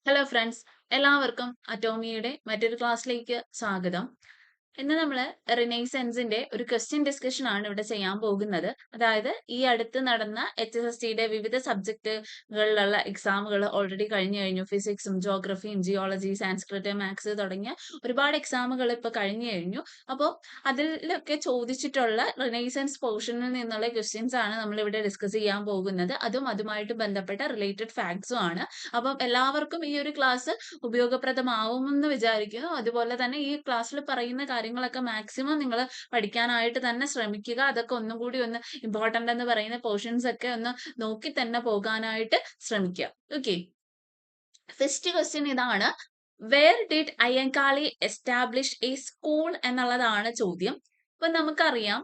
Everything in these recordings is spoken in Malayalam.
ഹലോ ഫ്രണ്ട്സ്, എല്ലാവർക്കും അറ്റോമിയുടെ മറ്റൊരു ക്ലാസ്സിലേക്ക് സ്വാഗതം. ഇന്ന് നമ്മൾ റിനൈസൻസിന്റെ ഒരു ക്വസ്റ്റ്യൻ ഡിസ്കഷൻ ആണ് ഇവിടെ ചെയ്യാൻ പോകുന്നത്. അതായത് ഈ അടുത്ത് നടന്ന HSSTയുടെ വിവിധ സബ്ജക്റ്റുകളിലുള്ള എക്സാമുകൾ ഓൾറെഡി കഴിഞ്ഞു. ഫിസിക്സും ജോഗ്രഫിയും ജിയോളജി, സാൻസ്ക്രിറ്റ്, മാത്സ് തുടങ്ങിയ ഒരുപാട് എക്സാമുകൾ ഇപ്പോൾ കഴിഞ്ഞു കഴിഞ്ഞു. അപ്പോൾ അതിലൊക്കെ ചോദിച്ചിട്ടുള്ള റിനൈസൻസ് പോർഷനിൽ നിന്നുള്ള ക്വസ്റ്റ്യൻസ് ആണ് നമ്മൾ ഇവിടെ ഡിസ്കസ് ചെയ്യാൻ പോകുന്നത്. അതുമായിട്ട് ബന്ധപ്പെട്ട റിലേറ്റഡ് ഫാക്ട്സും ആണ്. അപ്പം എല്ലാവർക്കും ഈ ഒരു ക്ലാസ് ഉപയോഗപ്രദമാവുമെന്ന് വിചാരിക്കുന്നു. അതുപോലെ തന്നെ ഈ ക്ലാസ്സിൽ പറയുന്ന കാര്യങ്ങളൊക്കെ മാക്സിമം നിങ്ങൾ പഠിക്കാനായിട്ട് തന്നെ ശ്രമിക്കുക. അതൊക്കെ ഒന്നും കൂടി ഒന്ന് ഇമ്പോർട്ടന്റ് എന്ന് പറയുന്ന പോർഷൻസ് ഒക്കെ ഒന്ന് നോക്കി തന്നെ പോകാനായിട്ട് ശ്രമിക്കുക. ഓക്കെ, ഫസ്റ്റ് ക്വസ്റ്റ്യൻ ഇതാണ്: where did Ayyankali establish a school എന്നുള്ളതാണ് ചോദ്യം. അപ്പൊ നമുക്കറിയാം,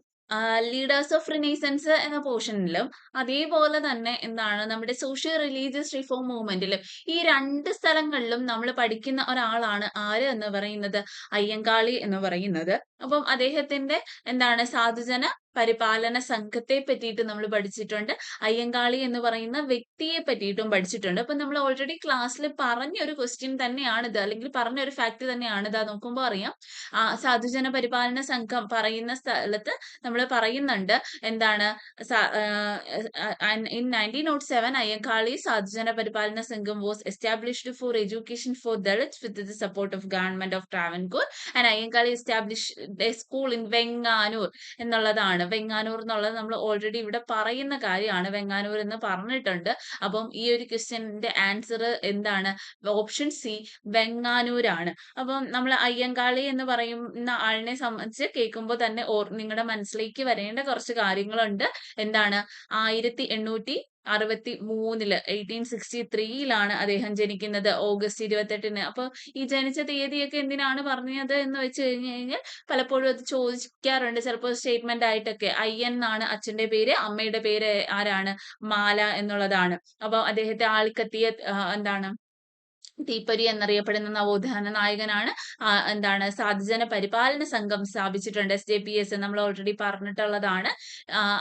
ലീഡേഴ്സ് ഓഫ് റിനൈസൻസ് എന്ന പോർഷനിലും അതേപോലെ തന്നെ എന്താണ് നമ്മുടെ സോഷ്യൽ റിലീജിയസ് റിഫോം മൂവ്മെന്റിലും ഈ രണ്ട് സ്ഥലങ്ങളിലും നമ്മൾ പഠിക്കുന്ന ഒരാളാണ് ആര് എന്ന് പറയുന്നത്? അയ്യങ്കാളി എന്ന് പറയുന്നത്. അപ്പം അദ്ദേഹത്തിന്റെ എന്താണ് സാധുജന പരിപാലന സംഘത്തെ പറ്റിയിട്ട് നമ്മൾ പഠിച്ചിട്ടുണ്ട്. അയ്യങ്കാളി എന്ന് പറയുന്ന വ്യക്തിയെ പറ്റിയിട്ടും പഠിച്ചിട്ടുണ്ട്. അപ്പൊ നമ്മൾ ഓൾറെഡി ക്ലാസ്സിൽ പറഞ്ഞ ഒരു ക്വസ്റ്റ്യൻ തന്നെയാണിത്, അല്ലെങ്കിൽ പറഞ്ഞ ഒരു ഫാക്ട് തന്നെയാണിത്. നോക്കുമ്പോൾ അറിയാം, സാധുജന പരിപാലന സംഘം പറയുന്ന സ്ഥലത്ത് നമ്മൾ പറയുന്നുണ്ട് എന്താണ്, in 1907 Ayyakali Sadhujana Paripalana Sangham was established for education for Dalits with the support of government of Travancore, and Ayyakali established a school in Venganur എന്നുള്ളതാണ്. വെങ്ങാനൂർ എന്നുള്ളത് നമ്മൾ ഓൾറെഡി ഇവിടെ പറയുന്ന കാര്യമാണ്. വെങ്ങാനൂർ എന്ന് പറഞ്ഞിട്ടുണ്ട്. അപ്പം ഈ ഒരു ക്വസ്റ്റ്യന്റെ ആൻസർ എന്താണ്? ഓപ്ഷൻ സി, വെങ്ങാനൂരാണ്. അപ്പം നമ്മൾ അയ്യങ്കാളി എന്ന് പറയുന്ന ആളിനെ സംബന്ധിച്ച് കേൾക്കുമ്പോൾ തന്നെ നിങ്ങളുടെ മനസ്സിലേക്ക് വരേണ്ട കുറച്ച് കാര്യങ്ങളുണ്ട്. എന്താണ്? 1863 1863 അദ്ദേഹം ജനിക്കുന്നത്, ഓഗസ്റ്റ് 28. അപ്പൊ ഈ ജനിച്ച തീയതിയൊക്കെ എന്തിനാണ് പറഞ്ഞത് എന്ന് വെച്ച് കഴിഞ്ഞാൽ പലപ്പോഴും അത് ചോദിക്കാറുണ്ട്. ചിലപ്പോൾ സ്റ്റേറ്റ്മെന്റ് ആയിട്ടൊക്കെ. അയ്യൻ എന്നാണ് അച്ഛന്റെ പേര്, അമ്മയുടെ പേര് ആരാണ്? മാല എന്നുള്ളതാണ്. അപ്പൊ അദ്ദേഹത്തെ ആളിക്കത്തിയ എന്താണ് തീപ്പൊരി എന്നറിയപ്പെടുന്ന നവോത്ഥാന നായകനാണ്. എന്താണ് സാധുജന പരിപാലന സംഘം സ്ഥാപിച്ചിട്ടുണ്ട്. SJPS നമ്മൾ ഓൾറെഡി പറഞ്ഞിട്ടുള്ളതാണ്.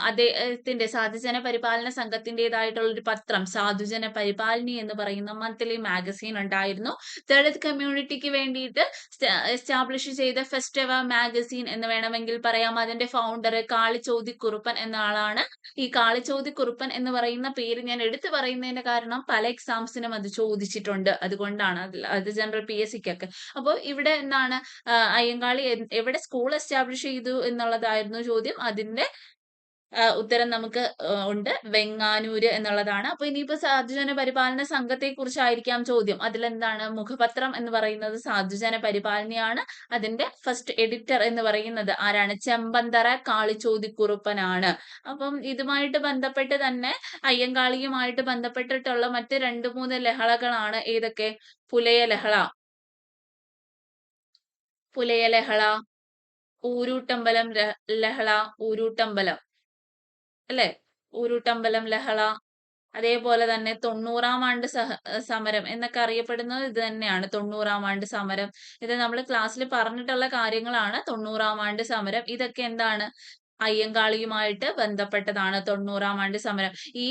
അദ്ദേഹത്തിന്റെ സാധുജന പരിപാലന സംഘത്തിൻ്റെതായിട്ടുള്ള ഒരു പത്രം സാധുജന പരിപാലനി എന്ന് പറയുന്ന മന്ത്ലി മാഗസീൻ ഉണ്ടായിരുന്നു. ദളിത് കമ്മ്യൂണിറ്റിക്ക് വേണ്ടിയിട്ട് എസ്റ്റാബ്ലിഷ് ചെയ്ത ഫസ്റ്റ് എവർ മാഗസീൻ എന്ന് വേണമെങ്കിൽ പറയാം. അതിന്റെ ഫൗണ്ടർ കാളിച്ചോതിക്കുറുപ്പൻ എന്ന ആളാണ്. ഈ കാളിച്ചോതിക്കുറുപ്പൻ എന്ന് പറയുന്ന പേര് ഞാൻ എടുത്തു പറയുന്നതിന്റെ കാരണം പല എക്സാംസിനും അത് ചോദിച്ചിട്ടുണ്ട്. അതുകൊണ്ടാണ് അത് ജനറൽ PSCക്കൊക്കെ. അപ്പോൾ ഇവിടെ എന്താണ്, അയ്യങ്കാളി എവിടെ സ്കൂൾ എസ്റ്റാബ്ലിഷ് ചെയ്തു എന്നുള്ളതായിരുന്നു ചോദ്യം. അതിന്റെ ഉത്തരം നമുക്ക് ഉണ്ട്, വെങ്ങാനൂര് എന്നുള്ളതാണ്. അപ്പൊ ഇനിയിപ്പോ സാധുജന പരിപാലന സംഘത്തെ കുറിച്ചായിരിക്കാം ചോദ്യം. അതിലെന്താണ്, മുഖപത്രം എന്ന് പറയുന്നത് സാധുജന പരിപാലനയാണ്. അതിന്റെ ഫസ്റ്റ് എഡിറ്റർ എന്ന് പറയുന്നത് ആരാണ്? ചെമ്പന്തറ കാളിച്ചോതിക്കുറുപ്പനാണ്. അപ്പം ഇതുമായിട്ട് ബന്ധപ്പെട്ട് തന്നെ അയ്യങ്കാളിയുമായിട്ട് ബന്ധപ്പെട്ടിട്ടുള്ള മറ്റ് 2-3 ലഹളകളാണ് ഏതൊക്കെ? പുലയലഹള, ഊരൂട്ടമ്പലം ലഹള, ഊരൂട്ടമ്പലം അല്ലെ, ഊരൂട്ടമ്പലം ലഹള. അതേപോലെ തന്നെ 90-ാം ആണ്ട് സമരം എന്നൊക്കെ അറിയപ്പെടുന്നത് ഇത് തന്നെയാണ്. 90-ാം ആണ്ട് സമരം, ഇത് നമ്മൾ ക്ലാസ്സിൽ പറഞ്ഞിട്ടുള്ള കാര്യങ്ങളാണ്. 90-ാം ആണ്ട് സമരം ഇതൊക്കെ എന്താണ്, അയ്യങ്കാളിയുമായിട്ട് ബന്ധപ്പെട്ടതാണ്. 90-ാം ആണ്ട് സമരം. ഈ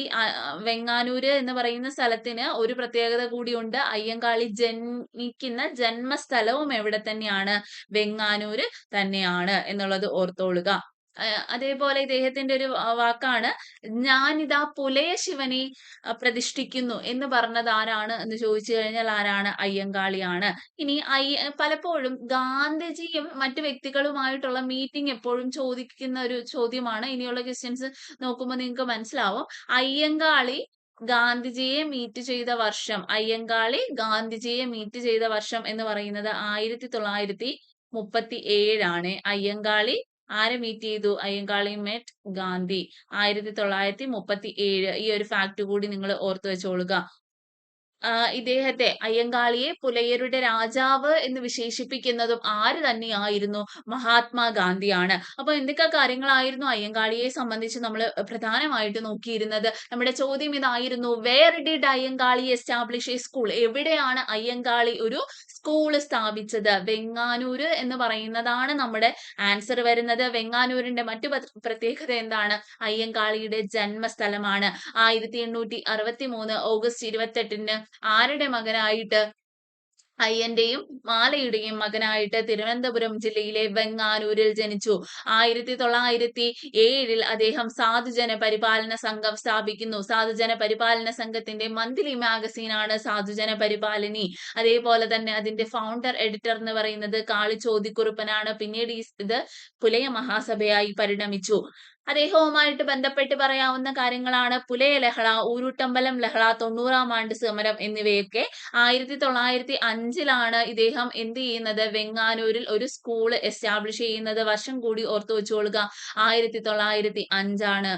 വെങ്ങാനൂര് എന്ന് പറയുന്ന സ്ഥലത്തിന് ഒരു പ്രത്യേകത കൂടിയുണ്ട്. അയ്യങ്കാളി ജനിക്കുന്ന ജന്മസ്ഥലവും എവിടെ തന്നെയാണ്? വെങ്ങാനൂര് തന്നെയാണ് എന്നുള്ളത് ഓർത്തോളുക. അതേപോലെ ഇദ്ദേഹത്തിന്റെ ഒരു വാക്കാണ്, ഞാനിതാ പുലയ ശിവനെ പ്രതിഷ്ഠിക്കുന്നു എന്ന് പറഞ്ഞത് ആരാണ് എന്ന് ചോദിച്ചു കഴിഞ്ഞാൽ ആരാണ്? അയ്യങ്കാളിയാണ്. ഇനി പലപ്പോഴും ഗാന്ധിജിയും മറ്റു വ്യക്തികളുമായിട്ടുള്ള മീറ്റിംഗ് എപ്പോഴും ചോദിക്കുന്ന ഒരു ചോദ്യമാണ്. ഇനിയുള്ള ക്വസ്റ്റ്യൻസ് നോക്കുമ്പോൾ നിങ്ങൾക്ക് മനസ്സിലാവും. അയ്യങ്കാളി ഗാന്ധിജിയെ മീറ്റ് ചെയ്ത വർഷം, അയ്യങ്കാളി ഗാന്ധിജിയെ മീറ്റ് ചെയ്ത വർഷം എന്ന് പറയുന്നത് 1937 ആണ്. അയ്യങ്കാളി ആരെ മീറ്റ് ചെയ്തു? അയ്യങ്കാളി മെറ്റ് ഗാന്ധി 1937. ഈ ഒരു ഫാക്ട് കൂടി നിങ്ങൾ ഓർത്തു വെച്ചോളുക. ഇദ്ദേഹത്തെ, അയ്യങ്കാളിയെ പുലയരുടെ രാജാവ് എന്ന് വിശേഷിപ്പിക്കുന്നതും ആര് തന്നെയായിരുന്നു? മഹാത്മാഗാന്ധിയാണ്. അപ്പൊ എന്തൊക്കെ കാര്യങ്ങളായിരുന്നു അയ്യങ്കാളിയെ സംബന്ധിച്ച് നമ്മൾ പ്രധാനമായിട്ട് നോക്കിയിരുന്നത്? നമ്മുടെ ചോദ്യം ഇതായിരുന്നു, where did Ayyankali establish a school? എവിടെയാണ് അയ്യങ്കാളി ഒരു സ്കൂൾ സ്ഥാപിച്ചത്? വെങ്ങാനൂര് എന്ന് പറയുന്നതാണ് നമ്മുടെ ആൻസർ വരുന്നത്. വെങ്ങാനൂരിന്റെ മറ്റു പ്രത്യേകത എന്താണ്? അയ്യങ്കാളിയുടെ ജന്മസ്ഥലമാണ്. 1863 ഓഗസ്റ്റ് 28 ആരുടെ മകനായിട്ട്? അയ്യന്റെയും മാലയുടെയും മകനായിട്ട് തിരുവനന്തപുരം ജില്ലയിലെ വെങ്ങാനൂരിൽ ജനിച്ചു. 1907 അദ്ദേഹം സാധുജന പരിപാലന സംഘം സ്ഥാപിക്കുന്നു. സാധുജന പരിപാലന സംഘത്തിന്റെ മന്ത്ലി മാഗസീനാണ് സാധുജന പരിപാലനി. അതേപോലെ തന്നെ അതിന്റെ ഫൗണ്ടർ എഡിറ്റർ എന്ന് പറയുന്നത് കാളിച്ചോതിക്കുറുപ്പനാണ്. പിന്നീട് ഇത് പുലയ മഹാസഭയായി പരിണമിച്ചു. അദ്ദേഹവുമായിട്ട് ബന്ധപ്പെട്ട് പറയാവുന്ന കാര്യങ്ങളാണ് പുലയ ലഹള, ഊരുട്ടമ്പലം ലഹള, 90-ാം ആണ്ട് സമരം എന്നിവയൊക്കെ. 1905 ഇദ്ദേഹം എന്ത് ചെയ്യുന്നത്, വെങ്ങാനൂരിൽ ഒരു സ്കൂൾ എസ്റ്റാബ്ലിഷ് ചെയ്യുന്നത്. വർഷം കൂടി ഓർത്തു വെച്ചുകൊള്ളുക, 1905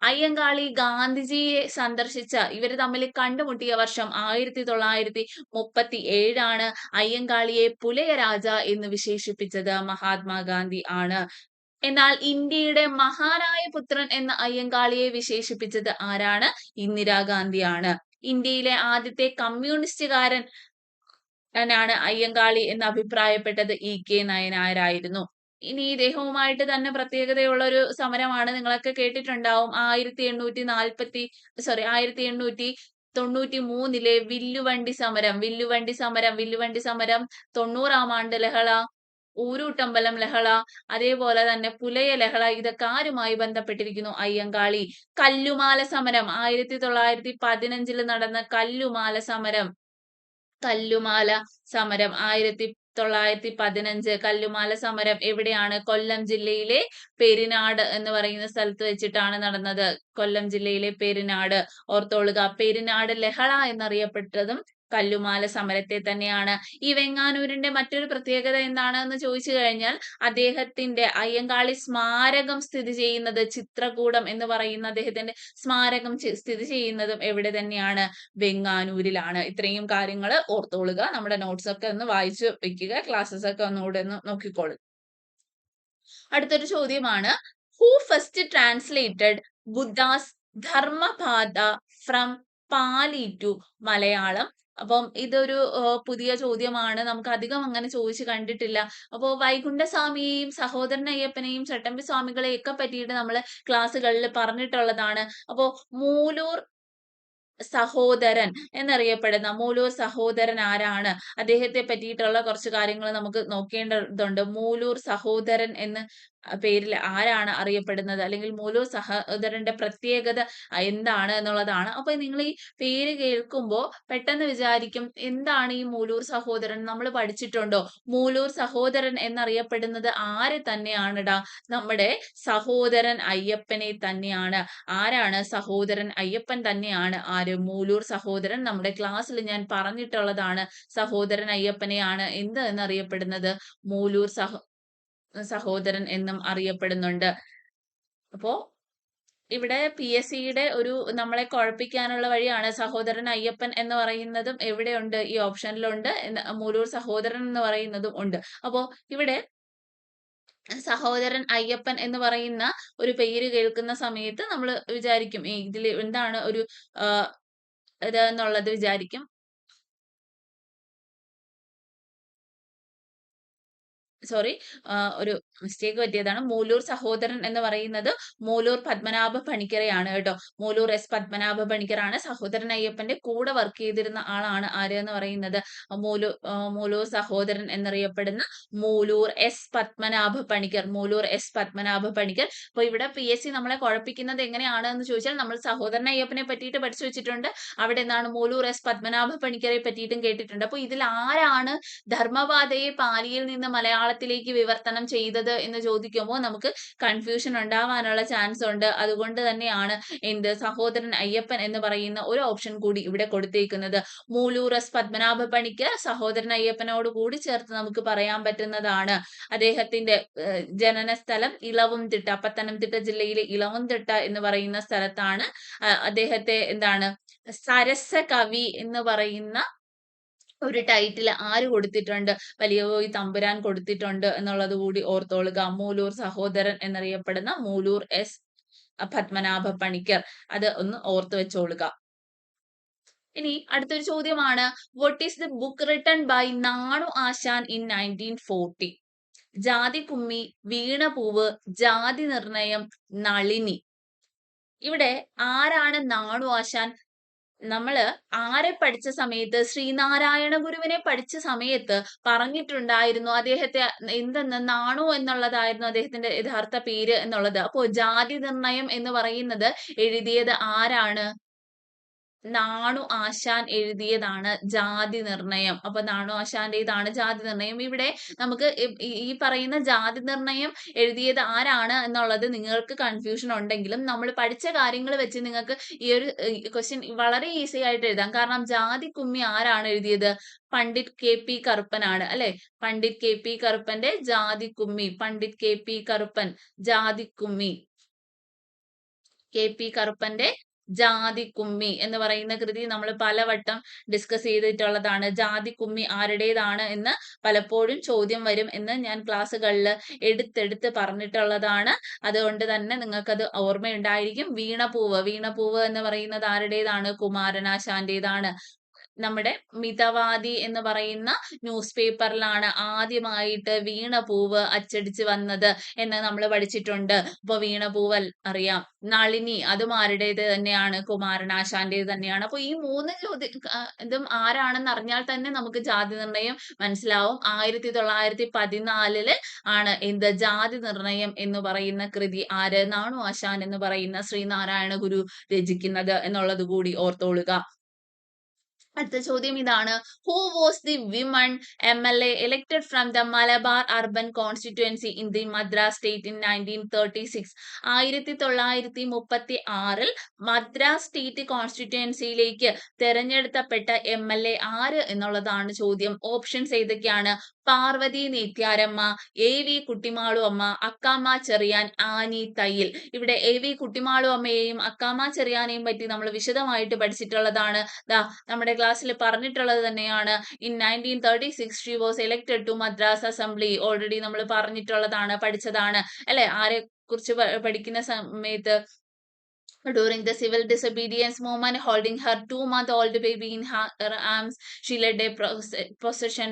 അയ്യങ്കാളി ഗാന്ധിജിയെ സന്ദർശിച്ച ഇവർ തമ്മിൽ കണ്ടുമുട്ടിയ വർഷം 1937 അയ്യങ്കാളിയെ പുലയ രാജ എന്ന് വിശേഷിപ്പിച്ചത് മഹാത്മാഗാന്ധി ആണ്. എന്നാൽ ഇന്ത്യയുടെ മഹാനായ പുത്രൻ എന്ന അയ്യങ്കാളിയെ വിശേഷിപ്പിച്ചത് ആരാണ്? ഇന്ദിരാഗാന്ധിയാണ്. ഇന്ത്യയിലെ ആദ്യത്തെ കമ്മ്യൂണിസ്റ്റുകാരൻ ാണ് അയ്യങ്കാളി എന്ന് അഭിപ്രായപ്പെട്ടത് E.K. നയനാരായിരുന്നു. ഇനി ഇദ്ദേഹവുമായിട്ട് തന്നെ പ്രത്യേകതയുള്ള ഒരു സമരമാണ്, നിങ്ങളൊക്കെ കേട്ടിട്ടുണ്ടാവും, 1893 വില്ലുവണ്ടി സമരം. 90-ാം ആണ്ട് ലഹള, ഊരൂട്ടമ്പലം ലഹള, അതേപോലെ തന്നെ പുലയ ലഹള, ഇതൊക്കെ ആരുമായി ബന്ധപ്പെട്ടിരിക്കുന്നു? അയ്യങ്കാളി. കല്ലുമാല സമരം, 1915 നടന്ന കല്ലുമാല സമരം. 1915 കല്ലുമാല സമരം എവിടെയാണ്? കൊല്ലം ജില്ലയിലെ പെരിനാട് എന്ന് പറയുന്ന സ്ഥലത്ത് വെച്ചിട്ടാണ് നടന്നത്. കൊല്ലം ജില്ലയിലെ പെരിനാട്. ഓർത്തോളുക, പെരിനാട് ലഹള എന്നറിയപ്പെട്ടതും കല്ലുമാല സമരത്തെ തന്നെയാണ്. ഈ വെങ്ങാനൂരിന്റെ മറ്റൊരു പ്രത്യേകത എന്താണെന്ന് ചോദിച്ചു കഴിഞ്ഞാൽ, അദ്ദേഹത്തിന്റെ അയ്യങ്കാളി സ്മാരകം സ്ഥിതി ചെയ്യുന്നത്, ചിത്രകൂടം എന്ന് പറയുന്ന അദ്ദേഹത്തിന്റെ സ്മാരകം സ്ഥിതി ചെയ്യുന്നതും എവിടെ തന്നെയാണ്? വെങ്ങാനൂരിലാണ്. ഇത്രയും കാര്യങ്ങൾ ഓർത്തോളുക. നമ്മുടെ നോട്ട്സ് ഒക്കെ ഒന്ന് വായിച്ചു വെക്കുക, ക്ലാസ്സസ് ഒക്കെ ഒന്നുകൂടെ ഒന്ന് നോക്കിക്കോളൂ. അടുത്തൊരു ചോദ്യമാണ്, who first translated Buddha's Dharmapada from Pali to Malayalam? അപ്പം ഇതൊരു പുതിയ ചോദ്യമാണ്, നമുക്ക് അധികം അങ്ങനെ ചോദിച്ചു കണ്ടിട്ടില്ല. അപ്പോൾ വൈകുണ്ഠസ്വാമിയെയും സഹോദരൻ അയ്യപ്പനെയും ചട്ടമ്പി സ്വാമികളെയൊക്കെ പറ്റിയിട്ട് നമ്മൾ ക്ലാസ്സുകളിൽ പറഞ്ഞിട്ടുള്ളതാണ്. അപ്പോ മൂലൂർ സഹോദരൻ എന്നറിയപ്പെടുന്ന മൂലൂർ സഹോദരൻ ആരാണ്? അദ്ദേഹത്തെ പറ്റിയിട്ടുള്ള കുറച്ച് കാര്യങ്ങൾ നമുക്ക് നോക്കേണ്ടതുണ്ട്. മൂലൂർ സഹോദരൻ എന്ന പേരിൽ ആരാണ് അറിയപ്പെടുന്നത്, അല്ലെങ്കിൽ മൂലൂർ സഹോദരന്റെ പ്രത്യേകത എന്താണ് എന്നുള്ളതാണ്. അപ്പൊ നിങ്ങൾ ഈ പേര് കേൾക്കുമ്പോൾ പെട്ടെന്ന് വിചാരിക്കും, എന്താണ് ഈ മൂലൂർ സഹോദരൻ? നമ്മൾ പഠിച്ചിട്ടുണ്ടോ? മൂലൂർ സഹോദരൻ എന്നറിയപ്പെടുന്നത് ആരെ തന്നെയാണിടാ? നമ്മുടെ സഹോദരൻ അയ്യപ്പനെ തന്നെയാണ്. ആരാണ്? സഹോദരൻ അയ്യപ്പൻ തന്നെയാണ്. ആര്? മൂലൂർ സഹോദരൻ. നമ്മുടെ ക്ലാസ്സിൽ ഞാൻ പറഞ്ഞിട്ടുള്ളതാണ്, സഹോദരൻ അയ്യപ്പനെയാണ് എന്ത് എന്നറിയപ്പെടുന്നത്? മൂലൂർ സഹോദരൻ എന്നും അറിയപ്പെടുന്നുണ്ട്. അപ്പോ ഇവിടെ PSCയുടെ ഒരു നമ്മളെ കുഴപ്പിക്കാനുള്ള വഴിയാണ്, സഹോദരൻ അയ്യപ്പൻ എന്ന് പറയുന്നതും എവിടെയുണ്ട്? ഈ ഓപ്ഷനിലുണ്ട്. മൂലൂർ സഹോദരൻ എന്ന് പറയുന്നതും ഉണ്ട്. അപ്പോ ഇവിടെ സഹോദരൻ അയ്യപ്പൻ എന്ന് പറയുന്ന ഒരു പേര് കേൾക്കുന്ന സമയത്ത് നമ്മൾ വിചാരിക്കും, ഇതിൽ എന്താണ് ഒരു ഇത് എന്നുള്ളത് വിചാരിക്കും. സോറി, ഒരു മിസ്റ്റേക്ക് പറ്റിയതാണ്. മൂലൂർ സഹോദരൻ എന്ന് പറയുന്നത് മൂലൂർ പത്മനാഭ പണിക്കരെയാണ് കേട്ടോ. മൂലൂർ S പത്മനാഭ പണിക്കറാണ് സഹോദരൻ അയ്യപ്പന്റെ കൂടെ വർക്ക് ചെയ്തിരുന്ന ആളാണ്. ആര് എന്ന് പറയുന്നത്? മൂലൂർ സഹോദരൻ എന്നറിയപ്പെടുന്ന മൂലൂർ S പത്മനാഭ പണിക്കർ. മൂലൂർ S പത്മനാഭ പണിക്കർ. അപ്പൊ ഇവിടെ PSC നമ്മളെ കുഴപ്പിക്കുന്നത് എങ്ങനെയാണ് എന്ന് ചോദിച്ചാൽ, നമ്മൾ സഹോദരൻ അയ്യപ്പനെ പറ്റിയിട്ട് പഠിച്ചു വെച്ചിട്ടുണ്ട്. അവിടെ എന്താണ്? മൂലൂർ S പത്മനാഭ പണിക്കരെ പറ്റിയിട്ടും കേട്ടിട്ടുണ്ട്. അപ്പൊ ഇതിൽ ആരാണ് ധർമ്മപാതയെ പാലിയിൽ നിന്ന് മലയാളത്തിലേക്ക് വിവർത്തനം ചെയ്തത് എന്ന് ചോദിക്കുമ്പോൾ നമുക്ക് കൺഫ്യൂഷൻ ഉണ്ടാവാനുള്ള ചാൻസ് ഉണ്ട്. അതുകൊണ്ട് തന്നെയാണ് എന്ത്, സഹോദരൻ അയ്യപ്പൻ എന്ന് പറയുന്ന ഒരു ഓപ്ഷൻ കൂടി ഇവിടെ കൊടുത്തേക്കുന്നത്. മൂലൂർ S പത്മനാഭ പണിക്കർ സഹോദരൻ അയ്യപ്പനോട് കൂടി ചേർത്ത് നമുക്ക് പറയാൻ പറ്റുന്നതാണ്. അദ്ദേഹത്തിന്റെ ജനന സ്ഥലം ഇളവുംതിട്ട, പത്തനംതിട്ട ജില്ലയിലെ ഇളവുംതിട്ട എന്ന് പറയുന്ന സ്ഥലത്താണ്. അദ്ദേഹത്തെ എന്താണ്, സരസ കവി എന്ന് പറയുന്ന ഒരു ടൈറ്റിൽ ആര് കൊടുത്തിട്ടുണ്ട്? വലിയകോയി തമ്പുരാൻ കൊടുത്തിട്ടുണ്ട് എന്നുള്ളത് കൂടി ഓർത്തോളുക. മൂലൂർ സഹോദരൻ എന്നറിയപ്പെടുന്ന മൂലൂർ S പത്മനാഭ പണിക്കർ, അത് ഒന്ന് ഓർത്തു വെച്ചോളുക. ഇനി അടുത്തൊരു ചോദ്യമാണ്, what is the book written by Nanu Asan in 1940? ജാതിക്കുമ്മി, വീണപൂവ്, ജാതി നിർണയം, നളിനി. ഇവിടെ ആരാണ് നാണു ആശാൻ? നമ്മള് ആരെ പഠിച്ച സമയത്ത് ശ്രീനാരായണ ഗുരുവിനെ പഠിച്ച സമയത്ത് പറഞ്ഞിട്ടുണ്ടായിരുന്നു അദ്ദേഹത്തെ എന്തെന്ന് നാണു എന്നുള്ളതായിരുന്നു അദ്ദേഹത്തിന്റെ യഥാർത്ഥ പേര് എന്നുള്ളത്. അപ്പോ ജാതി നിർണയം എന്ന് പറയുന്നത് എഴുതിയത് ആരാണ്? നാണു ആശാൻ എഴുതിയതാണ് ജാതി നിർണയം. അപ്പൊ നാണു ആശാന്റേതാണ് ജാതി നിർണയം. ഇവിടെ നമുക്ക് ഈ പറയുന്ന ജാതി നിർണയം എഴുതിയത് ആരാണ് എന്നുള്ളത് നിങ്ങൾക്ക് കൺഫ്യൂഷൻ ഉണ്ടെങ്കിലും നമ്മൾ പഠിച്ച കാര്യങ്ങൾ വെച്ച് നിങ്ങൾക്ക് ഈ ഒരു ക്വസ്റ്റ്യൻ വളരെ ഈസി ആയിട്ട് എഴുതാം. കാരണം ജാതി കുമ്മി ആരാണ് എഴുതിയത്? പണ്ഡിറ്റ് KP കറുപ്പനാണ് അല്ലെ? പണ്ഡിറ്റ് KP കറുപ്പന്റെ ജാതി കുമ്മി. പണ്ഡിറ്റ് KP കറുപ്പൻ ജാതി കുമ്മി. KP കറുപ്പന്റെ ജാതി കുമ്മി എന്ന് പറയുന്ന കൃതി നമ്മൾ പലവട്ടം ഡിസ്കസ് ചെയ്തിട്ടുള്ളതാണ്. ജാതി കുമ്മി ആരുടേതാണ് എന്ന് പലപ്പോഴും ചോദ്യം വരും എന്ന് ഞാൻ ക്ലാസ്സുകളിൽ എടുത്തെടുത്ത് പറഞ്ഞിട്ടുള്ളതാണ്. അതുകൊണ്ട് തന്നെ നിങ്ങൾക്കത് ഓർമ്മയുണ്ടായിരിക്കും. വീണപൂവ്. വീണപൂവ് എന്ന് പറയുന്നത് ആരുടേതാണ്? കുമാരനാശാന്റേതാണ്. നമ്മുടെ മിതവാദി എന്ന് പറയുന്ന ന്യൂസ് പേപ്പറിലാണ് ആദ്യമായിട്ട് വീണപൂവ് അച്ചടിച്ച് വന്നത് എന്ന് നമ്മൾ പഠിച്ചിട്ടുണ്ട്. അപ്പൊ വീണപൂവ് അറിയാം. നളിനി അതും ആരുടേത് തന്നെയാണ്? കുമാരനാശാന്റേത് തന്നെയാണ്. അപ്പൊ ഈ 3 ഇതും ആരാണെന്ന് അറിഞ്ഞാൽ തന്നെ നമുക്ക് ജാതി നിർണയം മനസ്സിലാവും. 1914 ആണ് എന്ത് ജാതി നിർണയം എന്ന് പറയുന്ന കൃതി ആര്? നാണു ആശാൻ എന്ന് പറയുന്ന ശ്രീനാരായണ ഗുരു രചിക്കുന്നത് എന്നുള്ളത് കൂടി ഓർത്തോളുക. അടുത്ത ചോദ്യം ഇതാണ്. Who was the women MLA elected from the Malabar urban constituency in the Madras state in 1936? 1936 Madras state കോൺസ്റ്റിറ്റ്യുവൻസിയിലേക്ക് തെരഞ്ഞെടുക്കപ്പെട്ട MLA ആര് എന്നുള്ളതാണ് ചോദ്യം. ഓപ്ഷൻസ് ഏതൊക്കെയാണ്? പാർവതി നെയ്ത്യാരമ്മ, AV കുട്ടിമാളു അമ്മ, അക്കാമ്മ ചെറിയാൻ, ആനി തയ്യിൽ. ഇവിടെ AV കുട്ടിമാളു അമ്മയെയും അക്കാമ്മ ചെറിയാനെയും പറ്റി നമ്മൾ വിശദമായിട്ട് പഠിച്ചിട്ടുള്ളതാണ്. നമ്മുടെ ക്ലാസ്സിൽ പറഞ്ഞിട്ടുള്ളത് തന്നെയാണ്. In 1936 she was elected to Madras assembly. Already നമ്മൾ പറഞ്ഞിട്ടുള്ളതാണ്, പഠിച്ചതാണ് അല്ലെ? ആരെ കുറിച്ച് പഠിക്കുന്ന സമയത്ത് during the civil disobedience movement, holding her 2-month-old baby in her arms, she led a procession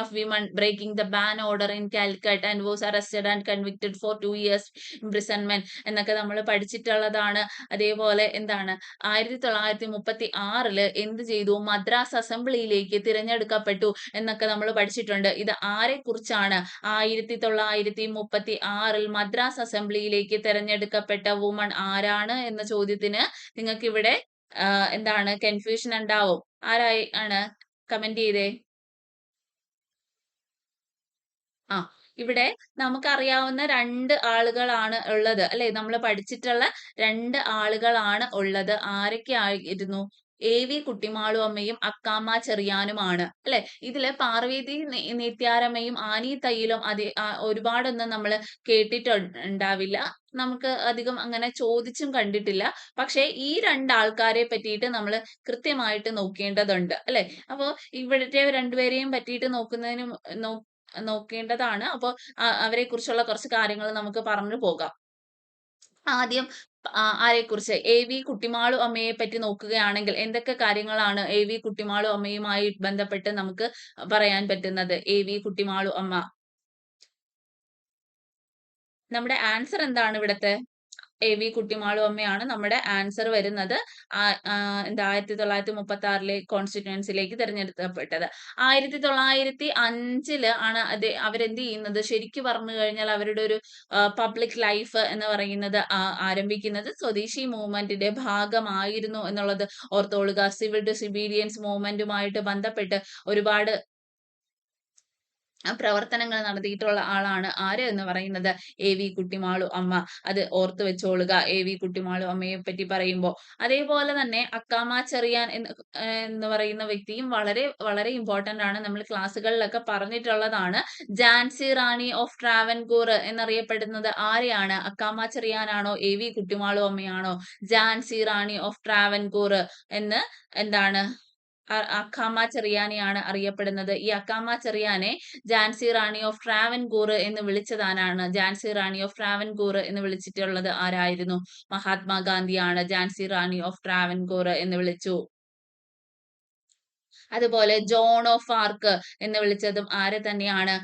of women breaking the ban order in Calicut and was arrested and convicted for 2 years imprisonment എന്നൊക്കെ നമ്മൾ പഠിച്ചിട്ടുള്ളതാണ്. അതേപോലെ എന്താണ് 1936 എന്ത് ചെയ്തു? മദ്രാസ് അസംബ്ലിയിലേക്ക് തിരഞ്ഞെടുക്കപ്പെട്ടു എന്നൊക്കെ നമ്മൾ പഠിച്ചിട്ടുണ്ട്. ഇത് ആരെ കുറിച്ചാണ്? 1936 മദ്രാസ് അസംബ്ലിയിലേക്ക് തിരഞ്ഞെടുക്കപ്പെട്ട വുമൺ ആരാണ് എന്ന ചോദ്യത്തിന് നിങ്ങൾക്ക് ഇവിടെ എന്താണ് കൺഫ്യൂഷൻ ഉണ്ടാവും. ആരായി ആണ്? കമന്റ് ചെയ്തേ. ഇവിടെ നമുക്കറിയാവുന്ന 2 ആളുകളാണ് ഉള്ളത് അല്ലെ? നമ്മൾ പഠിച്ചിട്ടുള്ള 2 ആളുകളാണ് ഉള്ളത്. ആരൊക്കെ ആയിരുന്നു? AV കുട്ടിമാളു അമ്മയും അക്കാമ്മ ചെറിയാനുമാണ് അല്ലെ? ഇതില് പാർവതി നെയ്ത്യാരമ്മയും ആനി തയ്യിലും ഒരുപാടൊന്നും നമ്മൾ കേട്ടിട്ടുണ്ടാവില്ല. നമുക്ക് അധികം അങ്ങനെ ചോദിച്ചും കണ്ടിട്ടില്ല. പക്ഷെ ഈ 2 ആൾക്കാരെ പറ്റിയിട്ട് നമ്മൾ കൃത്യമായിട്ട് നോക്കേണ്ടതുണ്ട് അല്ലെ? അപ്പൊ ഇവിടുത്തെ 2 പേരെയും പറ്റിയിട്ട് നോക്കേണ്ടതാണ്. അപ്പോൾ അവരെ കുറിച്ചുള്ള കുറച്ച് കാര്യങ്ങൾ നമുക്ക് പറഞ്ഞു പോകാം. ആദ്യം ആരെക്കുറിച്ച്? AV കുട്ടിമാളു അമ്മയെ പറ്റി നോക്കുകയാണെങ്കിൽ എന്തൊക്കെ കാര്യങ്ങളാണ് AV കുട്ടിമാളു അമ്മയുമായി ബന്ധപ്പെട്ട് നമുക്ക് പറയാൻ പറ്റുന്നത്? AV കുട്ടിമാളു അമ്മ. നമ്മുടെ ആൻസർ എന്താണ് ഇവിടത്തെ? AV കുട്ടിമാളു അമ്മയാണ് നമ്മുടെ ആൻസർ വരുന്നത്. 1936 കോൺസ്റ്റിറ്റ്യുവൻസിയിലേക്ക് തിരഞ്ഞെടുക്കപ്പെട്ടത്. 1905 ആണ് അവരെന്ത് ചെയ്യുന്നത്? ശരിക്കും പറഞ്ഞു കഴിഞ്ഞാൽ അവരുടെ ഒരു പബ്ലിക് ലൈഫ് എന്ന് പറയുന്നത് ആരംഭിക്കുന്നത് സ്വദേശി മൂവ്മെന്റിന്റെ ഭാഗമായിരുന്നു എന്നുള്ളത് ഓർത്തോളുക. സിവിൽ ഡിസൊബീഡിയൻസ് മൂവ്മെന്റുമായിട്ട് ബന്ധപ്പെട്ട് ഒരുപാട് പ്രവർത്തനങ്ങൾ നടത്തിയിട്ടുള്ള ആളാണ് ആര് എന്ന് പറയുന്നത്? AV കുട്ടിമാളു അമ്മ. അത് ഓർത്തു വെച്ചോളുക AV കുട്ടിമാളു അമ്മയെ പറ്റി പറയുമ്പോൾ. അതേപോലെ തന്നെ അക്കാമ്മ ചെറിയാൻ എന്ന് പറയുന്ന വ്യക്തിയും വളരെ വളരെ ഇമ്പോർട്ടന്റ് ആണ്. നമ്മൾ ക്ലാസ്സുകളിലൊക്കെ പറഞ്ഞിട്ടുള്ളതാണ്. ഝാൻസി റാണി ഓഫ് ട്രാവൻകൂർ എന്നറിയപ്പെടുന്നത് ആരെയാണ്? അക്കാമ്മ ചെറിയാനാണോ AV കുട്ടിമാളു അമ്മയാണോ? ഝാൻസി റാണി ഓഫ് ട്രാവൻകൂർ എന്ന് എന്താണ് അക്കാമ്മ ചെറിയാനെയാണ് അറിയപ്പെടുന്നത്. ഈ അക്കാമ്മ ചെറിയാനെ ഝാൻസി റാണി ഓഫ് ട്രാവൻകൂർ എന്ന് വിളിച്ചതാരാണ്? ഝാൻസി റാണി ഓഫ് ട്രാവൻകൂർ എന്ന് വിളിച്ചിട്ടുള്ളത് ആരായിരുന്നു? മഹാത്മാഗാന്ധിയാണ് ഝാൻസി റാണി ഓഫ് ട്രാവൻകൂർ എന്ന് വിളിച്ചു. അതുപോലെ ജോൺ ഓഫ് ആർക്ക് എന്ന് വിളിച്ചതും ആരെ തന്നെയാണ്?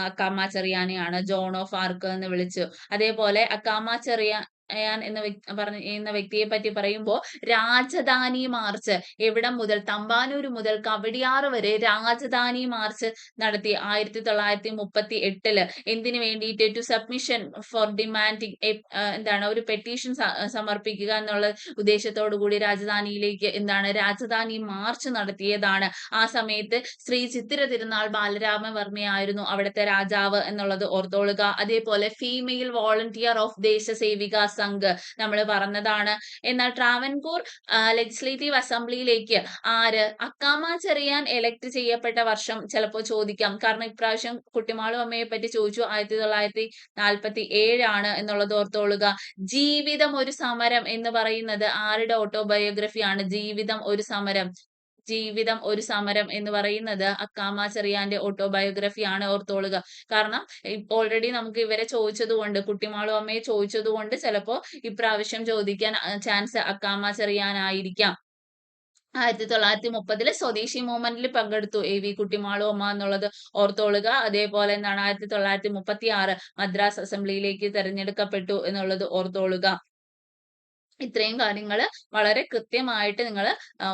അക്കാമ്മ ചെറിയാനെയാണ് ജോൺ ഓഫ് ആർക്ക് എന്ന് വിളിച്ചു. അതേപോലെ അക്കാമ്മ ചെറിയാൻ എന്ന വ്യക്തിയെ പറ്റി പറയുമ്പോൾ രാജധാനി മാർച്ച് എവിടം മുതൽ തമ്പാനൂർ മുതൽ കവടിയാറ് വരെ രാജധാനി മാർച്ച് നടത്തി 1938 എന്തിനു വേണ്ടിയിട്ട് ടു സബ്മിഷൻ ഫോർ ഡിമാൻഡിങ് എന്താണ് ഒരു പെറ്റീഷൻ സമർപ്പിക്കുക എന്നുള്ള ഉദ്ദേശത്തോടു കൂടി രാജധാനിയിലേക്ക് രാജധാനി മാർച്ച് നടത്തിയതാണ്. ആ സമയത്ത് ശ്രീ ചിത്തിര തിരുനാൾ ബാലരാമവർമ്മയായിരുന്നു അവിടുത്തെ രാജാവ് എന്നുള്ളത് ഓർത്തോളുക. അതേപോലെ ഫീമെയിൽ വോളണ്ടിയർ ഓഫ് ദേശസേവിക സംഘ് നമ്മൾ പറഞ്ഞതാണ്. എന്നാൽ ട്രാവൻകൂർ ലെജിസ്ലേറ്റീവ് അസംബ്ലിയിലേക്ക് ആര് അക്കാമ ചെറിയാൻ എലക്ട് ചെയ്യപ്പെട്ട വർഷം ചിലപ്പോൾ ചോദിക്കാം. കാരണം ഇപ്രാവശ്യം കുട്ടിമാളു അമ്മയെ പറ്റി ചോദിച്ചു. 1947 ആണ് എന്നുള്ളത് ഓർത്തോളുക. ജീവിതം ഒരു സമരം എന്ന് പറയുന്നത് ആരുടെ ഓട്ടോബയോഗ്രഫിയാണ്? ജീവിതം ഒരു സമരം എന്ന് പറയുന്നത് അക്കാമ ചെറിയാന്റെ ഓട്ടോബയോഗ്രഫി ആണ് ഓർത്തോളുക. കാരണം ഓൾറെഡി നമുക്ക് ഇവരെ ചോദിച്ചത് കൊണ്ട് കുട്ടിമാളു അമ്മയെ ചോദിച്ചത് കൊണ്ട് ചിലപ്പോ ഇപ്രാവശ്യം ചോദിക്കാൻ ചാൻസ് അക്കാമ ചെറിയാനായിരിക്കാം. 1930 സ്വദേശി മൂവ്മെന്റിൽ പങ്കെടുത്തു AV കുട്ടിമാളു അമ്മ എന്നുള്ളത് ഓർത്തോളുക. അതേപോലെ 1936 മദ്രാസ് അസംബ്ലിയിലേക്ക് തെരഞ്ഞെടുക്കപ്പെട്ടു എന്നുള്ളത് ഓർത്തോളുക. ഇത്രയും കാര്യങ്ങൾ വളരെ കൃത്യമായിട്ട് നിങ്ങൾ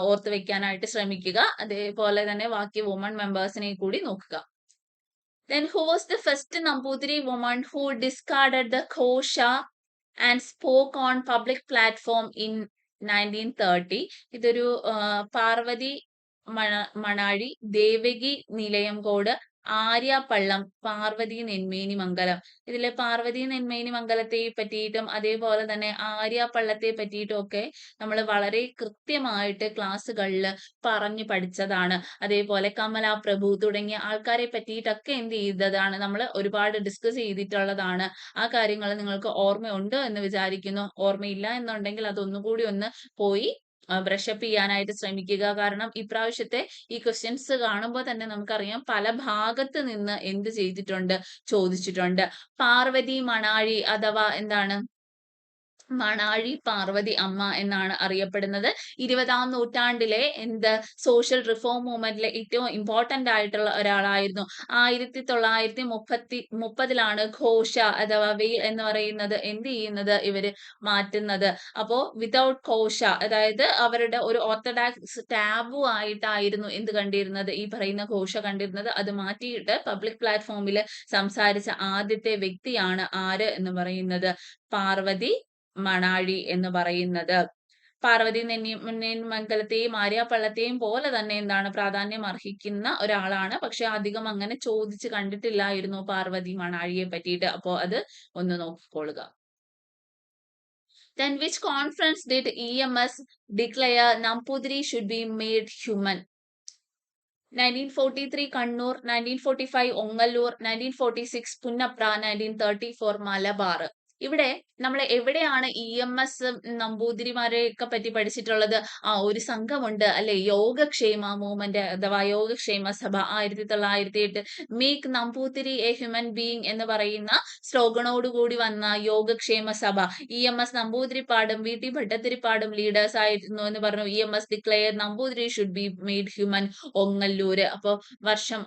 ഓർത്തു വെക്കാനായിട്ട് ശ്രമിക്കുക. അതേപോലെ തന്നെ ബാക്കി വുമൺ മെമ്പേഴ്സിനെ കൂടി നോക്കുക. Then who was the first Nambudiri woman who discarded the Kosha and spoke on public platform in 1930? ഇതൊരു പാർവതി മണാഴി, ദേവകി നിലയംകോട്, ആര്യ പള്ളം, പാർവതി നെന്മേനി മംഗലം. ഇതിലെ പാർവതി നെന്മേനി മംഗലത്തെ പറ്റിയിട്ടും അതേപോലെ തന്നെ ആര്യ പള്ളത്തെ പറ്റിയിട്ടും ഒക്കെ നമ്മൾ വളരെ കൃത്യമായിട്ട് ക്ലാസ്സുകളിൽ പറഞ്ഞു പഠിച്ചതാണ്. അതേപോലെ കമല പ്രഭു തുടങ്ങിയ ആൾക്കാരെ പറ്റിയിട്ടൊക്കെ എന്ത് ചെയ്തതാണ് നമ്മൾ ഒരുപാട് ഡിസ്കസ് ചെയ്തിട്ടുള്ളതാണ്. ആ കാര്യങ്ങൾ നിങ്ങൾക്ക് ഓർമ്മയുണ്ട് എന്ന് വിചാരിക്കുന്നു. ഓർമ്മയില്ല എന്നുണ്ടെങ്കിൽ അതൊന്നുകൂടി ഒന്ന് പോയി ബ്രഷപ്പ് ചെയ്യാനായിട്ട് ശ്രമിക്കുക. കാരണം ഇപ്രാവശ്യത്തെ ഈ ക്വസ്റ്റ്യൻസ് കാണുമ്പോൾ തന്നെ നമുക്കറിയാം പല ഭാഗത്ത് നിന്ന് എന്ത് ചെയ്തിട്ടുണ്ട്, ചോദിച്ചിട്ടുണ്ട്. പാർവതി മണാഴി അഥവാ മണാഴി പാർവതി അമ്മ എന്നാണ് അറിയപ്പെടുന്നത്. 20-ാം നൂറ്റാണ്ടിലെ സോഷ്യൽ റിഫോം മൂവ്മെന്റിലെ ഏറ്റവും ഇമ്പോർട്ടന്റ് ആയിട്ടുള്ള ഒരാളായിരുന്നു. 1930 ഘോഷ അഥവാ വെയിൽ എന്ന് പറയുന്നത് എന്ത് ചെയ്യുന്നത് ഇവര് മാറ്റുന്നത്. അപ്പോ വിതൗട്ട് ഘോഷ അതായത് അവരുടെ ഒരു ഓർത്തഡോക്സ് ടാബു ആയിട്ടായിരുന്നു എന്ത് കണ്ടിരുന്നത്, ഈ പറയുന്ന ഘോഷ കണ്ടിരുന്നത്. അത് മാറ്റിയിട്ട് പബ്ലിക് പ്ലാറ്റ്ഫോമിൽ സംസാരിച്ച ആദ്യത്തെ വ്യക്തിയാണ് ആര് എന്ന് പറയുന്നത് പാർവതി മണാഴി എന്ന് പറയുന്നത്. പാർവതി നെന്മംഗലത്തെയും ആര്യാപ്പള്ളത്തെയും പോലെ തന്നെ പ്രാധാന്യം അർഹിക്കുന്ന ഒരാളാണ്. പക്ഷെ അധികം അങ്ങനെ ചോദിച്ച് കണ്ടിട്ടില്ലായിരുന്നു പാർവതി മണാഴിയെ പറ്റിയിട്ട്. അപ്പോ അത് ഒന്ന് നോക്കിക്കൊള്ളുക. Then which conference did EMS declare Nambudiri should be made human? 1943 Kannur, 1945 Ongallur, 1946 Punnapra, 1934 Malabar. ഇവിടെ നമ്മൾ എവിടെയാണ് EMS നമ്പൂതിരിമാരെയൊക്കെ പറ്റി പഠിച്ചിട്ടുള്ളത്? ഒരു സംഘമുണ്ട് അല്ലെ, യോഗക്ഷേമ മൂവ്മെന്റ് അഥവാ Yogakshema Sabha 1908 make Namboothiri a human being എന്ന് പറയുന്ന സ്ലോഗനോടുകൂടി വന്ന യോഗക്ഷേമ സഭ. EMS നമ്പൂതിരിപ്പാടും VT ഭട്ടത്തിരിപ്പാടും ലീഡേഴ്സ് ആയിരുന്നു എന്ന് പറഞ്ഞു. EMS declare Namboothiri should be made human, Ongallur. അപ്പൊ വർഷം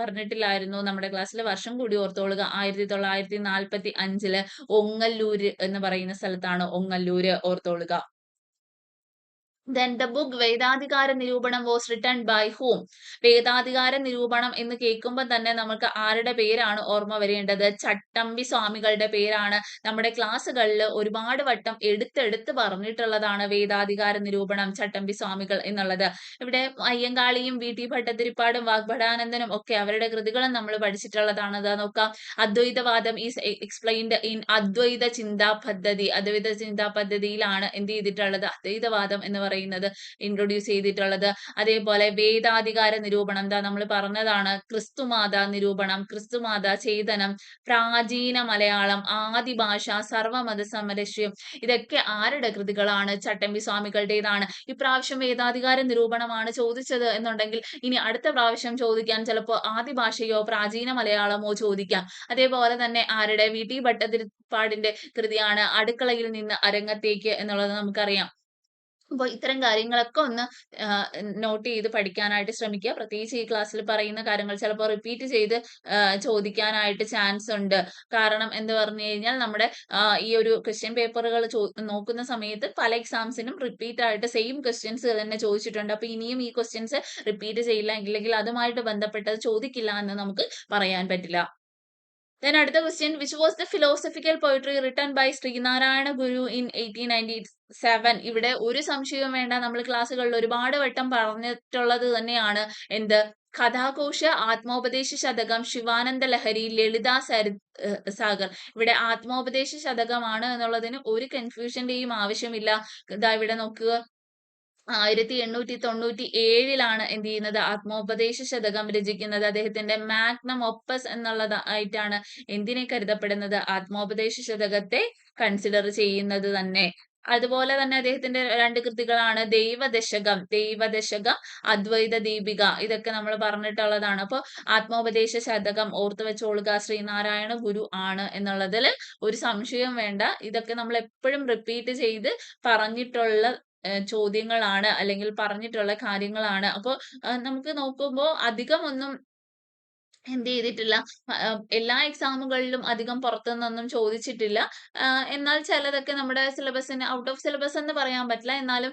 പറഞ്ഞിട്ടില്ലായിരുന്നു നമ്മുടെ ക്ലാസ്സിൽ, വർഷം കൂടി ഓർത്തോളുക. 1945 ഒങ്ങല്ലൂര് എന്ന് പറയുന്ന സ്ഥലത്താണ് ഒങ്ങല്ലൂര്, ഓർത്തോളുക. Then the book വേദാധികാര നിരൂപണം was written by whom? വേദാധികാര നിരൂപണം എന്ന് കേൾക്കുമ്പോൾ തന്നെ നമുക്ക് ആരുടെ പേരാണ് ഓർമ്മ വരേണ്ടത്? ചട്ടമ്പി സ്വാമികളുടെ പേരാണ്. നമ്മുടെ ക്ലാസ്സുകളിൽ ഒരുപാട് വട്ടം എടുത്തെടുത്ത് പറഞ്ഞിട്ടുള്ളതാണ് വേദാധികാര നിരൂപണം, ചട്ടമ്പി സ്വാമികൾ എന്നുള്ളത്. ഇവിടെ അയ്യങ്കാളിയും VT ഭട്ടതിരിപ്പാടും വാഗ്ഭടാനന്ദനും ഒക്കെ അവരുടെ കൃതികളും നമ്മൾ പഠിച്ചിട്ടുള്ളതാണ്. അതാ നോക്കാം. അദ്വൈതവാദം ഈസ് എക്സ്പ്ലെയിൻഡ് ഇൻ അദ്വൈത ചിന്താ പദ്ധതി. അദ്വൈത ചിന്താ പദ്ധതിയിലാണ് എന്ത് ചെയ്തിട്ടുള്ളത്? അദ്വൈതവാദം എന്ന് പറയുന്നത് ഇൻട്രൊഡ്യൂസ് ചെയ്തിട്ടുള്ളത്. അതേപോലെ വേദാധികാര നിരൂപണം നമ്മൾ പറഞ്ഞതാണ്. ക്രിസ്തുമാതാ നിരൂപണം, ക്രിസ്തുമാതാ ചേതനം, പ്രാചീന മലയാളം, ആദിഭാഷ, സർവമത സമരസ്യം, ഇതൊക്കെ ആരുടെ കൃതികളാണ്? ചട്ടമ്പി സ്വാമികളുടേതാണ്. ഇപ്രാവശ്യം വേദാധികാര നിരൂപണമാണ് ചോദിച്ചത് എന്നുണ്ടെങ്കിൽ ഇനി അടുത്ത പ്രാവശ്യം ചോദിക്കാൻ ചിലപ്പോൾ ആദിഭാഷയോ പ്രാചീന മലയാളമോ ചോദിക്കാം. അതേപോലെ തന്നെ ആരുടെ? VT ഭട്ടതിരിപ്പാടിന്റെ കൃതിയാണ് അടുക്കളയിൽ നിന്ന് അരങ്ങത്തേക്ക് എന്നുള്ളത് നമുക്കറിയാം. അപ്പോൾ ഇത്തരം കാര്യങ്ങളൊക്കെ ഒന്ന് നോട്ട് ചെയ്ത് പഠിക്കാനായിട്ട് ശ്രമിക്കുക. പ്രത്യേകിച്ച് ഈ ക്ലാസ്സിൽ പറയുന്ന കാര്യങ്ങൾ ചിലപ്പോൾ റിപ്പീറ്റ് ചെയ്ത് ചോദിക്കാനായിട്ട് ചാൻസ് ഉണ്ട്. കാരണം എന്ന് പറഞ്ഞു കഴിഞ്ഞാൽ നമ്മുടെ ഈ ഒരു ക്വസ്റ്റ്യൻ പേപ്പറുകൾ നോക്കുന്ന സമയത്ത് പല എക്സാംസിനും റിപ്പീറ്റ് ആയിട്ട് സെയിം ക്വസ്റ്റ്യൻസ് തന്നെ ചോദിച്ചിട്ടുണ്ട്. അപ്പൊ ഇനിയും ഈ ക്വസ്റ്റ്യൻസ് റിപ്പീറ്റ് ചെയ്യില്ല, ഇല്ലെങ്കിൽ അതുമായിട്ട് ബന്ധപ്പെട്ടത് ചോദിക്കില്ല എന്ന് നമുക്ക് പറയാൻ പറ്റില്ല. Then അടുത്ത question, which was the philosophical poetry written by Sreenarayana Guru in 1897? ഇവിടെ ഒരു സംശയവും വേണ്ട, നമ്മൾ ക്ലാസ്സുകളിൽ ഒരുപാട് വട്ടം പറഞ്ഞിട്ടുള്ളത് തന്നെയാണ്. എന്ത്? കഥാകോശ, ആത്മോപദേശ ശതകം, ശിവാനന്ദ ലഹരി, ലളിതാ സാഗർ. ഇവിടെ ആത്മോപദേശ ശതകമാണ് എന്നുള്ളതിന് ഒരു കൺഫ്യൂഷന്റെയും ആവശ്യമില്ല. ഇതാ ഇവിടെ നോക്കുക, 1897 എന്ത് ചെയ്യുന്നത്, ആത്മോപദേശ ശതകം രചിക്കുന്നത്. അദ്ദേഹത്തിന്റെ മാഗ്നം ഒപ്പസ് എന്നുള്ളതായിട്ടാണ് എന്തിനെ കരുതപ്പെടുന്നത്, ആത്മോപദേശ ശതകത്തെ കൺസിഡർ ചെയ്യുന്നത് തന്നെ. അതുപോലെ തന്നെ അദ്ദേഹത്തിന്റെ 2 കൃതികളാണ് ദൈവദശകം, അദ്വൈത ദീപിക. ഇതൊക്കെ നമ്മൾ പറഞ്ഞിട്ടുള്ളതാണ്. അപ്പോൾ ആത്മോപദേശ ശതകം ഓർത്തു വെച്ചോളുക, ശ്രീനാരായണ ഗുരു ആണ് എന്നുള്ളതിൽ ഒരു സംശയവും വേണ്ട. ഇതൊക്കെ നമ്മൾ എപ്പോഴും റിപ്പീറ്റ് ചെയ്ത് പറഞ്ഞിട്ടുള്ള ചോദ്യങ്ങളാണ്, അല്ലെങ്കിൽ പറഞ്ഞിട്ടുള്ള കാര്യങ്ങളാണ്. അപ്പോൾ നമുക്ക് നോക്കുമ്പോൾ അധികം ഒന്നും എന്ത് ചെയ്തിട്ടില്ല, എല്ലാ എക്സാമുകളിലും അധികം പുറത്തുനിന്നൊന്നും ചോദിച്ചിട്ടില്ല. എന്നാൽ ചിലതൊക്കെ നമ്മുടെ സിലബസിന് ഔട്ട് ഓഫ് സിലബസ് എന്ന് പറയാൻ പറ്റില്ല, എന്നാലും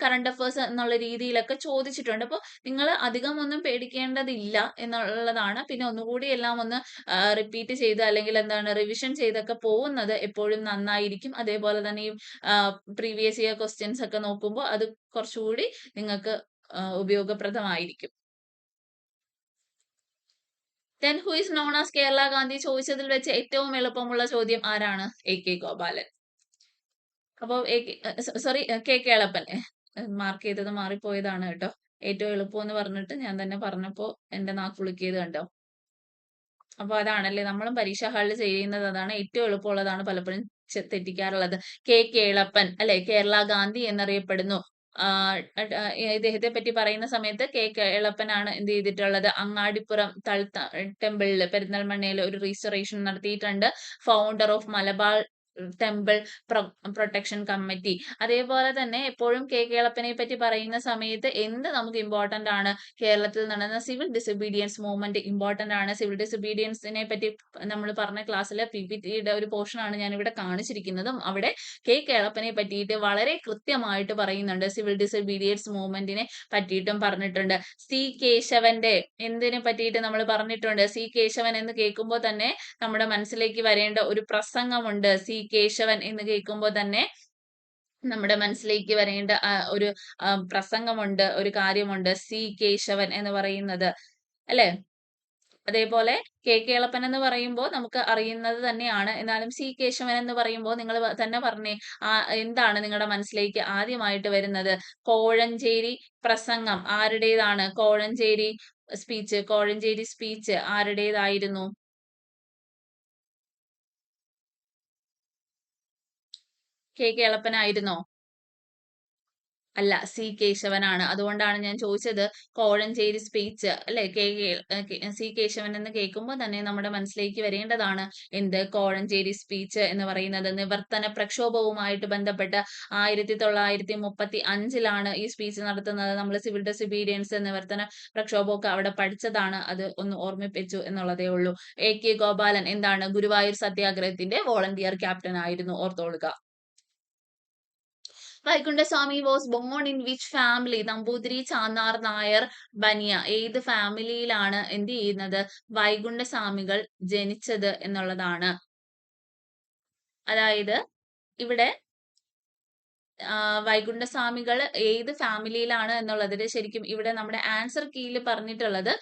കറണ്ട് അഫേഴ്സ് എന്നുള്ള രീതിയിലൊക്കെ ചോദിച്ചിട്ടുണ്ട്. അപ്പോൾ നിങ്ങൾ അധികം ഒന്നും പേടിക്കേണ്ടതില്ല എന്നുള്ളതാണ്. പിന്നെ ഒന്നുകൂടി എല്ലാം ഒന്ന് റിപ്പീറ്റ് ചെയ്ത്, അല്ലെങ്കിൽ എന്താണ്, റിവിഷൻ ചെയ്തൊക്കെ പോകുന്നത് എപ്പോഴും നന്നായിരിക്കും. അതേപോലെ തന്നെ ഈ പ്രീവിയസ് ഇയർ ക്വസ്റ്റ്യൻസ് ഒക്കെ നോക്കുമ്പോൾ അത് കുറച്ചുകൂടി നിങ്ങൾക്ക് ഉപയോഗപ്രദമായിരിക്കും. Then who is known as Kerala Gandhi? ചോദിച്ചതിൽ വെച്ച് ഏറ്റവും എളുപ്പമുള്ള ചോദ്യം ആരാണ്? AK ഗോപാലൻ. അപ്പോൾ സോറി, കെ കേളപ്പൻ. മാർക്ക് ചെയ്തത് മാറിപ്പോയതാണ് കേട്ടോ. ഏറ്റവും എളുപ്പം എന്ന് പറഞ്ഞിട്ട് ഞാൻ തന്നെ പറഞ്ഞപ്പോ എന്റെ നാക്കുളുക്കിയത് കണ്ടോ. അപ്പൊ അതാണല്ലേ, നമ്മളും പരീക്ഷാ ഹാളിൽ ചെയ്യുന്നത് അതാണ്. ഏറ്റവും എളുപ്പമുള്ളതാണ് പലപ്പോഴും തെറ്റിക്കാറുള്ളത്. കെ കേളപ്പൻ അല്ലെ, കേരള ഗാന്ധി എന്നറിയപ്പെടുന്നു. ഇദ്ദേഹത്തെ പറ്റി പറയുന്ന സമയത്ത് കെ കേളപ്പനാണ് എന്ത് ചെയ്തിട്ടുള്ളത്, അങ്ങാടിപ്പുറം ടെമ്പിളിൽ പെരിന്തൽമണ്ണയിൽ ഒരു റീസ്റ്റോറേഷൻ നടത്തിയിട്ടുണ്ട്. Founder of Malabar temple protection committee. അതേപോലെ തന്നെ എപ്പോഴും കെ കേളപ്പനെ പറ്റി പറയുന്ന സമയത്ത് എന്ത് നമുക്ക് ഇമ്പോർട്ടന്റ് ആണ്, കേരളത്തിൽ നടന്ന സിവിൽ ഡിസൊബീഡിയൻസ് മൂവ്മെന്റ് ഇമ്പോർട്ടന്റ് ആണ്. സിവിൽ ഡിസൊബീഡിയൻസിനെ പറ്റി നമ്മൾ പറഞ്ഞ ക്ലാസ്സിലെ PPTയുടെ ഒരു പോർഷൻ ആണ് ഞാൻ ഇവിടെ കാണിച്ചിരിക്കുന്നതും. അവിടെ കെ കേളപ്പനെ പറ്റിയിട്ട് വളരെ കൃത്യമായിട്ട് പറയുന്നുണ്ട്. സിവിൽ ഡിസൊബീഡിയൻസ് മൂവ്മെന്റിനെ പറ്റിയിട്ടും പറഞ്ഞിട്ടുണ്ട്. സി കേശവന്റെ എന്തിനെ പറ്റിയിട്ട് നമ്മൾ പറഞ്ഞിട്ടുണ്ട്. സി കേശവൻ എന്ന് കേൾക്കുമ്പോൾ തന്നെ നമ്മുടെ മനസ്സിലേക്ക് വരേണ്ട ഒരു പ്രസംഗമുണ്ട്. സി കേശവൻ എന്ന് കേൾക്കുമ്പോൾ തന്നെ നമ്മുടെ മനസ്സിലേക്ക് വരേണ്ട ഒരു പ്രസംഗമുണ്ട്, ഒരു കാര്യമുണ്ട്, സി കേശവൻ എന്ന് പറയുന്നത് അല്ലെ. അതേപോലെ കെ കേളപ്പൻ എന്ന് പറയുമ്പോൾ നമുക്ക് അറിയുന്നത് തന്നെയാണ്. എന്നാലും സി കേശവൻ എന്ന് പറയുമ്പോൾ നിങ്ങൾ തന്നെ പറഞ്ഞേ, എന്താണ് നിങ്ങളുടെ മനസ്സിലേക്ക് ആദ്യമായിട്ട് വരുന്നത്? കോഴഞ്ചേരി പ്രസംഗം ആരുടേതാണ്? കോഴഞ്ചേരി സ്പീച്ച് ആരുടേതായിരുന്നു? കെ കേളപ്പനായിരുന്നോ? അല്ല, സി കേശവനാണ്. അതുകൊണ്ടാണ് ഞാൻ ചോദിച്ചത് കോഴഞ്ചേരി സ്പീച്ച് അല്ലെ. സി കേശവൻ എന്ന് കേൾക്കുമ്പോൾ തന്നെ നമ്മുടെ മനസ്സിലേക്ക് വരേണ്ടതാണ് എന്ത്, കോഴഞ്ചേരി സ്പീച്ച് എന്ന് പറയുന്നത്. നിവർത്തന പ്രക്ഷോഭവുമായിട്ട് ബന്ധപ്പെട്ട് 1935 ഈ സ്പീച്ച് നടത്തുന്നത്. നമ്മൾ സിവിൽ ഡിസൊബീഡിയൻസ്, നിവർത്തന പ്രക്ഷോഭമൊക്കെ അവിടെ പഠിച്ചതാണ്. അത് ഒന്ന് ഓർമ്മിപ്പിച്ചു എന്നുള്ളതേ ഉള്ളൂ. AK ഗോപാലൻ എന്താണ്, ഗുരുവായൂർ സത്യാഗ്രഹത്തിന്റെ വോളണ്ടിയർ ക്യാപ്റ്റൻ ആയിരുന്നു, ഓർത്തോളുക. Vaikundaswami was born in which family? Namboothiri, Channar, Nair, Bania. ഏത് ഫാമിലിയിലാണ് എന്ത് ചെയ്യുന്നത്, വൈകുണ്ഠസ്വാമികൾ ജനിച്ചത് എന്നുള്ളതാണ്. അതായത് ഇവിടെ വൈകുണ്ഠസ്വാമികൾ ഏത് ഫാമിലിയിലാണ് എന്നുള്ളതിൽ ശരിക്കും ഇവിടെ നമ്മുടെ ആൻസർ കീയിൽ പറഞ്ഞിട്ടുള്ളത്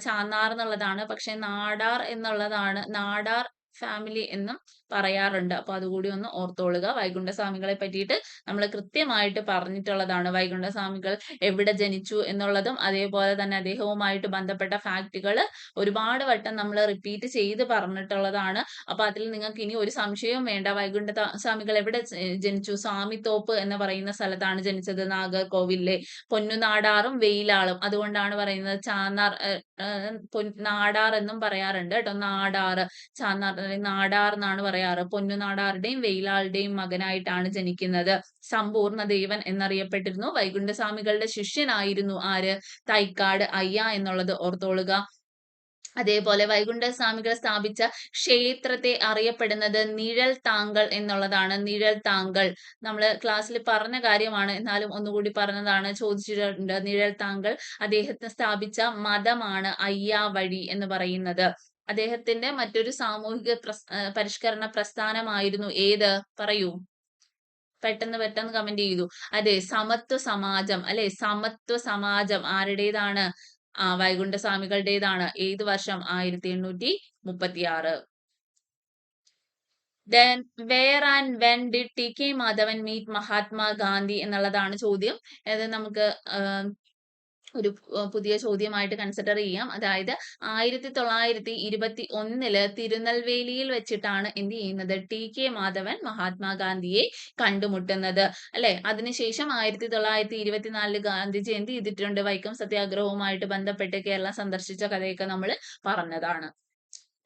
ചാന്നാർ എന്നുള്ളതാണ്. പക്ഷെ നാടാർ എന്നുള്ളതാണ്, നാടാർ ഫാമിലി എന്നും പറയാറുണ്ട്. അപ്പൊ അതുകൂടി ഒന്ന് ഓർത്തോളുക. വൈകുണ്ഠസ്വാമികളെ പറ്റിയിട്ട് നമ്മൾ കൃത്യമായിട്ട് പറഞ്ഞിട്ടുള്ളതാണ്. വൈകുണ്ഠസ്വാമികൾ എവിടെ ജനിച്ചു എന്നുള്ളതും അതേപോലെ തന്നെ അദ്ദേഹവുമായിട്ട് ബന്ധപ്പെട്ട ഫാക്റ്റുകൾ ഒരുപാട് വട്ടം നമ്മൾ റിപ്പീറ്റ് ചെയ്ത് പറഞ്ഞിട്ടുള്ളതാണ്. അപ്പൊ അതിൽ നിങ്ങൾക്ക് ഇനി ഒരു സംശയവും വേണ്ട. വൈകുണ്ഠസ്വാമികൾ എവിടെ ജനിച്ചു? സ്വാമിത്തോപ്പ് എന്ന് പറയുന്ന സ്ഥലത്താണ് ജനിച്ചത്, നാഗർകോവിലെ. പൊന്നുനാടാറും വെയിലാളും, അതുകൊണ്ടാണ് പറയുന്നത് ചാന്നാർ, നാടാർ എന്നും പറയാറുണ്ട് കേട്ടോ. നാടാർ, ചാന്നാർ, നാടാർ എന്നാണ് പറയാറ്. പറയാറ്. പൊന്നുനാടാറുടെയും വെയിലാളുടെയും മകനായിട്ടാണ് ജനിക്കുന്നത്. സമ്പൂർണ്ണ ദേവൻ എന്നറിയപ്പെട്ടിരുന്നു. വൈകുണ്ഠസ്വാമികളുടെ ശിഷ്യനായിരുന്നു ആര്? തൈക്കാട് അയ്യ എന്നുള്ളത് ഓർത്തോളുക. അതേപോലെ വൈകുണ്ഠസ്വാമികൾ സ്ഥാപിച്ച ക്ഷേത്രത്തെ അറിയപ്പെടുന്നത് നിഴൽ താങ്കൾ എന്നുള്ളതാണ്. നിഴൽ താങ്കൾ നമ്മൾ ക്ലാസ്സിൽ പറഞ്ഞ കാര്യമാണ്, എന്നാലും ഒന്നുകൂടി പറഞ്ഞതാണ്, ചോദിച്ചിട്ടുണ്ട്. നിഴൽ താങ്കൾ അദ്ദേഹത്തിന് സ്ഥാപിച്ച മതമാണ് അയ്യാവഴി എന്ന് പറയുന്നത്. അദ്ദേഹത്തിന്റെ മറ്റൊരു സാമൂഹിക പരിഷ്കരണ പ്രസ്ഥാനമായിരുന്നു ഏത്? പറയൂ, പെട്ടെന്ന് കമന്റ് ചെയ്തു. അതെ, സമത്വ സമാജം അല്ലെ? സമത്വ സമാജം ആരുടേതാണ്? വൈകുണ്ഠസ്വാമികളുടേതാണ്. ഏത് വർഷം? 1836. Then where and when did TK Madhavan meet Mahatma Gandhi എന്നുള്ളതാണ് ചോദ്യം. അത് നമുക്ക് ഒരു പുതിയ ചോദ്യമായിട്ട് കൺസിഡർ ചെയ്യാം. അതായത് 1921 തിരുനെൽവേലിയിൽ വെച്ചിട്ടാണ് എന്ത് ചെയ്യുന്നത്? TK മാധവൻ മഹാത്മാഗാന്ധിയെ കണ്ടുമുട്ടുന്നത് അല്ലെ? അതിനുശേഷം 1924 ഗാന്ധിജി എന്ത് ചെയ്തിട്ടുണ്ട്? വൈക്കം സത്യാഗ്രഹവുമായിട്ട് ബന്ധപ്പെട്ട് കേരളം സന്ദർശിച്ച കഥയൊക്കെ നമ്മൾ പറഞ്ഞതാണ്.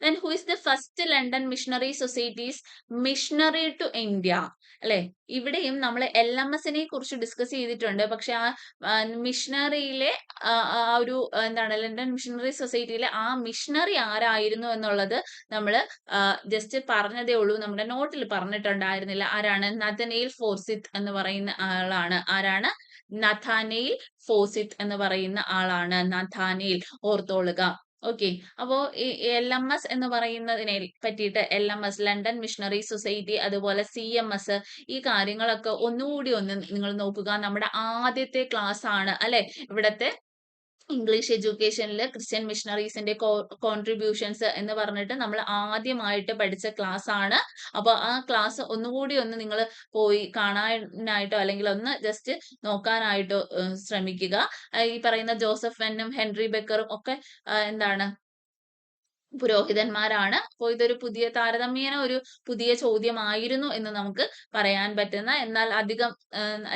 Then who is the first London Missionary Society's missionary to India? അല്ലെ? ഇവിടെയും നമ്മൾ LMSനെ കുറിച്ച് ഡിസ്കസ് ചെയ്തിട്ടുണ്ട്. പക്ഷെ ആ മിഷണറിയിലെ ഒരു എന്താണ്, ലണ്ടൻ മിഷണറി സൊസൈറ്റിയിലെ ആ മിഷണറി ആരായിരുന്നു എന്നുള്ളത് നമ്മൾ ജസ്റ്റ് പറഞ്ഞതേ ഉള്ളൂ. നമ്മുടെ നോട്ടിൽ പറഞ്ഞിട്ടുണ്ടായിരുന്നില്ല. ആരാണ്? നഥനേൽ ഫോർസിത്ത് എന്ന് പറയുന്ന ആളാണ്. ആരാണ്? നഥാനേൽ ഫോർസിത്ത് എന്ന് പറയുന്ന ആളാണ്. നഥാനേൽ ഓർത്തോളുക. ഓക്കെ, അപ്പോ ഈ LMS എന്ന് പറയുന്നതിനെ പറ്റിയിട്ട്, LMS ലണ്ടൻ മിഷണറി സൊസൈറ്റി, അതുപോലെ CMS, ഈ കാര്യങ്ങളൊക്കെ ഒന്നുകൂടി നിങ്ങൾ നോക്കുക. നമ്മുടെ ആദ്യത്തെ ക്ലാസ് ആണ് അല്ലെ? ഇവിടത്തെ ഇംഗ്ലീഷ് എഡ്യൂക്കേഷനിൽ ക്രിസ്ത്യൻ മിഷണറീസിന്റെ കോൺട്രിബ്യൂഷൻസ് എന്ന് പറഞ്ഞിട്ട് നമ്മൾ ആദ്യമായിട്ട് പഠിച്ച ക്ലാസ് ആണ്. അപ്പൊ ആ ക്ലാസ് ഒന്നുകൂടി നിങ്ങൾ പോയി കാണാനായിട്ടോ അല്ലെങ്കിൽ ഒന്ന് ജസ്റ്റ് നോക്കാനായിട്ടോ ശ്രമിക്കുക. ഈ പറയുന്ന ജോസഫ് വെന്നും ഹെൻറി ബെക്കറും ഒക്കെ എന്താണ്, പുരോഹിതന്മാരാണ്. അപ്പോൾ ഇതൊരു താരതമ്യേന ഒരു പുതിയ ചോദ്യമായിരുന്നു എന്ന് നമുക്ക് പറയാൻ പറ്റുന്ന, എന്നാൽ അധികം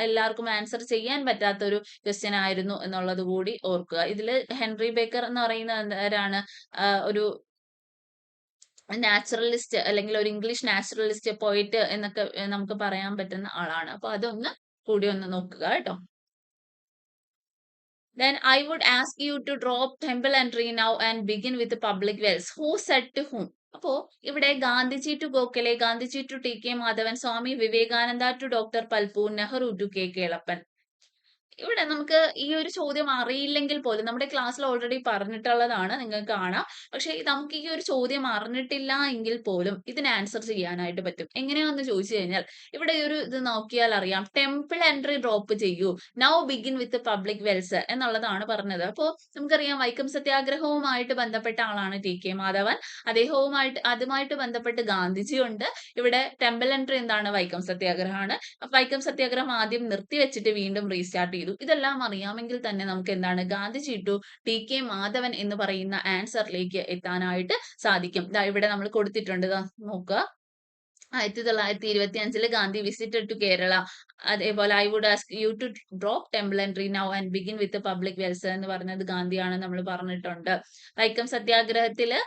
എല്ലാവർക്കും ആൻസർ ചെയ്യാൻ പറ്റാത്ത ഒരു ക്വസ്റ്റ്യൻ ആയിരുന്നു എന്നുള്ളത് കൂടി ഓർക്കുക. ഇതില് ഹെൻറി ബേക്കർ എന്ന് പറയുന്ന ആരാണ്? ഒരു നാച്ചുറലിസ്റ്റ് അല്ലെങ്കിൽ ഒരു ഇംഗ്ലീഷ് നാച്ചുറലിസ്റ്റ്, പോയിറ്റ് എന്നൊക്കെ നമുക്ക് പറയാൻ പറ്റുന്ന ആളാണ്. അപ്പൊ അതൊന്ന് കൂടി ഒന്ന് നോക്കുക കേട്ടോ. Then I would ask you to drop temple entry now and begin with the public wells. Who said to whom? അപ്പോ ഇവിടെ Gandhiji to Gokhale, Gandhiji to TK Madhavan, Swami Vivekananda to doctor Palpu, Nehru to KK Elappan. ഇവിടെ നമുക്ക് ഈ ഒരു ചോദ്യം അറിയില്ലെങ്കിൽ പോലും നമ്മുടെ ക്ലാസ്സിൽ ഓൾറെഡി പറഞ്ഞിട്ടുള്ളതാണ്, നിങ്ങൾക്ക് കാണാം. പക്ഷെ നമുക്ക് ഈ ഒരു ചോദ്യം അറിഞ്ഞിട്ടില്ല എങ്കിൽ പോലും ഇതിന് ആൻസർ ചെയ്യാനായിട്ട് പറ്റും. എങ്ങനെയാണെന്ന് ചോദിച്ചു കഴിഞ്ഞാൽ ഇവിടെ ഒരു ഇത് നോക്കിയാൽ അറിയാം. ടെമ്പിൾ എൻട്രി ഡ്രോപ്പ് ചെയ്യൂ, now begin with public Wells എന്നുള്ളതാണ് പറഞ്ഞത്. അപ്പോൾ നമുക്കറിയാം വൈക്കം സത്യാഗ്രഹവുമായിട്ട് ബന്ധപ്പെട്ട ആളാണ് TK മാധവൻ. അതുമായിട്ട് ബന്ധപ്പെട്ട് ഗാന്ധിജി ഉണ്ട്. ഇവിടെ ടെമ്പിൾ എൻട്രി എന്താണ്? വൈക്കം സത്യാഗ്രഹമാണ്. വൈക്കം സത്യാഗ്രഹം ആദ്യം നിർത്തിവെച്ചിട്ട് വീണ്ടും റീസ്റ്റാർട്ട് ചെയ്തു. ഇതെല്ലാം അറിയാമെങ്കിൽ തന്നെ നമുക്ക് എന്താണ്, ഗാന്ധിജി ടു TK മാധവൻ എന്ന് പറയുന്ന ആൻസറിലേക്ക് എത്താനായിട്ട് സാധിക്കും. ഇവിടെ നമ്മൾ കൊടുത്തിട്ടുണ്ട്, നോക്കുക. 1925 ഗാന്ധി വിസിറ്റഡ് ടു കേരള. അതേപോലെ I would ask you to drop temple entry now and begin with public wells എന്ന് പറഞ്ഞത് ഗാന്ധിയാണ്, നമ്മൾ പറഞ്ഞിട്ടുണ്ട്. വൈക്കം സത്യാഗ്രഹത്തില്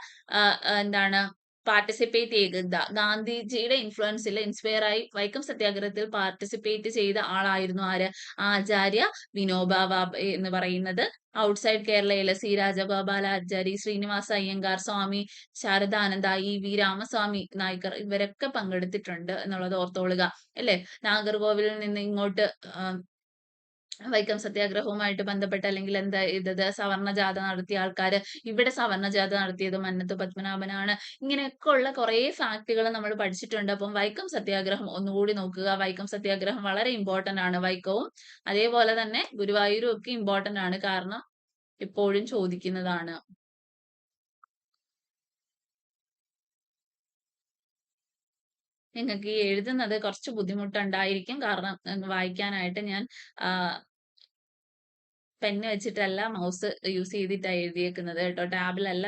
എന്താണ് പാർട്ടിസിപ്പേറ്റ് ചെയ്ത, ഗാന്ധിജിയുടെ ഇൻസ്പയർ ആയി വൈക്കം സത്യാഗ്രഹത്തിൽ പാർട്ടിസിപ്പേറ്റ് ചെയ്ത ആളായിരുന്നു ആര്? ആചാര്യ വിനോബ ഭാവെ എന്ന് പറയുന്നത്. ഔട്ട്സൈഡ് കേരളയിലെ C രാജഗോപാലാചാരി, ശ്രീനിവാസ അയ്യങ്കാർ, സ്വാമി ശാരദാനന്ദ, EV രാമസ്വാമി നായ്ക്കർ, ഇവരൊക്കെ പങ്കെടുത്തിട്ടുണ്ട് എന്നുള്ളത് ഓർത്തോളുക അല്ലെ? നാഗർകോവിലിൽ നിന്ന് ഇങ്ങോട്ട് വൈക്കം സത്യാഗ്രഹവുമായിട്ട് ബന്ധപ്പെട്ട് അല്ലെങ്കിൽ എന്താ ഇത് സവർണ ജാഥ നടത്തിയ ആൾക്കാര്, ഇവിടെ സവർണ ജാഥ നടത്തിയത് മന്നത്ത് പത്മനാഭനാണ്. ഇങ്ങനെയൊക്കെ ഉള്ള കുറെ ഫാക്ടുകൾ നമ്മൾ പഠിച്ചിട്ടുണ്ട്. അപ്പം വൈക്കം സത്യാഗ്രഹം ഒന്നുകൂടി നോക്കുക. വൈക്കം സത്യാഗ്രഹം വളരെ ഇമ്പോർട്ടന്റ് ആണ്. വൈക്കവും അതേപോലെ തന്നെ ഗുരുവായൂരും ഒക്കെ ഇമ്പോർട്ടന്റ് ആണ്, കാരണം എപ്പോഴും ചോദിക്കുന്നതാണ്. നിങ്ങൾക്ക് ഈ എഴുതുന്നത് കുറച്ച് ബുദ്ധിമുട്ടുണ്ടായിരിക്കും, കാരണം വായിക്കാനായിട്ട് ഞാൻ പെന്ന് വെച്ചിട്ടല്ല മൗസ് യൂസ് ചെയ്തിട്ടാണ് എഴുതിയേക്കുന്നത് കേട്ടോ. ടാബിലല്ല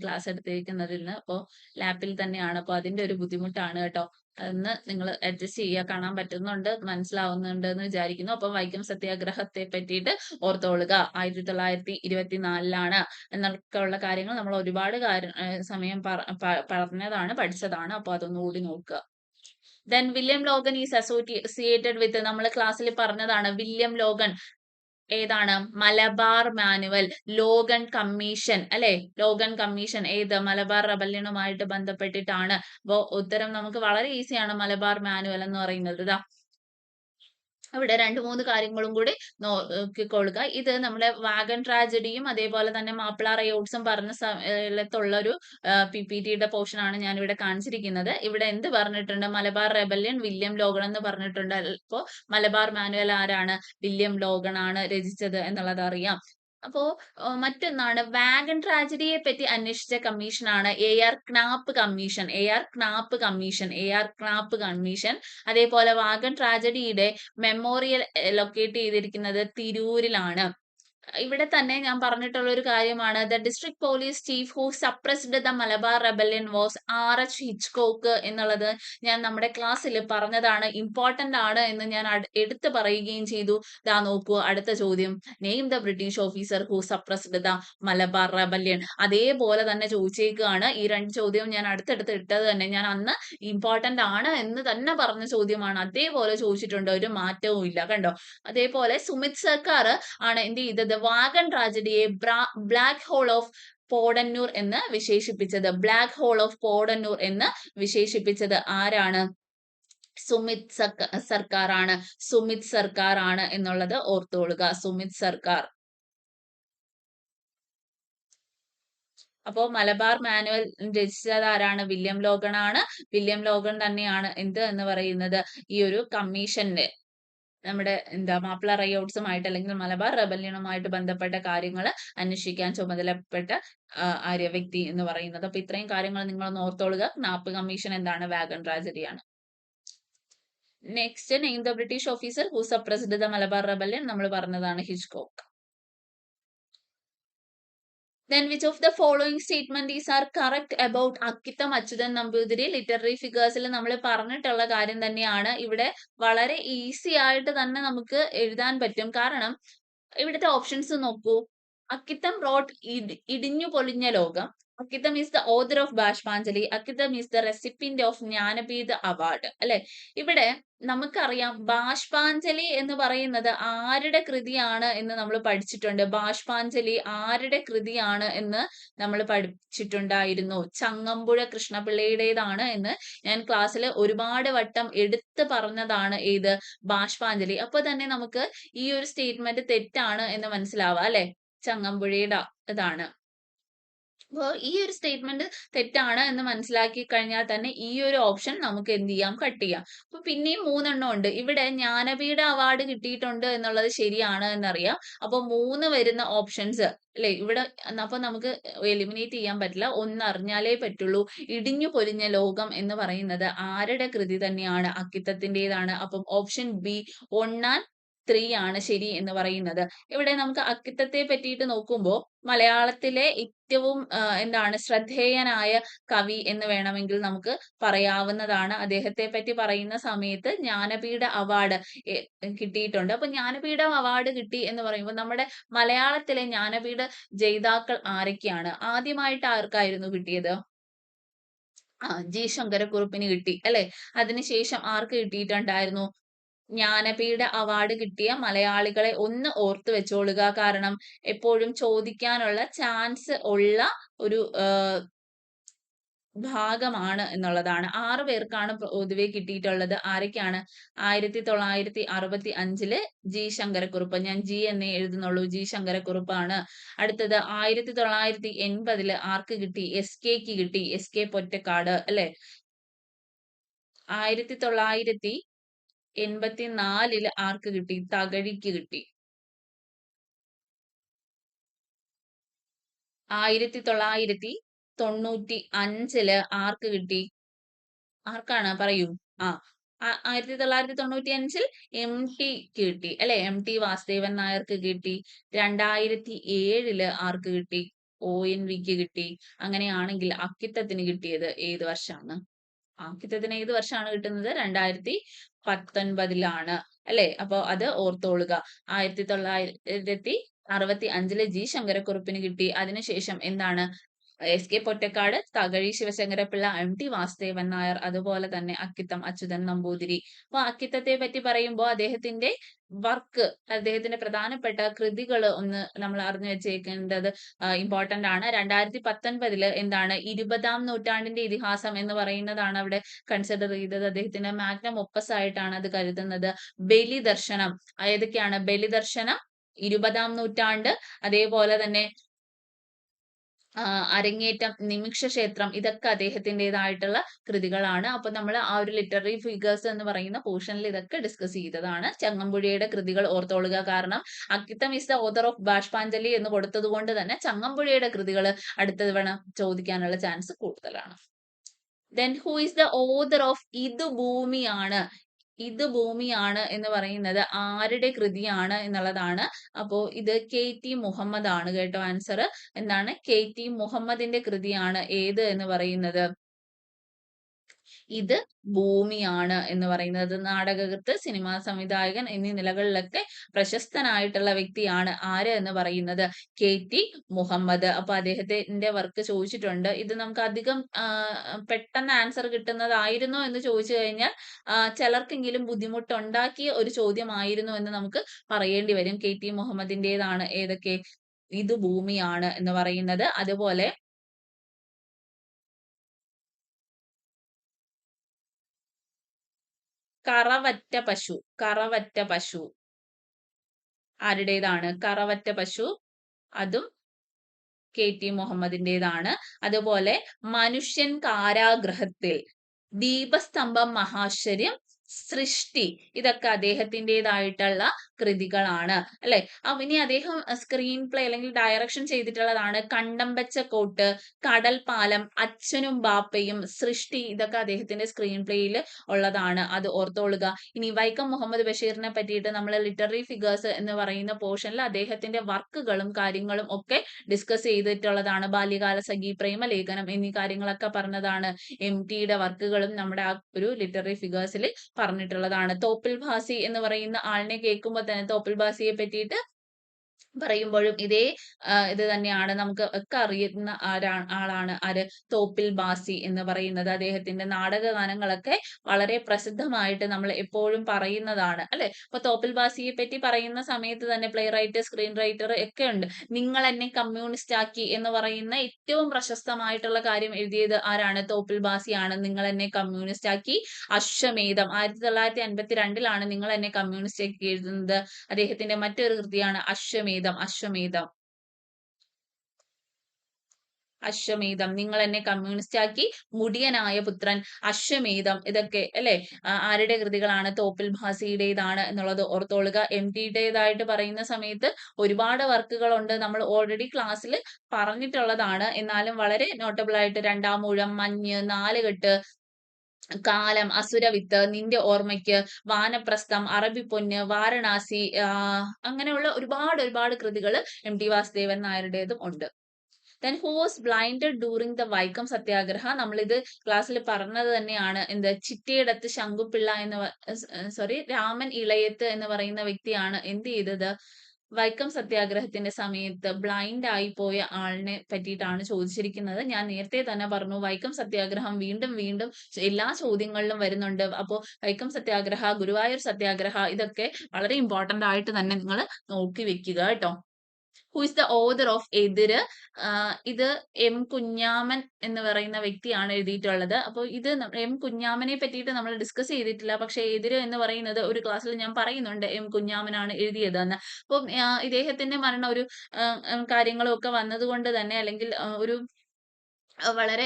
ക്ലാസ് എടുത്തിരിക്കുന്നതിൽ നിന്ന്, അപ്പോൾ ലാപ്പിൽ തന്നെയാണ്. അപ്പോൾ അതിന്റെ ഒരു ബുദ്ധിമുട്ടാണ് കേട്ടോ. അതൊന്ന് നിങ്ങൾ അഡ്ജസ്റ്റ് ചെയ്യുക. കാണാൻ പറ്റുന്നുണ്ട്, മനസ്സിലാവുന്നുണ്ട് എന്ന് വിചാരിക്കുന്നു. അപ്പം വൈക്കം സത്യാഗ്രഹത്തെ പറ്റിയിട്ട് ഓർത്തോളുക. 1924 എന്നൊക്കെ ഉള്ള കാര്യങ്ങൾ നമ്മൾ ഒരുപാട് സമയം പറഞ്ഞതാണ്, പഠിച്ചതാണ്. അപ്പൊ അതൊന്നുകൂടി നോക്കുക. Then William Logan is associated with, നമ്മൾ ക്ലാസ്സിൽ പറഞ്ഞതാണ്. വില്യം ലോഗൻ ഏതാണ്? മലബാർ മാനുവൽ, ലോഗൻ കമ്മീഷൻ അല്ലെ? ലോഗൻ കമ്മീഷൻ ഏത്? മലബാർ റബല്യനുമായിട്ട് ബന്ധപ്പെട്ടിട്ടാണ്. അപ്പോ ഉത്തരം നമുക്ക് വളരെ ഈസിയാണ്. മലബാർ മാനുവൽ എന്ന് പറയുന്നത്. ഇതാ അവിടെ 2-3 കാര്യങ്ങളും കൂടി നോക്കിക്കൊള്ളുക. ഇത് നമ്മുടെ വാഗൺ ട്രാജഡിയും അതേപോലെ തന്നെ മാപ്പിള റയോട്ട്സും പറഞ്ഞ സമയത്തുള്ള ഒരു PPT-യുടെ പോർഷൻ ആണ് ഞാൻ ഇവിടെ കാണിച്ചിരിക്കുന്നത്. ഇവിടെ എന്ത് പറഞ്ഞിട്ടുണ്ട്? മലബാർ റെബല്യൻ വില്യം ലോഗൺ എന്ന് പറഞ്ഞിട്ടുണ്ട്. അപ്പോ മലബാർ മാനുവൽ ആരാണ്? വില്യം ലോഗൺ ആണ് രചിച്ചത് എന്നുള്ളത് അറിയാം. അപ്പോ മറ്റൊന്നാണ് വാഗൺ ട്രാജഡിയെ പറ്റി അന്വേഷിച്ച കമ്മീഷനാണ് AR Knapp commission. AR Knapp commission. AR Knapp commission. അതേപോലെ വാഗൺ ട്രാജഡിയുടെ മെമ്മോറിയൽ ലൊക്കേറ്റ് ചെയ്തിരിക്കുന്നത് തിരൂരിലാണ്. ഇവിടെ തന്നെ ഞാൻ പറഞ്ഞിട്ടുള്ള ഒരു കാര്യമാണ്. The district police chief who suppressed the Malabar rebellion was RH Hitchcock എന്നുള്ളത് ഞാൻ നമ്മുടെ ക്ലാസ്സിൽ പറഞ്ഞതാണ്. ഇമ്പോർട്ടന്റ് ആണ് എന്ന് ഞാൻ എടുത്തു പറയുകയും ചെയ്തു. ദാ നോക്കൂ അടുത്ത ചോദ്യം. Name the British officer who suppressed the Malabar rebellion. അതേപോലെ തന്നെ ചോദിച്ചേക്കാണ്. ഈ 2 ചോദ്യവും ഞാൻ അടുത്തടുത്ത് ഇട്ടത് തന്നെ. ഞാൻ അന്ന് ഇമ്പോർട്ടന്റ് ആണ് എന്ന് തന്നെ പറഞ്ഞ ചോദ്യമാണ്. അതേപോലെ ചോദിച്ചിട്ടുണ്ട്. ഒരു മാറ്റവും ഇല്ല. കണ്ടോ? അതേപോലെ സുമിത് സർക്കാർ ആണ് എന്ത് ചെയ്തത്? വാഗൺ ട്രാജഡിയെ ബ്ലാക്ക് ഹോൾ ഓഫ് പോഡന്നൂർ എന്ന് വിശേഷിപ്പിച്ചത്. ബ്ലാക്ക് ഹോൾ ഓഫ് പോഡന്നൂർ എന്ന് വിശേഷിപ്പിച്ചത് ആരാണ്? സുമിത് സർക്കാർ ആണ്. സുമിത് സർക്കാർ ആണ് എന്നുള്ളത് ഓർത്തോളുക. സുമിത് സർക്കാർ. അപ്പോ മലബാർ മാനുവൽ രചിച്ചത് ആരാണ്? വില്യം ലോഗൺ ആണ്. വില്യം ലോഗൺ തന്നെയാണ് എന്ത് എന്ന് പറയുന്നത്? ഈ ഒരു കമ്മീഷന്റെ നമ്മുടെ മാപ്പിള റയോട്ട്സുമായിട്ട് അല്ലെങ്കിൽ മലബാർ റെബല്യനുമായിട്ട് ബന്ധപ്പെട്ട കാര്യങ്ങൾ അന്വേഷിക്കാൻ ചുമതലപ്പെട്ട വ്യക്തി എന്ന് പറയുന്നത്. അപ്പൊ ഇത്രയും കാര്യങ്ങൾ നിങ്ങൾ ഒന്ന് ഓർത്തോളുക. ക്നാപ്പ് കമ്മീഷൻ എന്താണ്? വാഗൺ ട്രാജഡിയാണ്. Next, name the British officer who suppressed the Malabar rebellion. നമ്മൾ പറഞ്ഞതാണ് Hitchcock. Then which of the following statement is are correct about Akkitham Achuthan Namboothiri? Literary ഫിഗേഴ്സിൽ നമ്മൾ പറഞ്ഞിട്ടുള്ള കാര്യം തന്നെയാണ്. ഇവിടെ വളരെ ഈസി ആയിട്ട് തന്നെ നമുക്ക് എഴുതാൻ പറ്റും. കാരണം ഇവിടുത്തെ ഓപ്ഷൻസ് നോക്കൂ. അക്കിത്തം റോട്ട് ഇടിഞ്ഞു പൊളിഞ്ഞ ലോകം. Akkitham is the author of Bashpanjali. Akkitham is the recipient of Jnanpith award. അല്ലെ? ഇവിടെ നമുക്കറിയാം ബാഷ്പാഞ്ജലി എന്ന് പറയുന്നത് ആരുടെ കൃതിയാണ് എന്ന് നമ്മൾ പഠിച്ചിട്ടുണ്ട്. ബാഷ്പാഞ്ജലി ആരുടെ കൃതിയാണ് എന്ന് നമ്മൾ പഠിച്ചിട്ടുണ്ടായിരുന്നു. ചങ്ങമ്പുഴ കൃഷ്ണപിള്ളയുടേതാണ് എന്ന് ഞാൻ ക്ലാസ്സിൽ ഒരുപാട് വട്ടം എടുത്തു പറഞ്ഞതാണ്. ഏത്? ബാഷ്പാഞ്ജലി. അപ്പൊ തന്നെ നമുക്ക് ഈ ഒരു സ്റ്റേറ്റ്മെന്റ് തെറ്റാണ് എന്ന് മനസ്സിലാവാം അല്ലെ? ചങ്ങമ്പുഴയുടെ ഇതാണ്. അപ്പോൾ ഈ ഒരു സ്റ്റേറ്റ്മെന്റ് തെറ്റാണ് എന്ന് മനസ്സിലാക്കി കഴിഞ്ഞാൽ തന്നെ ഈ ഒരു ഓപ്ഷൻ നമുക്ക് എന്ത് ചെയ്യാം? കട്ട് ചെയ്യാം. അപ്പൊ പിന്നെയും 3 എണ്ണം ഉണ്ട്. ഇവിടെ ജ്ഞാനപീഠ അവാർഡ് കിട്ടിയിട്ടുണ്ട് എന്നുള്ളത് ശരിയാണ് എന്നറിയാം. അപ്പൊ 3 വരുന്ന ഓപ്ഷൻസ് അല്ലെ ഇവിടെ. അപ്പൊ നമുക്ക് എലിമിനേറ്റ് ചെയ്യാൻ പറ്റില്ല. ഒന്ന് അറിഞ്ഞാലേ പറ്റുള്ളൂ. ഇടിഞ്ഞു പൊലിഞ്ഞ ലോകം എന്ന് പറയുന്നത് ആരുടെ കൃതി തന്നെയാണ്? അക്കിത്തത്തിൻ്റെതാണ്. അപ്പം ഓപ്ഷൻ ബി 1 and 3 ആണ് ശരി എന്ന് പറയുന്നത്. ഇവിടെ നമുക്ക് അക്കിത്തത്തെ പറ്റിയിട്ട് നോക്കുമ്പോൾ മലയാളത്തിലെ ഏറ്റവും ശ്രദ്ധേയനായ കവി എന്ന് വേണമെങ്കിൽ നമുക്ക് പറയാവുന്നതാണ്. അദ്ദേഹത്തെ പറ്റി പറയുന്ന സമയത്ത് ജ്ഞാനപീഠ അവാർഡ് കിട്ടിയിട്ടുണ്ട്. അപ്പൊ ജ്ഞാനപീഠ അവാർഡ് കിട്ടി എന്ന് പറയുമ്പോൾ നമ്മുടെ മലയാളത്തിലെ ജ്ഞാനപീഠ ജേതാക്കൾ ആരൊക്കെയാണ്? ആദ്യമായിട്ട് ആർക്കായിരുന്നു കിട്ടിയത്? ജി ശങ്കരക്കുറുപ്പിന് കിട്ടി അല്ലെ? അതിനുശേഷം ആർക്ക് കിട്ടിയിട്ടുണ്ടായിരുന്നു? ജ്ഞാനപീഠ അവാർഡ് കിട്ടിയ മലയാളികളെ ഒന്ന് ഓർത്തു വെച്ചോളുക. കാരണം എപ്പോഴും ചോദിക്കാനുള്ള ചാൻസ് ഉള്ള ഒരു ഭാഗമാണ് എന്നുള്ളതാണ്. 6 പേർക്കാണ് പൊതുവെ കിട്ടിയിട്ടുള്ളത്. ആരൊക്കെയാണ്? 1965 ജി ശങ്കരക്കുറുപ്പ്. ഞാൻ ജി എന്നേ എഴുതുന്നുള്ളൂ. ജി ശങ്കരക്കുറുപ്പാണ്. അടുത്തത് 1980 ആർക്ക് കിട്ടി? SK ക്ക് കിട്ടി. SK പൊറ്റക്കാട് അല്ലെ? 1984 ആർക്ക് കിട്ടി? തകഴിക്ക് കിട്ടി. 1995 ആർക്ക് കിട്ടി? ആർക്കാണ്? പറയൂ. 1995 MT കിട്ടി അല്ലെ? MT വാസുദേവൻ നായർക്ക് കിട്ടി. 2007 ആർക്ക് കിട്ടി? ONV ക്ക് കിട്ടി. അങ്ങനെയാണെങ്കിൽ അക്കിത്തത്തിന് കിട്ടിയത് ഏത് വർഷമാണ്? അക്കിത്തത്തിന് ഏത് വർഷമാണ് കിട്ടുന്നത്? 2019 അല്ലെ? അപ്പൊ അത് ഓർത്തോളുക. 1965 ജി ശങ്കരക്കുറുപ്പിന് കിട്ടി. അതിനുശേഷം എന്താണ്? എസ്.കെ. പൊറ്റക്കാട്, തകഴി ശിവശങ്കരപിള്ള, എം.ടി. വാസുദേവൻ നായർ, അതുപോലെ തന്നെ അക്കിത്തം അച്യുതൻ നമ്പൂതിരി. അപ്പൊ അക്കിത്തത്തെ പറ്റി പറയുമ്പോൾ അദ്ദേഹത്തിന്റെ വർക്ക്, അദ്ദേഹത്തിന്റെ പ്രധാനപ്പെട്ട കൃതികൾ ഒന്ന് നമ്മൾ അറിഞ്ഞു വെച്ചേക്കേണ്ടത് ഇമ്പോർട്ടന്റ് ആണ്. 2019 എന്താണ് 20-ാം നൂറ്റാണ്ടിന്റെ ഇതിഹാസം എന്ന് പറയുന്നതാണ് അവിടെ കൺസിഡർ ചെയ്തത്. അദ്ദേഹത്തിന്റെ മാഗ്നം ഒപ്പസ് ആയിട്ടാണ് അത് കരുതുന്നത്. ബലിദർശനം ഏതൊക്കെയാണ്? ബലിദർശനം, 20-ാം നൂറ്റാണ്ട്, അതേപോലെ തന്നെ അരങ്ങേറ്റം, നിമിഷക്ഷേത്രം, ഇതൊക്കെ അദ്ദേഹത്തിൻ്റെതായിട്ടുള്ള കൃതികളാണ്. അപ്പൊ നമ്മൾ ആ ഒരു ലിറ്റററി ഫിഗേഴ്സ് എന്ന് പറയുന്ന പോർഷനിൽ ഇതൊക്കെ ഡിസ്കസ് ചെയ്തതാണ്. ചങ്ങമ്പുഴയുടെ കൃതികൾ ഓർത്തോളുക. കാരണം Akkitham is the author of Bashpanjali എന്ന് കൊടുത്തത് കൊണ്ട് തന്നെ ചങ്ങമ്പുഴയുടെ കൃതികൾ അടുത്ത തവണ ചോദിക്കാനുള്ള ചാൻസ് കൂടുതലാണ്. Then who is the author of ഇത് ഭൂമിയാണ്? ഇത് ഭൂമിയാണ് എന്ന് പറയുന്നത് ആരുടെ കൃതിയാണ് എന്നുള്ളതാണ്. അപ്പോ ഇത് KT മുഹമ്മദ് ആണ് കേട്ടോ. ആൻസർ എന്താണ്? KT മുഹമ്മദിന്റെ കൃതിയാണ് ഏത് എന്ന് പറയുന്നത്? ഇത് ഭൂമിയാണ് എന്ന് പറയുന്നത്. നാടകകൃത്ത്, സിനിമാ സംവിധായകൻ എന്നീ നിലകളിലൊക്കെ പ്രശസ്തനായിട്ടുള്ള വ്യക്തിയാണ് ആര് എന്ന് പറയുന്നത്? KT മുഹമ്മദ്. അപ്പൊ അദ്ദേഹത്തിന്റെ വർക്ക് ചോദിച്ചിട്ടുണ്ട്. ഇത് നമുക്ക് അധികം പെട്ടെന്ന് ആൻസർ കിട്ടുന്നതായിരുന്നോ എന്ന് ചോദിച്ചു കഴിഞ്ഞാൽ ചിലർക്കെങ്കിലും ബുദ്ധിമുട്ടുണ്ടാക്കിയ ഒരു ചോദ്യമായിരുന്നു എന്ന് നമുക്ക് പറയേണ്ടി വരും. KT മുഹമ്മദിന്റേതാണ് ഏതൊക്കെ? ഇത് ഭൂമിയാണ് എന്ന് പറയുന്നത്. അതുപോലെ കറവറ്റ പശു, കറവറ്റ പശു ആരുടേതാണ്? കറവറ്റ പശു, അതും KT മുഹമ്മദിന്റേതാണ്. അതുപോലെ മനുഷ്യൻ കാരാഗൃഹത്തിൽ, ദീപസ്തംഭം മഹാശ്ചര്യം, സൃഷ്ടി, ഇതൊക്കെ അദ്ദേഹത്തിൻ്റെതായിട്ടുള്ള കൃതികളാണ് അല്ലെ. ഇനി അദ്ദേഹം സ്ക്രീൻ പ്ലേ അല്ലെങ്കിൽ ഡയറക്ഷൻ ചെയ്തിട്ടുള്ളതാണ് കണ്ടംബച്ച കോട്ട്, കടൽ പാലം, അച്ഛനും ബാപ്പയും, സൃഷ്ടി, ഇതൊക്കെ അദ്ദേഹത്തിന്റെ സ്ക്രീൻ പ്ലേയിൽ ഉള്ളതാണ്. അത് ഓർത്തോളുക. ഇനി വൈക്കം മുഹമ്മദ് ബഷീറിനെ പറ്റിയിട്ട് നമ്മൾ ലിറ്റററി ഫിഗേഴ്സ് എന്ന് പറയുന്ന പോർഷനിൽ അദ്ദേഹത്തിന്റെ വർക്കുകളും കാര്യങ്ങളും ഒക്കെ ഡിസ്കസ് ചെയ്തിട്ടുള്ളതാണ്. ബാല്യകാല സഖി, പ്രേമലേഖനം എന്നീ കാര്യങ്ങളൊക്കെ പറഞ്ഞതാണ്. MTയുടെ വർക്കുകളും നമ്മുടെ ആ ഒരു ലിറ്റററി ഫിഗേഴ്സിൽ പറഞ്ഞിട്ടുള്ളതാണ്. തോപ്പിൽ ഭാസി എന്ന് പറയുന്ന ആളിനെ കേൾക്കുമ്പോൾ തന്നെ തോപ്പിൽ ഭാസിയെ പറ്റിയിട്ട് പറയുമ്പോഴും ഇതേ ഇത് തന്നെയാണ്. നമുക്ക് ഒക്കെ അറിയുന്ന ആളാണ് ആര്? തോപ്പിൽ ഭാസി എന്ന് പറയുന്നത്. അദ്ദേഹത്തിന്റെ നാടക ഗാനങ്ങളൊക്കെ വളരെ പ്രസിദ്ധമായിട്ട് നമ്മൾ എപ്പോഴും പറയുന്നതാണ് അല്ലെ. അപ്പൊ തോപ്പിൽ ഭാസിയെ പറ്റി പറയുന്ന സമയത്ത് തന്നെ പ്ലേ റൈറ്റർ, സ്ക്രീൻ റൈറ്റർ ഒക്കെ ഉണ്ട്. നിങ്ങൾ എന്നെ കമ്മ്യൂണിസ്റ്റ് ആക്കി എന്ന് പറയുന്ന ഏറ്റവും പ്രശസ്തമായിട്ടുള്ള കാര്യം എഴുതിയത് ആരാണ്? തോപ്പിൽ ഭാസിയാണ്. നിങ്ങൾ എന്നെ കമ്മ്യൂണിസ്റ്റ് ആക്കി. അശ്വമേധം 1952 നിങ്ങൾ എന്നെ കമ്മ്യൂണിസ്റ്റ് ആക്കി എഴുതുന്നത്. അദ്ദേഹത്തിന്റെ മറ്റൊരു കൃതിയാണ് അശ്വമേധം. അശ്വമേധം, അശ്വമേധം, നിങ്ങൾ എന്നെ കമ്മ്യൂണിസ്റ്റ് ആക്കി. മുടിയനായ പുത്രൻ, അശ്വമേധം, ഇതൊക്കെ അല്ലെ ആരുടെ കൃതികളാണ്? തോപ്പിൽ ഭാസിയുടേതാണ് എന്നുള്ളത് ഓർത്തോളുക. MTയുടേതായിട്ട് പറയുന്ന സമയത്ത് ഒരുപാട് വർക്കുകൾ ഉണ്ട്. നമ്മൾ ഓൾറെഡി ക്ലാസ്സിൽ പറഞ്ഞിട്ടുള്ളതാണ്. എന്നാലും വളരെ നോട്ടബിൾ ആയിട്ട് രണ്ടാമൂഴം, മഞ്ഞ്, നാലുകെട്ട്, കാലം, അസുരവിത്ത്, നിന്റെ ഓർമ്മയ്ക്ക്, വാനപ്രസ്ഥം, അറബിപ്പൊന്ന്, വാരണാസി, അങ്ങനെയുള്ള ഒരുപാട് കൃതികൾ MT വാസുദേവൻ നായരുടേതും ഉണ്ട്. Then who was blinded during the Vaikom Satyagraha? നമ്മളിത് ക്ലാസ്സിൽ പറഞ്ഞത് തന്നെയാണ്. എന്ത്? ചിറ്റയിടത്ത് ശങ്കുപിള്ള രാമൻ ഇളയത്ത് എന്ന് പറയുന്ന വ്യക്തിയാണ് എന്ത് ചെയ്തത്? വൈക്കം സത്യാഗ്രഹത്തിന്റെ സമയത്ത് ബ്ലൈൻഡ് ആയി പോയ ആളിനെ പറ്റിയിട്ടാണ് ചോദിച്ചിരിക്കുന്നത്. ഞാൻ നേരത്തെ തന്നെ പറഞ്ഞു വൈക്കം സത്യാഗ്രഹം വീണ്ടും എല്ലാ ചോദ്യങ്ങളിലും വരുന്നുണ്ട്. അപ്പോൾ വൈക്കം സത്യാഗ്രഹ, ഗുരുവായൂർ സത്യാഗ്രഹ, ഇതൊക്കെ വളരെ ഇമ്പോർട്ടന്റ് ആയിട്ട് തന്നെ നിങ്ങൾ നോക്കി വെക്കുക കേട്ടോ. Who is the author of എതിര്? ഇത് M കുഞ്ഞാമൻ എന്ന് പറയുന്ന വ്യക്തിയാണ് എഴുതിയിട്ടുള്ളത്. അപ്പോൾ ഇത് M കുഞ്ഞാമനെ പറ്റിയിട്ട് നമ്മൾ ഡിസ്കസ് ചെയ്തിട്ടില്ല. പക്ഷെ എതിര് എന്ന് പറയുന്നത് ഒരു ക്ലാസ്സിൽ ഞാൻ പറയുന്നുണ്ട് M കുഞ്ഞാമനാണ് എഴുതിയതെന്ന്. അപ്പം ഇദ്ദേഹത്തിന്റെ മരണം ഒരു കാര്യങ്ങളും ഒക്കെ വന്നതുകൊണ്ട് തന്നെ, അല്ലെങ്കിൽ ഒരു വളരെ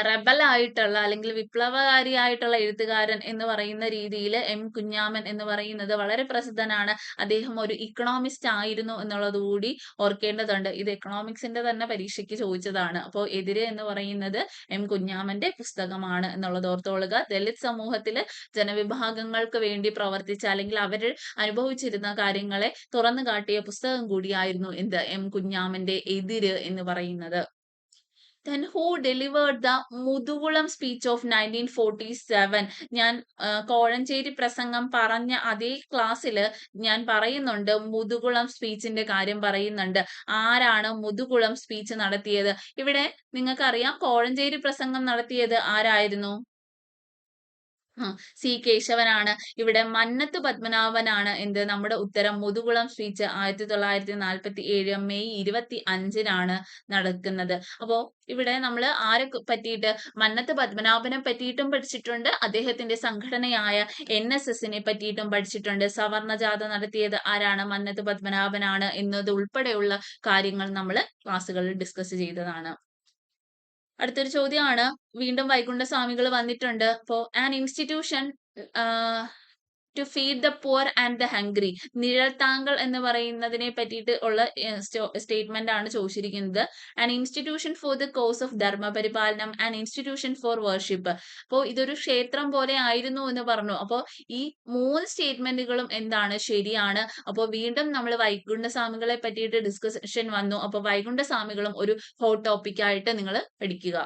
റെബൽ ആയിട്ടുള്ള അല്ലെങ്കിൽ വിപ്ലവകാരിയായിട്ടുള്ള എഴുത്തുകാരൻ എന്ന് പറയുന്ന രീതിയിൽ M കുഞ്ഞാമൻ എന്ന് പറയുന്നത് വളരെ പ്രസിദ്ധനാണ്. അദ്ദേഹം ഒരു ഇക്കണോമിസ്റ്റ് ആയിരുന്നു എന്നുള്ളത് കൂടി ഓർക്കേണ്ടതുണ്ട്. ഇത് എക്കണോമിക്സിന്റെ തന്നെ പരീക്ഷയ്ക്ക് ചോദിച്ചതാണ്. അപ്പോൾ എതിര് എന്ന് പറയുന്നത് M കുഞ്ഞാമന്റെ പുസ്തകമാണ് എന്നുള്ളത് ഓർത്തോളുക. ദലിത് സമൂഹത്തില് ജനവിഭാഗങ്ങൾക്ക് വേണ്ടി പ്രവർത്തിച്ച അല്ലെങ്കിൽ അവർ അനുഭവിച്ചിരുന്ന കാര്യങ്ങളെ തുറന്നു കാട്ടിയ പുസ്തകം കൂടിയായിരുന്നു എന്ത്? M കുഞ്ഞാമന്റെ എതിര് എന്ന് പറയുന്നത്. Then who delivered the Muthukulam speech of 1947? ഞാൻ കോഴഞ്ചേരി പ്രസംഗം പറഞ്ഞ അതേ ക്ലാസ്സിൽ ഞാൻ പറയുന്നുണ്ട്, മുതുകുളം സ്പീച്ചിന്റെ കാര്യം പറയുന്നുണ്ട്. ആരാണ് മുതുകുളം സ്പീച്ച് നടത്തിയത്? ഇവിടെ നിങ്ങൾക്കറിയാം കോഴഞ്ചേരി പ്രസംഗം നടത്തിയത് ആരായിരുന്നു? സി കേശവനാണ്. ഇവിടെ മന്നത്ത് പത്മനാഭനാണ് എന്ത് നമ്മുടെ ഉത്തരം. മുതുകുളം സ്പീച്ച് 1947 മെയ് 25-നാണ് നടക്കുന്നത്. അപ്പോ ഇവിടെ നമ്മൾ ആരെ പറ്റിയിട്ട്, മന്നത്ത് പത്മനാഭനെ പറ്റിയിട്ടും പഠിച്ചിട്ടുണ്ട്, അദ്ദേഹത്തിന്റെ സംഘടനയായ NSSനെ പറ്റിയിട്ടും പഠിച്ചിട്ടുണ്ട്. സവർണജാഥ നടത്തിയത് ആരാണ്? മന്നത്ത് പത്മനാഭനാണ് എന്നത് ഉൾപ്പെടെയുള്ള കാര്യങ്ങൾ നമ്മൾ ക്ലാസ്സുകളിൽ ഡിസ്കസ് ചെയ്തതാണ്. അടുത്തൊരു ചോദ്യമാണ്, വീണ്ടും വൈകുണ്ഠസ്വാമികൾ വന്നിട്ടുണ്ട്. അപ്പോ an institution to feed the poor and the hungry, Nizhalthangal എന്ന് പറയുന്നതിനെ പറ്റിയിട്ട് ഉള്ള സ്റ്റേറ്റ്മെന്റ് ആണ് ചോദിച്ചിരിക്കുന്നത്. An institution for the cause of Dharmaparipalanam, an institution for worship. അപ്പോൾ ഇതൊരു ക്ഷേത്രം പോലെ ആയിരുന്നു എന്ന് പറഞ്ഞു. അപ്പോൾ ഈ 3 സ്റ്റേറ്റ്മെന്റുകളും എന്താണ്? ശരിയാണ്. അപ്പോൾ വീണ്ടും നമ്മൾ വൈകുണ്ഠസ്വാമികളെ പറ്റിയിട്ട് ഡിസ്കഷൻ വന്നു. അപ്പോൾ വൈകുണ്ഠസ്വാമികളും ഒരു ഹോട്ട് ടോപ്പിക് ആയിട്ട് നിങ്ങൾ പഠിക്കുക.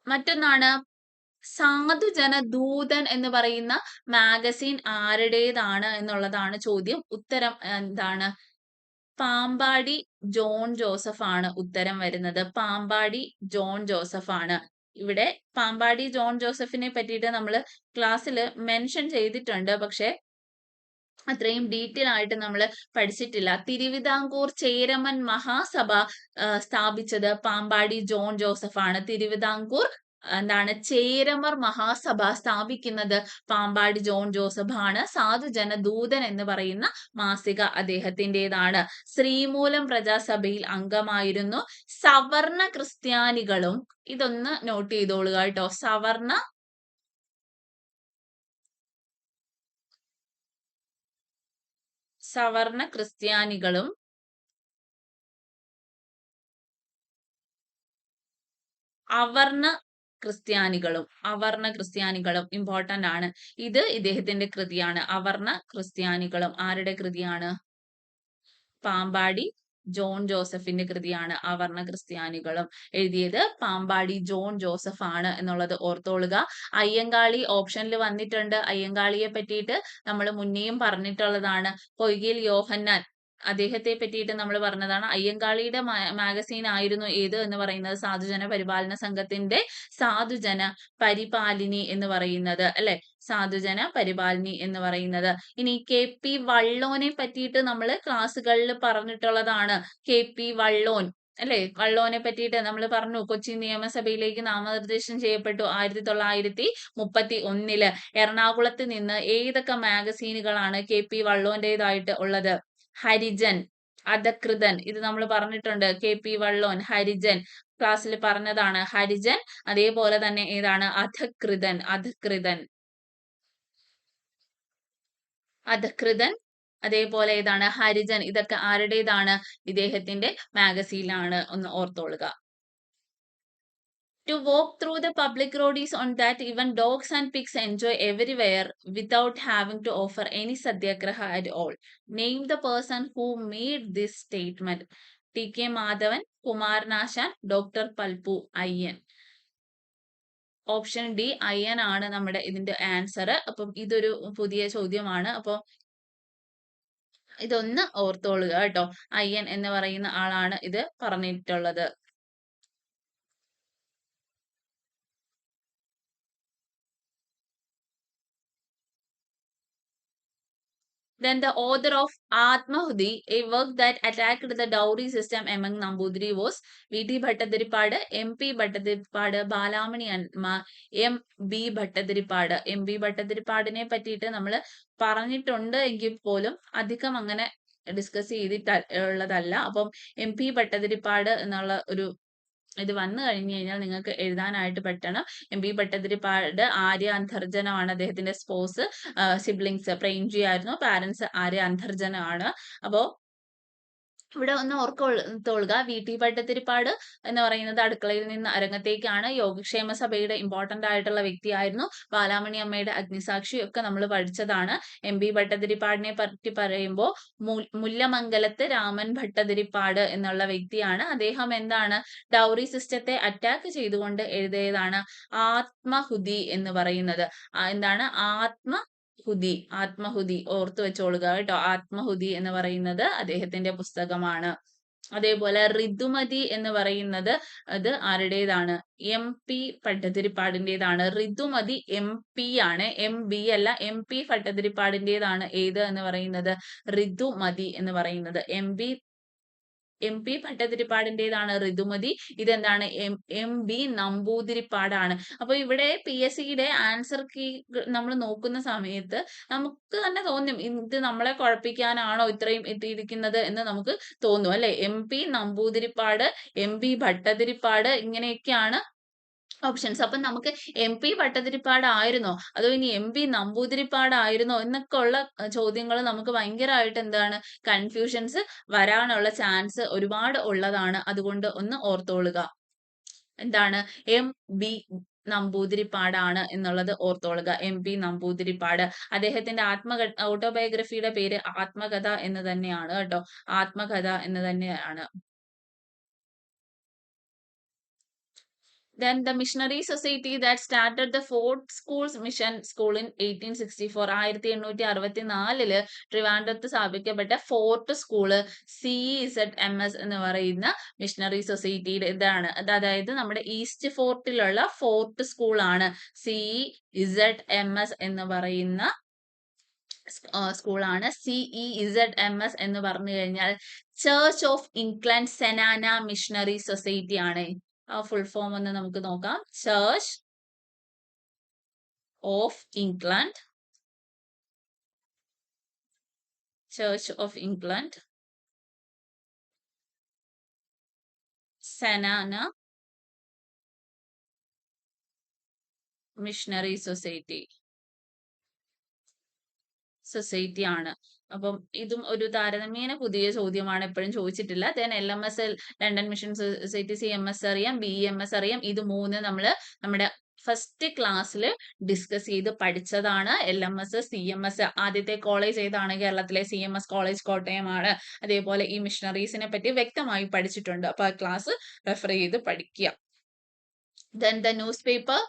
മറ്റൊന്നാണ്, സാധുജന ദൂതൻ എന്ന് പറയുന്ന മാഗസിൻ ആരുടേതാണ് എന്നുള്ളതാണ് ചോദ്യം. ഉത്തരം എന്താണ്? പാമ്പാടി ജോൺ ജോസഫ് ആണ് ഉത്തരം വരുന്നത്. പാമ്പാടി ജോൺ ജോസഫ് ആണ്. ഇവിടെ പാമ്പാടി ജോൺ ജോസഫിനെ പറ്റിയിട്ട് നമ്മൾ ക്ലാസ്സിൽ മെൻഷൻ ചെയ്തിട്ടുണ്ട്, പക്ഷെ അത്രയും ഡീറ്റെയിൽ ആയിട്ട് നമ്മൾ പഠിച്ചിട്ടില്ല. തിരുവിതാംകൂർ ചേരമൻ മഹാസഭ സ്ഥാപിച്ചത് പാമ്പാടി ജോൺ ജോസഫ് ആണ്. തിരുവിതാംകൂർ എന്താണ് ചേരമർ മഹാസഭ സ്ഥാപിക്കുന്നത് പാമ്പാടി ജോൺ ജോസഫ് ആണ്. സാധുജന ദൂതൻ എന്ന് പറയുന്ന മാസിക അദ്ദേഹത്തിൻ്റെതാണ്. ശ്രീമൂലം പ്രജാസഭയിൽ അംഗമായിരുന്നു. സവർണ ക്രിസ്ത്യാനികളും, ഇതൊന്ന് നോട്ട് ചെയ്തോളുക കേട്ടോ, സവർണ ക്രിസ്ത്യാനികളും അവർണ ക്രിസ്ത്യാനികളും ഇമ്പോർട്ടന്റ് ആണ്. ഇത് ഇദ്ദേഹത്തിന്റെ കൃതിയാണ്. അവർണ ക്രിസ്ത്യാനികളും ആരുടെ കൃതിയാണ്? പാമ്പാടി ജോൺ ജോസഫിന്റെ കൃതിയാണ്. അവർണ ക്രിസ്ത്യാനികളും എഴുതിയത് പാമ്പാടി ജോൺ ജോസഫ് ആണ് എന്നുള്ളത് ഓർത്തോളുക. അയ്യങ്കാളി ഓപ്ഷനിൽ വന്നിട്ടുണ്ട്. അയ്യങ്കാളിയെ പറ്റിയിട്ട് നമ്മൾ മുന്നേയും പറഞ്ഞിട്ടുള്ളതാണ്. പൊയ്കയിൽ യോഹന്നാൻ, അദ്ദേഹത്തെ പറ്റിയിട്ട് നമ്മൾ പറഞ്ഞതാണ്. അയ്യങ്കാളിയുടെ മാഗസീൻ ആയിരുന്നു ഏത് എന്ന് പറയുന്നത്? സാധുജന പരിപാലന സംഘത്തിന്റെ സാധുജന പരിപാലിനി എന്ന് പറയുന്നത്, അല്ലെ? സാധുജന പരിപാലിനി എന്ന് പറയുന്നത്. ഇനി KP വള്ളോനെ പറ്റിയിട്ട് നമ്മൾ ക്ലാസ്സുകളിൽ പറഞ്ഞിട്ടുള്ളതാണ്. KP വള്ളോൻ, അല്ലെ? വള്ളോനെ പറ്റിയിട്ട് നമ്മൾ പറഞ്ഞു. കൊച്ചി നിയമസഭയിലേക്ക് നാമനിർദ്ദേശം ചെയ്യപ്പെട്ടു 1931. എറണാകുളത്ത് നിന്ന് ഏതൊക്കെ മാഗസീനുകളാണ് KP വള്ളോന്റേതായിട്ട് ഉള്ളത്? ഹരിജൻ, അധകൃതൻ, ഇത് നമ്മൾ പറഞ്ഞിട്ടുണ്ട്. KP വള്ളോൻ, ഹരിജൻ ക്ലാസ്സിൽ പറഞ്ഞതാണ്. ഹരിജൻ, അതേപോലെ തന്നെ ഏതാണ്? അധകൃതൻ, അതേപോലെ ഏതാണ്? ഹരിജൻ. ഇതൊക്കെ ആരുടേതാണ്? ഇദ്ദേഹത്തിന്റെ മാഗസീനിലാണ്. ഒന്ന് ഓർത്തോളുക. To walk through the public road is on that even dogs and pigs enjoy everywhere without having to offer any satyagraha at all. Name the person who made this statement. TK Madhavan, Kumaranasan, doctor Palpu, Ayyan. Option D Ayyan ആണ് നമ്മുടെ ഇതിന്റെ ആൻസർ. അപ്പം ഇതൊരു പുതിയ ചോദ്യമാണ്. അപ്പോൾ ഇതൊന്ന് ഓർത്തോളുക കേട്ടോ. അയ്യൻ എന്ന് പറയുന്ന ആളാണ് ഇത് പറഞ്ഞിട്ടുള്ളത്. Then the author of Atmahuti, a work that attacked the dowry system among Nambudiri, was V.T. Bhattadirippad, M.P. Bhattadirippad, Balamani അമ്മ, M.B. ഭട്ടതിരിപ്പാട്. M.B. ഭട്ടതിരിപ്പാടിനെ പറ്റിയിട്ട് നമ്മൾ പറഞ്ഞിട്ടുണ്ട് എങ്കിൽ പോലും അധികം അങ്ങനെ ഡിസ്കസ് ചെയ്തിട്ടുള്ളതല്ല. അപ്പം M.P. ഭട്ടതിരിപ്പാട് എന്നുള്ള ഒരു ഇത് വന്നു കഴിഞ്ഞു കഴിഞ്ഞാൽ നിങ്ങൾക്ക് എഴുതാനായിട്ട് പറ്റണം. M.B. ഭട്ടതിരിപ്പാട് ആര്യ അന്തർജനമാണ്. അദ്ദേഹത്തിന്റെ സ്പോസ് സിബ്ലിങ്സ് പ്രേംജി ആയിരുന്നു. പാരന്റ്സ് ആര്യ അന്തർജനമാണ്. അപ്പോ ഇവിടെ ഒന്ന് ഓർത്തോളുക, വി.ടി. ഭട്ടതിരിപ്പാട് എന്ന് പറയുന്നത് അടുക്കളയിൽ നിന്ന് അരങ്ങത്തേക്കാണ്. യോഗക്ഷേമ സഭയുടെ ഇമ്പോർട്ടന്റ് ആയിട്ടുള്ള വ്യക്തിയായിരുന്നു. ബാലാമണി അമ്മയുടെ അഗ്നിസാക്ഷി ഒക്കെ നമ്മൾ പഠിച്ചതാണ്. എം.ബി. ഭട്ടതിരിപ്പാടിനെ പറ്റി പറയുമ്പോൾ മുല്ലമംഗലത്ത് രാമൻ ഭട്ടതിരിപ്പാട് എന്നുള്ള വ്യക്തിയാണ്. അദ്ദേഹം എന്താണ്, ഡൗറി സിസ്റ്റത്തെ അറ്റാക്ക് ചെയ്തുകൊണ്ട് എഴുതിയതാണ് ആത്മഹുതി എന്ന് പറയുന്നത്. എന്താണ് ആത്മഹുതി ഓർത്തു വെച്ചോളുക കേട്ടോ. ആത്മഹുതി എന്ന് പറയുന്നത് അദ്ദേഹത്തിന്റെ പുസ്തകമാണ്. അതേപോലെ ഋതുമതി എന്ന് പറയുന്നത് അത് ആരുടേതാണ്? എം.പി. ഭട്ടതിരിപ്പാടിന്റേതാണ്. ഋതുമതി എം.പി. ആണ്, എം.ബി. അല്ല. എം.പി. ഭട്ടതിരിപ്പാടിന്റേതാണ് ഏത് എന്ന് പറയുന്നത്? ഋതുമതി എന്ന് പറയുന്നത്. എം.പി. ഭട്ടതിരിപ്പാടിന്റേതാണ് ഋതുമതി. ഇതെന്താണ്? എം.ബി. നമ്പൂതിരിപ്പാടാണ്. അപ്പൊ ഇവിടെ PSCയുടെ ആൻസർ കീ നമ്മൾ നോക്കുന്ന സമയത്ത് നമുക്ക് തന്നെ തോന്നും ഇത് നമ്മളെ കുഴപ്പിക്കാനാണോ ഇത്രയും എത്തിയിരിക്കുന്നത് എന്ന് നമുക്ക് തോന്നും അല്ലെ. എം.പി. നമ്പൂതിരിപ്പാട്, എം.ബി. ഭട്ടതിരിപ്പാട്, ഇങ്ങനെയൊക്കെയാണ് ഓപ്ഷൻസ്. അപ്പൊ നമുക്ക് എം.പി. ഭട്ടതിരിപ്പാടായിരുന്നോ അതോ ഇനി എം.പി. നമ്പൂതിരിപ്പാടായിരുന്നോ എന്നൊക്കെ ഉള്ള ചോദ്യങ്ങൾ നമുക്ക് ഭയങ്കരമായിട്ട് എന്താണ് കൺഫ്യൂഷൻസ് വരാനുള്ള ചാൻസ് ഒരുപാട് ഉള്ളതാണ്. അതുകൊണ്ട് ഒന്ന് ഓർത്തോളുക. എന്താണ്? എം.ബി. നമ്പൂതിരിപ്പാടാണ് എന്നുള്ളത് ഓർത്തോളുക. എം.പി. നമ്പൂതിരിപ്പാട്. അദ്ദേഹത്തിന്റെ ഓട്ടോബയോഗ്രഫിയുടെ പേര് ആത്മകഥ എന്ന് തന്നെയാണ് കേട്ടോ. ആത്മകഥ എന്ന് തന്നെയാണ്. Then the missionary society that started the Fort Schools Mission School in 1864, 1864 ട്രിവാൻഡ്രത്ത് സ്ഥാപിക്കപ്പെട്ട ഫോർട്ട് സ്കൂള് CZMS എന്ന് പറയുന്ന മിഷണറി സൊസൈറ്റിയുടെ ഇതാണ്. അതായത് നമ്മുടെ ഈസ്റ്റ് ഫോർട്ടിലുള്ള ഫോർട്ട് സ്കൂളാണ് CZMS എന്ന് പറയുന്ന സ്കൂളാണ്. CEZMS എന്ന് പറഞ്ഞു കഴിഞ്ഞാൽ church of England zenana missionary society ആണ്. ആ ഫുൾ ഫോം ഒന്ന് നമുക്ക് നോക്കാം. Church of England zenana missionary society ആണ്. അപ്പം ഇതും ഒരു താരതമ്യേന പുതിയ ചോദ്യമാണ്, എപ്പോഴും ചോദിച്ചിട്ടില്ല. Then LMS London mission society CMS അറിയാം, BEMS അറിയാം. ഇത് മൂന്ന് നമ്മൾ നമ്മുടെ ഫസ്റ്റ് ക്ലാസ്സിൽ ഡിസ്കസ് ചെയ്ത് പഠിച്ചതാണ്. LMS CMS ആദ്യത്തെ കോളേജ് ഏതാണ്? കേരളത്തിലെ CMS കോളേജ് കോട്ടയമാണ്. അതേപോലെ ഈ മിഷണറീസിനെ പറ്റി വ്യക്തമായി പഠിച്ചിട്ടുണ്ട്. അപ്പൊ ആ ക്ലാസ് റെഫർ ചെയ്ത് പഠിക്കുക. Then the newspaper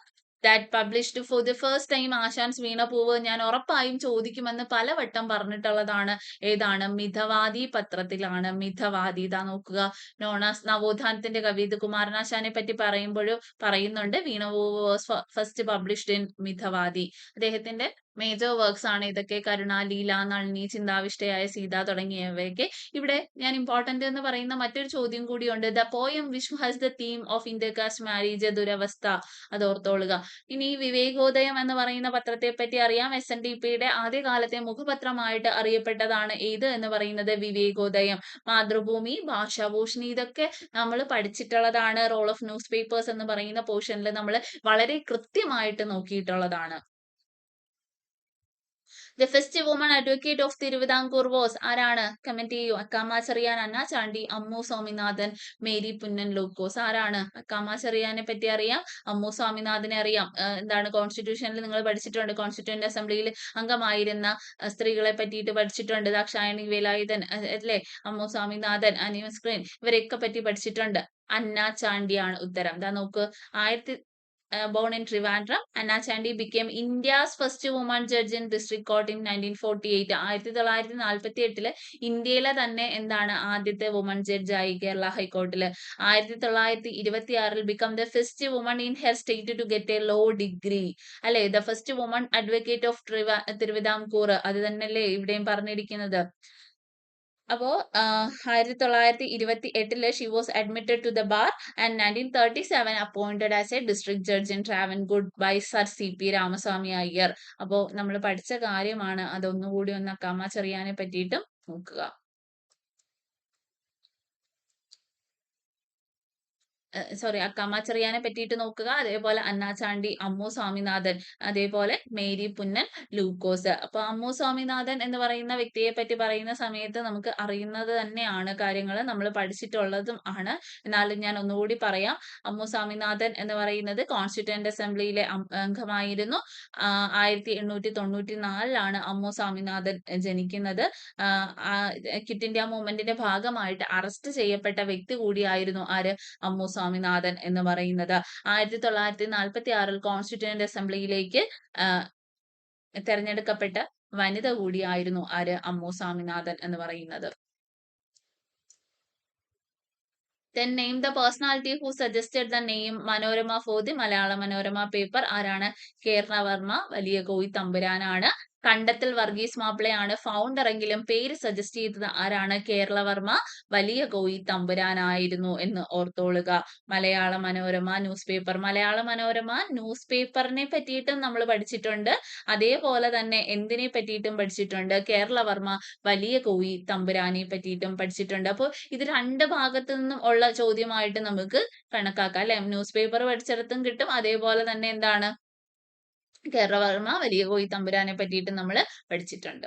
that published for the first time ആശാൻസ് Veenapoovu ഞാൻ ഉറപ്പായും ചോദിക്കുമെന്ന് പലവട്ടം പറഞ്ഞിട്ടുള്ളതാണ്. ഏതാണ്? മിതവാദി പത്രത്തിലാണ്. മിതവാദി ഇതാ നോക്കുക. നോണാസ് നവോത്ഥാനത്തിന്റെ കവി. ഇത് കുമാരനാശാനെ പറ്റി പറയുമ്പോഴും പറയുന്നുണ്ട്. Veenapoovu was first published in Mithavadi. അദ്ദേഹത്തിന്റെ മേജർ വർക്ക്സ് ആണ് ഇതൊക്കെ. കരുണ, ലീല, നളിനി, ചിന്താവിഷ്ടയായ സീത തുടങ്ങിയവയൊക്കെ. ഇവിടെ ഞാൻ ഇമ്പോർട്ടന്റ് എന്ന് പറയുന്ന മറ്റൊരു ചോദ്യം കൂടിയുണ്ട്. The poem which has the theme of intercaste marriage ദുരവസ്ഥ. അത് ഓർത്തോളുക. ഇനി വിവേകോദയം എന്ന് പറയുന്ന പത്രത്തെ പറ്റി അറിയാം. SNDPയുടെ ആദ്യകാലത്തെ മുഖപത്രമായിട്ട് അറിയപ്പെട്ടതാണ് ഏത് എന്ന് പറയുന്നത്? വിവേകോദയം. മാതൃഭൂമി, ഭാഷാഭൂഷണി, ഇതൊക്കെ നമ്മൾ പഠിച്ചിട്ടുള്ളതാണ്. റോൾ ഓഫ് ന്യൂസ് പേപ്പേഴ്സ് എന്ന് പറയുന്ന പോർഷനിൽ നമ്മൾ വളരെ കൃത്യമായിട്ട് നോക്കിയിട്ടുള്ളതാണ്. The first woman advocate of Thiruvithamkoor was ആരാണ്? കമന്റ് ചെയ്യൂ. അക്കാമ ചെറിയാൻ, അന്ന ചാണ്ടി, അമ്മു സ്വാമിനാഥൻ, മേരി പുന്നൻ ലൂക്കോസ്. ആരാണ്? അക്കാമ ചെറിയാനെ പറ്റി അറിയാം, അമ്മു സ്വാമിനാഥനെ അറിയാം. എന്താണ് കോൺസ്റ്റിറ്റ്യൂഷനിൽ നിങ്ങൾ പഠിച്ചിട്ടുണ്ട്. കോൺസ്റ്റിറ്റ്യൂന്റ് അസംബ്ലിയിൽ അംഗമായിരുന്ന സ്ത്രീകളെ പറ്റിയിട്ട് പഠിച്ചിട്ടുണ്ട്. ദാക്ഷായണി വേലായുധൻ അല്ലേ, അമ്മു സ്വാമിനാഥൻ, അനിമ സ്ക്രീൻ, ഇവരെയൊക്കെ പറ്റി പഠിച്ചിട്ടുണ്ട്. അന്ന ചാണ്ടിയാണ് ഉത്തരം. ദാ നോക്ക്. Born in Trivandrum, Anna Chandy became India's first woman judge in district court in 1948. 1948 ഇന്ത്യയിലെ തന്നെ എന്താണ് ആദ്യത്തെ വുമൺ ജഡ്ജ് ആയി Kerala ഹൈക്കോർട്ടില്. 1926 become the first woman in her state to get a law degree. അല്ലെ, the first woman advocate of Thiruvithamkoor. അത് തന്നെയല്ലേ ഇവിടെയും പറഞ്ഞിരിക്കുന്നത്. അപ്പോ 1928 she was admitted to the bar and 1937 appointed as a district judge in Travancore by Sir C.P. Ramaswamy Iyer. അപ്പോ നമ്മൾ പഠിച്ച കാര്യമാണ്. അതൊന്നുകൂടി ഒന്ന് അക്കാമ ചെറിയാനെ പറ്റിയിട്ടും നോക്കുക. അക്കാമ ചെറിയാനെ പറ്റിയിട്ട് നോക്കുക. അതേപോലെ അന്നാചാണ്ടി, അമ്മു സ്വാമിനാഥൻ, അതേപോലെ മേരി പുന്നൻ, ലൂക്കോസ്. അപ്പൊ അമ്മു സ്വാമിനാഥൻ എന്ന് പറയുന്ന വ്യക്തിയെ പറ്റി പറയുന്ന സമയത്ത് നമുക്ക് അറിയുന്നത് തന്നെയാണ്, കാര്യങ്ങൾ നമ്മൾ പഠിച്ചിട്ടുള്ളതും ആണ്. എന്നാലും ഞാൻ ഒന്നുകൂടി പറയാം. അമ്മു സ്വാമിനാഥൻ എന്ന് പറയുന്നത് കോൺസ്റ്റിറ്റ്യൂന്റ് അസംബ്ലിയിലെ അംഗമായിരുന്നു. 1894 അമ്മു സ്വാമിനാഥൻ ജനിക്കുന്നത്. ക്വിറ്റ് ഇന്ത്യ മൂവ്മെന്റിന്റെ ഭാഗമായിട്ട് അറസ്റ്റ് ചെയ്യപ്പെട്ട വ്യക്തി കൂടിയായിരുന്നു ആര്? അമ്മു സ്വാമിനാഥൻ എന്ന് പറയുന്നത്. 1946 കോൺസ്റ്റിറ്റ്യൂന്റ് അസംബ്ലിയിലേക്ക് തെരഞ്ഞെടുക്കപ്പെട്ട വനിത കൂടിയായിരുന്നു ആര്? അമ്മു സ്വാമിനാഥൻ എന്ന് പറയുന്നത്. Then name the personality who suggested the name Manorama for the Malayalam Manorama paper. ആരാണ്? കേരളവർമ്മ വലിയ കോയി തമ്പുരാനാണ്. കണ്ടത്തിൽ വർഗീസ് മാപ്പിളയാണ് ഫൗണ്ടർ എങ്കിലും പേര് സജസ്റ്റ് ചെയ്തത് ആരാണ്? കേരളവർമ്മ വലിയ കോയി തമ്പുരാനായിരുന്നു എന്ന് ഓർത്തോളുക. Malayala Manorama news paper. Malayala Manorama news പേപ്പറിനെ പറ്റിയിട്ടും നമ്മൾ പഠിച്ചിട്ടുണ്ട്. അതേപോലെ തന്നെ എന്തിനെ പറ്റിയിട്ടും പഠിച്ചിട്ടുണ്ട്? കേരളവർമ്മ വലിയ കോയി തമ്പുരാനെ പറ്റിയിട്ടും പഠിച്ചിട്ടുണ്ട്. അപ്പോൾ ഇത് രണ്ട് ഭാഗത്തു നിന്നും ഉള്ള ചോദ്യമായിട്ട് നമുക്ക് കണക്കാക്കാം അല്ലെ. ന്യൂസ് പേപ്പർ പഠിച്ചിടത്തും കിട്ടും. അതേപോലെ തന്നെ എന്താണ്? കേരളവർമ്മ വലിയ കോയി തമ്പുരാനെ പറ്റിയിട്ട് നമ്മൾ പഠിച്ചിട്ടുണ്ട്.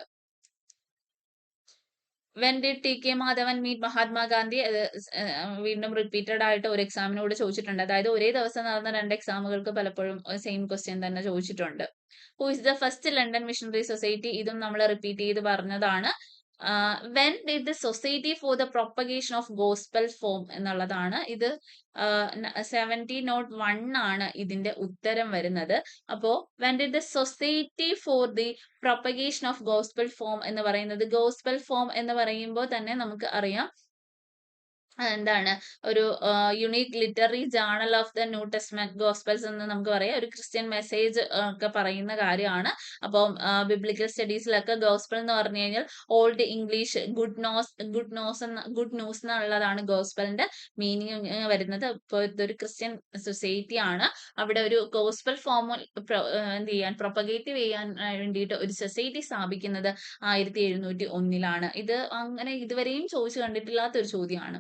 When did T K Madhavan meet Mahatma Gandhi? വീണ്ടും റിപ്പീറ്റഡ് ആയിട്ട് ഒരു എക്സാമിനോട് ചോദിച്ചിട്ടുണ്ട്. അതായത് ഒരേ ദിവസം നടന്ന രണ്ട് എക്സാമുകൾക്ക് പലപ്പോഴും സെയിം ക്വസ്റ്റ്യൻ തന്നെ ചോദിച്ചിട്ടുണ്ട്. Who is the first London missionary society? ഇതും നമ്മൾ റിപ്പീറ്റ് ചെയ്ത് പറഞ്ഞതാണ്. When did the society for the propagation of gospel form എന്നുള്ളതാണ്. ഇത് 1701 ആണ് ഇതിന്റെ ഉത്തരം വരുന്നത്. അപ്പോ when did the society for the propagation of gospel form എന്ന് പറയുന്നത്, ഗോസ്പൽ ഫോം എന്ന് പറയുമ്പോൾ തന്നെ നമുക്ക് അറിയാം എന്താണ്, ഒരു unique literary journal of the new testament gospels എന്ന് നമുക്ക് പറയാം. ഒരു ക്രിസ്ത്യൻ മെസ്സേജ് ഒക്കെ പറയുന്ന കാര്യമാണ്. അപ്പം ബിബ്ലിക്കൽ സ്റ്റഡീസിലൊക്കെ ഗോസ്പൽ എന്ന് പറഞ്ഞു കഴിഞ്ഞാൽ ഓൾഡ് ഇംഗ്ലീഷ് ഗുഡ് ന്യൂസ് എന്നുള്ളതാണ് ഗോസ്പലിന്റെ മീനിങ് വരുന്നത്. ഇപ്പോൾ ഇതൊരു ക്രിസ്ത്യൻ സൊസൈറ്റി ആണ്. അവിടെ ഒരു ഗോസ്പൽ ഫോം എന്ത് ചെയ്യാൻ, പ്രൊപ്പഗേറ്റ് ചെയ്യാൻ വേണ്ടിയിട്ട് ഒരു സൊസൈറ്റി സ്ഥാപിക്കുന്നത് 1701 ഇത് അങ്ങനെ ഇതുവരെയും ചോദിച്ചു കണ്ടിട്ടില്ലാത്ത ഒരു ചോദ്യമാണ്.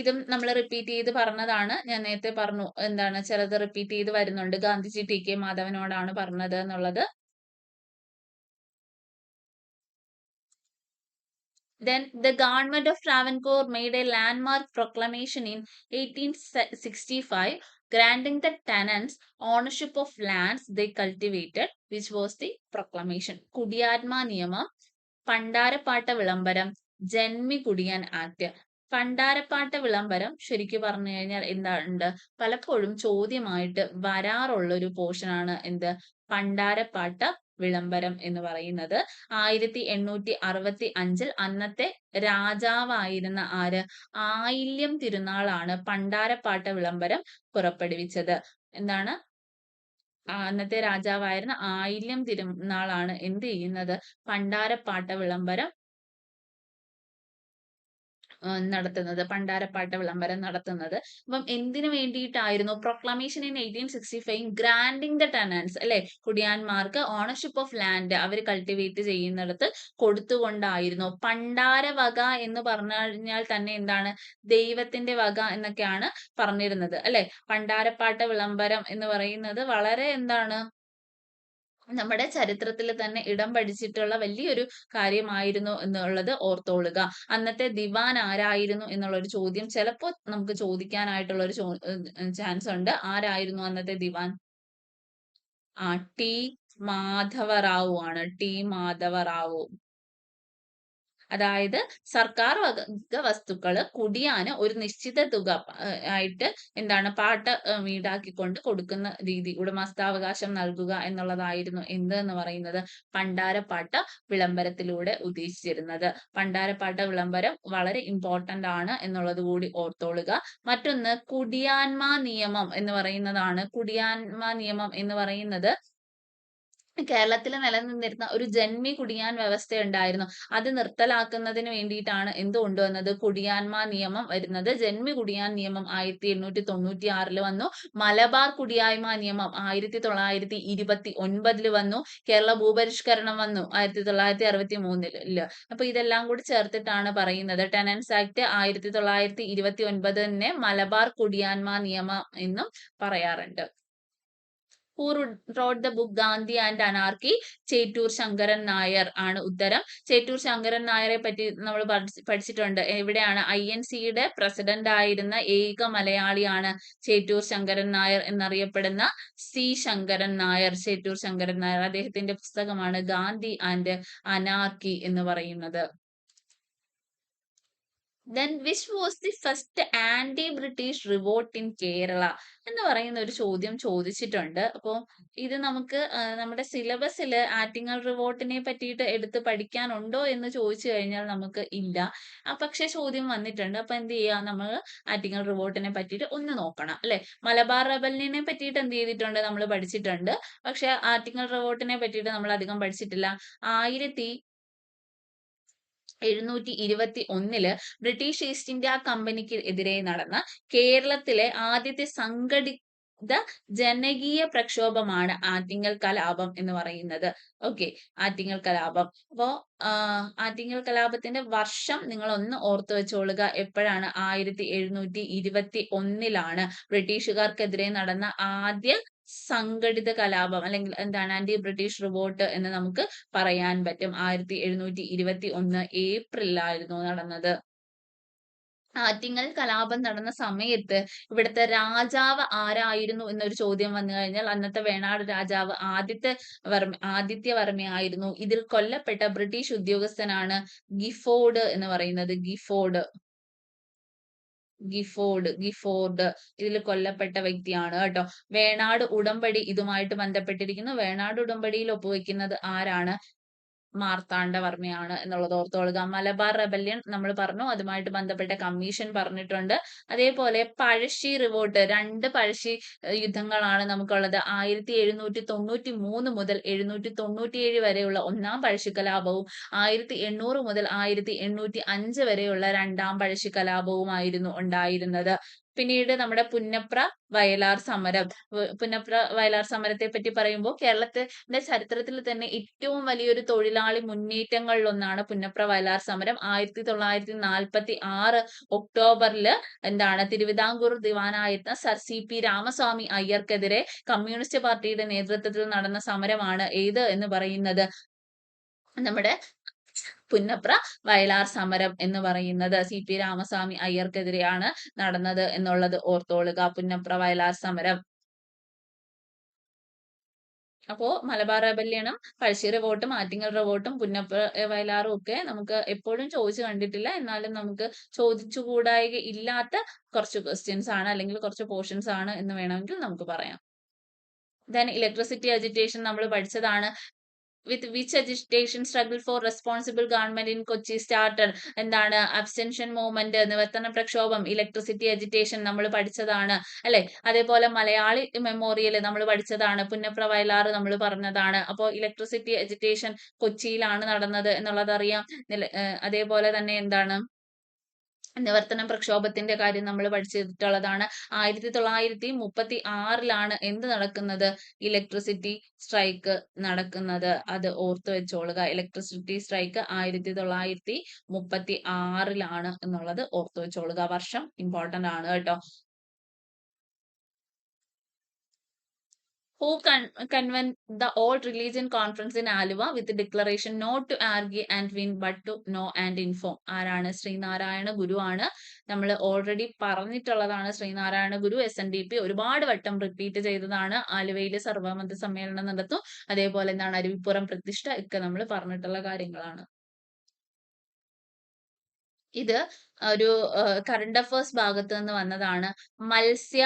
ഇതും നമ്മൾ റിപ്പീറ്റ് ചെയ്ത് പറഞ്ഞതാണ്. ഞാൻ നേരത്തെ പറഞ്ഞു എന്താണ്, ചിലത് റിപ്പീറ്റ് ചെയ്ത് വരുന്നുണ്ട്. ഗാന്ധിജി ടി കെ മാധവനോടാണ് പറഞ്ഞത് എന്നുള്ളത്. Then the government of Travancore made a landmark proclamation in 1865 granting the tenants ownership of lands they cultivated, which was the proclamation. കുടിയാത്മ നിയമം, പണ്ടാരപ്പാട്ട വിളംബരം, ജന്മി കുടിയാൻ ആക്ട്. പണ്ടാരപ്പാട്ട വിളംബരം ശരിക്കും പറഞ്ഞു കഴിഞ്ഞാൽ എന്താണ്, പലപ്പോഴും ചോദ്യമായിട്ട് വരാറുള്ള ഒരു പോർഷൻ ആണ് എന്ത്, പണ്ടാരപ്പാട്ട വിളംബരം എന്ന് പറയുന്നത്. 1865 അന്നത്തെ രാജാവായിരുന്ന ആര്, ആയില്യം തിരുനാളാണ് പണ്ടാരപ്പാട്ട വിളംബരം പുറപ്പെടുവിച്ചത്. എന്താണ്, അന്നത്തെ രാജാവായിരുന്ന ആയില്യം തിരുനാളാണ് എന്ത് ചെയ്യുന്നത്, പണ്ടാരപ്പാട്ട വിളംബരം നടത്തുന്നത്, പണ്ടാരപ്പാട്ട വിളംബരം നടത്തുന്നത്. അപ്പം എന്തിനു വേണ്ടിയിട്ടായിരുന്നു? Proclamation in 1865 granting the tenants അല്ലെ, കുടിയാന്മാർക്ക് ഓണർഷിപ്പ് ഓഫ് ലാൻഡ് അവർ കൾട്ടിവേറ്റ് ചെയ്യുന്നിടത്ത് കൊടുത്തുകൊണ്ടായിരുന്നു. പണ്ടാര വക എന്ന് പറഞ്ഞു കഴിഞ്ഞാൽ തന്നെ എന്താണ്, ദൈവത്തിന്റെ വക എന്നൊക്കെയാണ് പറഞ്ഞിരുന്നത് അല്ലെ. പണ്ടാരപ്പാട്ട വിളംബരം എന്ന് പറയുന്നത് വളരെ എന്താണ്, നമ്മുടെ ചരിത്രത്തിൽ തന്നെ ഇടം പിടിച്ചിട്ടുള്ള വലിയൊരു കാര്യമായിരുന്നു എന്നുള്ളത് ഓർത്തോളുക. അന്നത്തെ ദിവാൻ ആരായിരുന്നു എന്നുള്ളൊരു ചോദ്യം ചിലപ്പോൾ നമുക്ക് ചോദിക്കാനായിട്ടുള്ള ഒരു ചാൻസ് ഉണ്ട്. ആരായിരുന്നു അന്നത്തെ ദിവാൻ? ടി മാധവറാവു ആണ്. ടി മാധവറാവു. അതായത് സർക്കാർ വക വസ്തുക്കള് കുടിയാന് ഒരു നിശ്ചിത തുക ആയിട്ട് എന്താണ്, പാട്ട വീടാക്കിക്കൊണ്ട് കൊടുക്കുന്ന രീതി, ഉടമസ്ഥാവകാശം നൽകുക എന്നുള്ളതായിരുന്നു എന്ത് എന്ന് പറയുന്നത്, പണ്ടാരപ്പാട്ട വിളംബരത്തിലൂടെ ഉദ്ദേശിച്ചിരുന്നത്. പണ്ടാരപ്പാട്ട വിളംബരം വളരെ ഇമ്പോർട്ടന്റ് ആണ് എന്നുള്ളത് കൂടി ഓർത്തോളുക. മറ്റൊന്ന് കുടിയാന്മ നിയമം എന്ന് പറയുന്നതാണ്. കുടിയാന്മ നിയമം എന്ന് പറയുന്നത് കേരളത്തിൽ നിലനിന്നിരുന്ന ഒരു ജന്മി കുടിയാൻ വ്യവസ്ഥ ഉണ്ടായിരുന്നു. അത് നിർത്തലാക്കുന്നതിന് വേണ്ടിയിട്ടാണ് എന്ത് കൊണ്ടുവന്നത്? കുടിയാന്മാ നിയമം വരുന്നത്. ജന്മി കുടിയാൻ നിയമം 1896 വന്നു. മലബാർ കുടിയായ്മ നിയമം 1929 വന്നു. കേരള ഭൂപരിഷ്കരണം വന്നു 1963. അപ്പൊ ഇതെല്ലാം കൂടി ചേർത്തിട്ടാണ് പറയുന്നത്. ടെനൻസ് ആക്ട് 1929 മലബാർ കുടിയാന്മ നിയമം എന്നും പറയാറുണ്ട്. Who wrote the book Gandhi and anarchy? Chettur Sankaran Nair ആണ് ഉത്തരം. ചേറ്റൂർ ശങ്കരൻ നായരെ പറ്റി നമ്മൾ പഠിച്ചിട്ടുണ്ട്. എവിടെയാണ്? INC-യുടെ പ്രസിഡന്റ് ആയിരുന്ന ഏക മലയാളിയാണ് ചേറ്റൂർ ശങ്കരൻ നായർ എന്നറിയപ്പെടുന്ന ശങ്കരൻ നായർ. ചേറ്റൂർ ശങ്കരൻ നായർ. അദ്ദേഹത്തിന്റെ പുസ്തകമാണ് ഗാന്ധി ആൻഡ് അനാർക്കി എന്ന് പറയുന്നത്. Then which was the first anti-British revolt in Kerala എന്ന് പറയുന്ന ഒരു ചോദ്യം ചോദിച്ചിട്ടുണ്ട്. അപ്പോൾ ഇത് നമുക്ക് നമ്മുടെ സിലബസിൽ ആറ്റിങ്ങൽ റിവോൾട്ടിനെ പറ്റിയിട്ട് എടുത്ത് പഠിക്കാനുണ്ടോ എന്ന് ചോദിച്ചു കഴിഞ്ഞാൽ നമുക്ക് ഇല്ല. പക്ഷെ ചോദ്യം വന്നിട്ടുണ്ട്. അപ്പൊ എന്ത് ചെയ്യുക? നമ്മൾ ആറ്റിങ്ങൽ റിവോൾട്ടിനെ പറ്റിയിട്ട് ഒന്ന് നോക്കണം അല്ലെ. മലബാർ റെബലിനെ പറ്റിയിട്ട് എന്ത് ചെയ്തിട്ടുണ്ട്? നമ്മൾ പഠിച്ചിട്ടുണ്ട്. പക്ഷെ ആറ്റിങ്ങൽ റിവോൾട്ടിനെ പറ്റിയിട്ട് നമ്മൾ അധികം പഠിച്ചിട്ടില്ല. 1721 ബ്രിട്ടീഷ് ഈസ്റ്റ് ഇന്ത്യ കമ്പനിക്ക് എതിരെ നടന്ന കേരളത്തിലെ ആദ്യത്തെ സംഘടിത ജനകീയ പ്രക്ഷോഭമാണ് ആറ്റിങ്ങൽ കലാപം എന്ന് പറയുന്നത്. ഓക്കെ, ആറ്റിങ്ങൽ കലാപം. അപ്പോ ആറ്റിങ്ങൽ കലാപത്തിന്റെ വർഷം നിങ്ങൾ ഒന്ന് ഓർത്തു വെച്ചോളുക. എപ്പോഴാണ്? 1721 ബ്രിട്ടീഷുകാർക്കെതിരെ നടന്ന ആദ്യ സംഘടിത കലാപം, അല്ലെങ്കിൽ എന്താണ് ആന്റി ബ്രിട്ടീഷ് റിവോൾട്ട് എന്ന് നമുക്ക് പറയാൻ പറ്റും. 1721 ഏപ്രിലായിരുന്നു നടന്നത്. ആറ്റിങ്ങൽ കലാപം നടന്ന സമയത്ത് ഇവിടുത്തെ രാജാവ് ആരായിരുന്നു എന്നൊരു ചോദ്യം വന്നു കഴിഞ്ഞാൽ അന്നത്തെ വേണാട് രാജാവ് ആദിത്യവർമ്മയായിരുന്നു. ഇതിൽ കൊല്ലപ്പെട്ട ബ്രിട്ടീഷ് ഉദ്യോഗസ്ഥനാണ് ഗിഫോർഡ് എന്ന് പറയുന്നത്. ഗിഫോർഡ് ഇതിൽ കൊല്ലപ്പെട്ട വ്യക്തിയാണ് കേട്ടോ. വേണാട് ഉടമ്പടി ഇതുമായിട്ട് ബന്ധപ്പെട്ടിരിക്കുന്നു. വേണാട് ഉടമ്പടിയിൽ ഒപ്പുവെക്കുന്നത് ആരാണ്? മാർത്താണ്ഡവർമ്മയാണ് എന്നുള്ളത് ഓർത്തോളുക. മലബാർ റെബല്യൻ നമ്മൾ പറഞ്ഞു, അതുമായിട്ട് ബന്ധപ്പെട്ട കമ്മീഷൻ പറഞ്ഞിട്ടുണ്ട്. അതേപോലെ പഴശ്ശി റിവോൾട്ട്, 2 പഴശ്ശി യുദ്ധങ്ങളാണ് നമുക്കുള്ളത്. 1793 മുതൽ 797 വരെയുള്ള 1-ാം പഴശ്ശി കലാപവും 1800 മുതൽ 1805 വരെയുള്ള 2-ാം പഴശ്ശി കലാപവുമായിരുന്നു ഉണ്ടായിരുന്നത്. പിന്നീട് നമ്മുടെ പുന്നപ്ര വയലാർ സമരം. പുന്നപ്ര വയലാർ സമരത്തെ പറ്റി പറയുമ്പോൾ കേരളത്തിന്റെ ചരിത്രത്തിൽ തന്നെ ഏറ്റവും വലിയൊരു തൊഴിലാളി മുന്നേറ്റങ്ങളിൽ ഒന്നാണ് പുന്നപ്ര വയലാർ സമരം. 1946 ഒക്ടോബറിൽ എന്താണ് തിരുവിതാംകൂർ ദിവാനായിരുന്ന സർ CP രാമസ്വാമി അയ്യർക്കെതിരെ കമ്മ്യൂണിസ്റ്റ് പാർട്ടിയുടെ നേതൃത്വത്തിൽ നടന്ന സമരമാണ് ഏത് എന്ന് പറയുന്നത്? നമ്മുടെ പുന്നപ്ര വയലാർ സമരം എന്ന് പറയുന്നത് CP രാമസ്വാമി അയ്യർക്കെതിരെയാണ് നടന്നത് എന്നുള്ളത് ഓർത്തോളുക. പുന്നപ്ര വയലാർ സമരം. അപ്പോ മലബാർ റെബല്യനും പഴശ്ശി റിവോൾട്ടും ആറ്റിങ്ങൽ റിവോൾട്ടും പുന്നപ്ര വയലാറും ഒക്കെ നമുക്ക് എപ്പോഴും ചോദിച്ചു കണ്ടിട്ടില്ല. എന്നാലും നമുക്ക് ചോദിച്ചുകൂടായിക ഇല്ലാത്ത കുറച്ച് ക്വസ്റ്റ്യൻസ് ആണ്, അല്ലെങ്കിൽ കുറച്ച് പോർഷൻസ് ആണ് എന്ന് വേണമെങ്കിൽ നമുക്ക് പറയാം. ദെൻ ഇലക്ട്രിസിറ്റി അജിറ്റേഷൻ നമ്മൾ പഠിച്ചതാണ്. With which agitation struggle for responsible government in Kochi started? എന്താണ്? അബ്സ്റ്റൻഷൻ മൂവ്മെന്റ്, നിവർത്തന പ്രക്ഷോഭം, ഇലക്ട്രിസിറ്റി അജിറ്റേഷൻ നമ്മൾ പഠിച്ചതാണ് അല്ലെ. അതേപോലെ മലയാളി മെമ്മോറിയൽ നമ്മൾ പഠിച്ചതാണ്. പുന്നപ്ര വയലാർ നമ്മൾ പറഞ്ഞതാണ്. അപ്പോൾ ഇലക്ട്രിസിറ്റി അജിറ്റേഷൻ കൊച്ചിയിലാണ് നടന്നത് എന്നുള്ളത് അറിയാം. അതേപോലെ തന്നെ എന്താണ് നിവർത്തന പ്രക്ഷോഭത്തിന്റെ കാര്യം നമ്മൾ പഠിച്ചിട്ടുള്ളതാണ്. 1936 എന്ത് നടക്കുന്നത്? ഇലക്ട്രിസിറ്റി സ്ട്രൈക്ക് നടക്കുന്നത്. അത് ഓർത്തു വെച്ചോളുക. ഇലക്ട്രിസിറ്റി സ്ട്രൈക്ക് 1936 എന്നുള്ളത് ഓർത്തു വെച്ചോളുക. വർഷം ഇമ്പോർട്ടന്റ് ആണ് കേട്ടോ. Who convened the Old Religion Conference in Aluva with the declaration not to argue and win but to know and inform? ആരാണ്? ശ്രീനാരായണ ഗുരു ആണ്. നമ്മൾ ഓൾറെഡി പറഞ്ഞിട്ടുള്ളതാണ്. ശ്രീനാരായണ ഗുരു SNDP ഒരുപാട് വട്ടം റിപ്പീറ്റ് ചെയ്തതാണ്. ആലുവയിൽ സർവമത സമ്മേളനം നടത്തും. അതേപോലെ എന്താണ് അരുവിപ്പുറം പ്രതിഷ്ഠ ഒക്കെ നമ്മൾ പറഞ്ഞിട്ടുള്ള കാര്യങ്ങളാണ്. ഇത് ഒരു കറണ്ട് അഫേഴ്സ് ഭാഗത്ത് നിന്ന് വന്നതാണ്. മത്സ്യ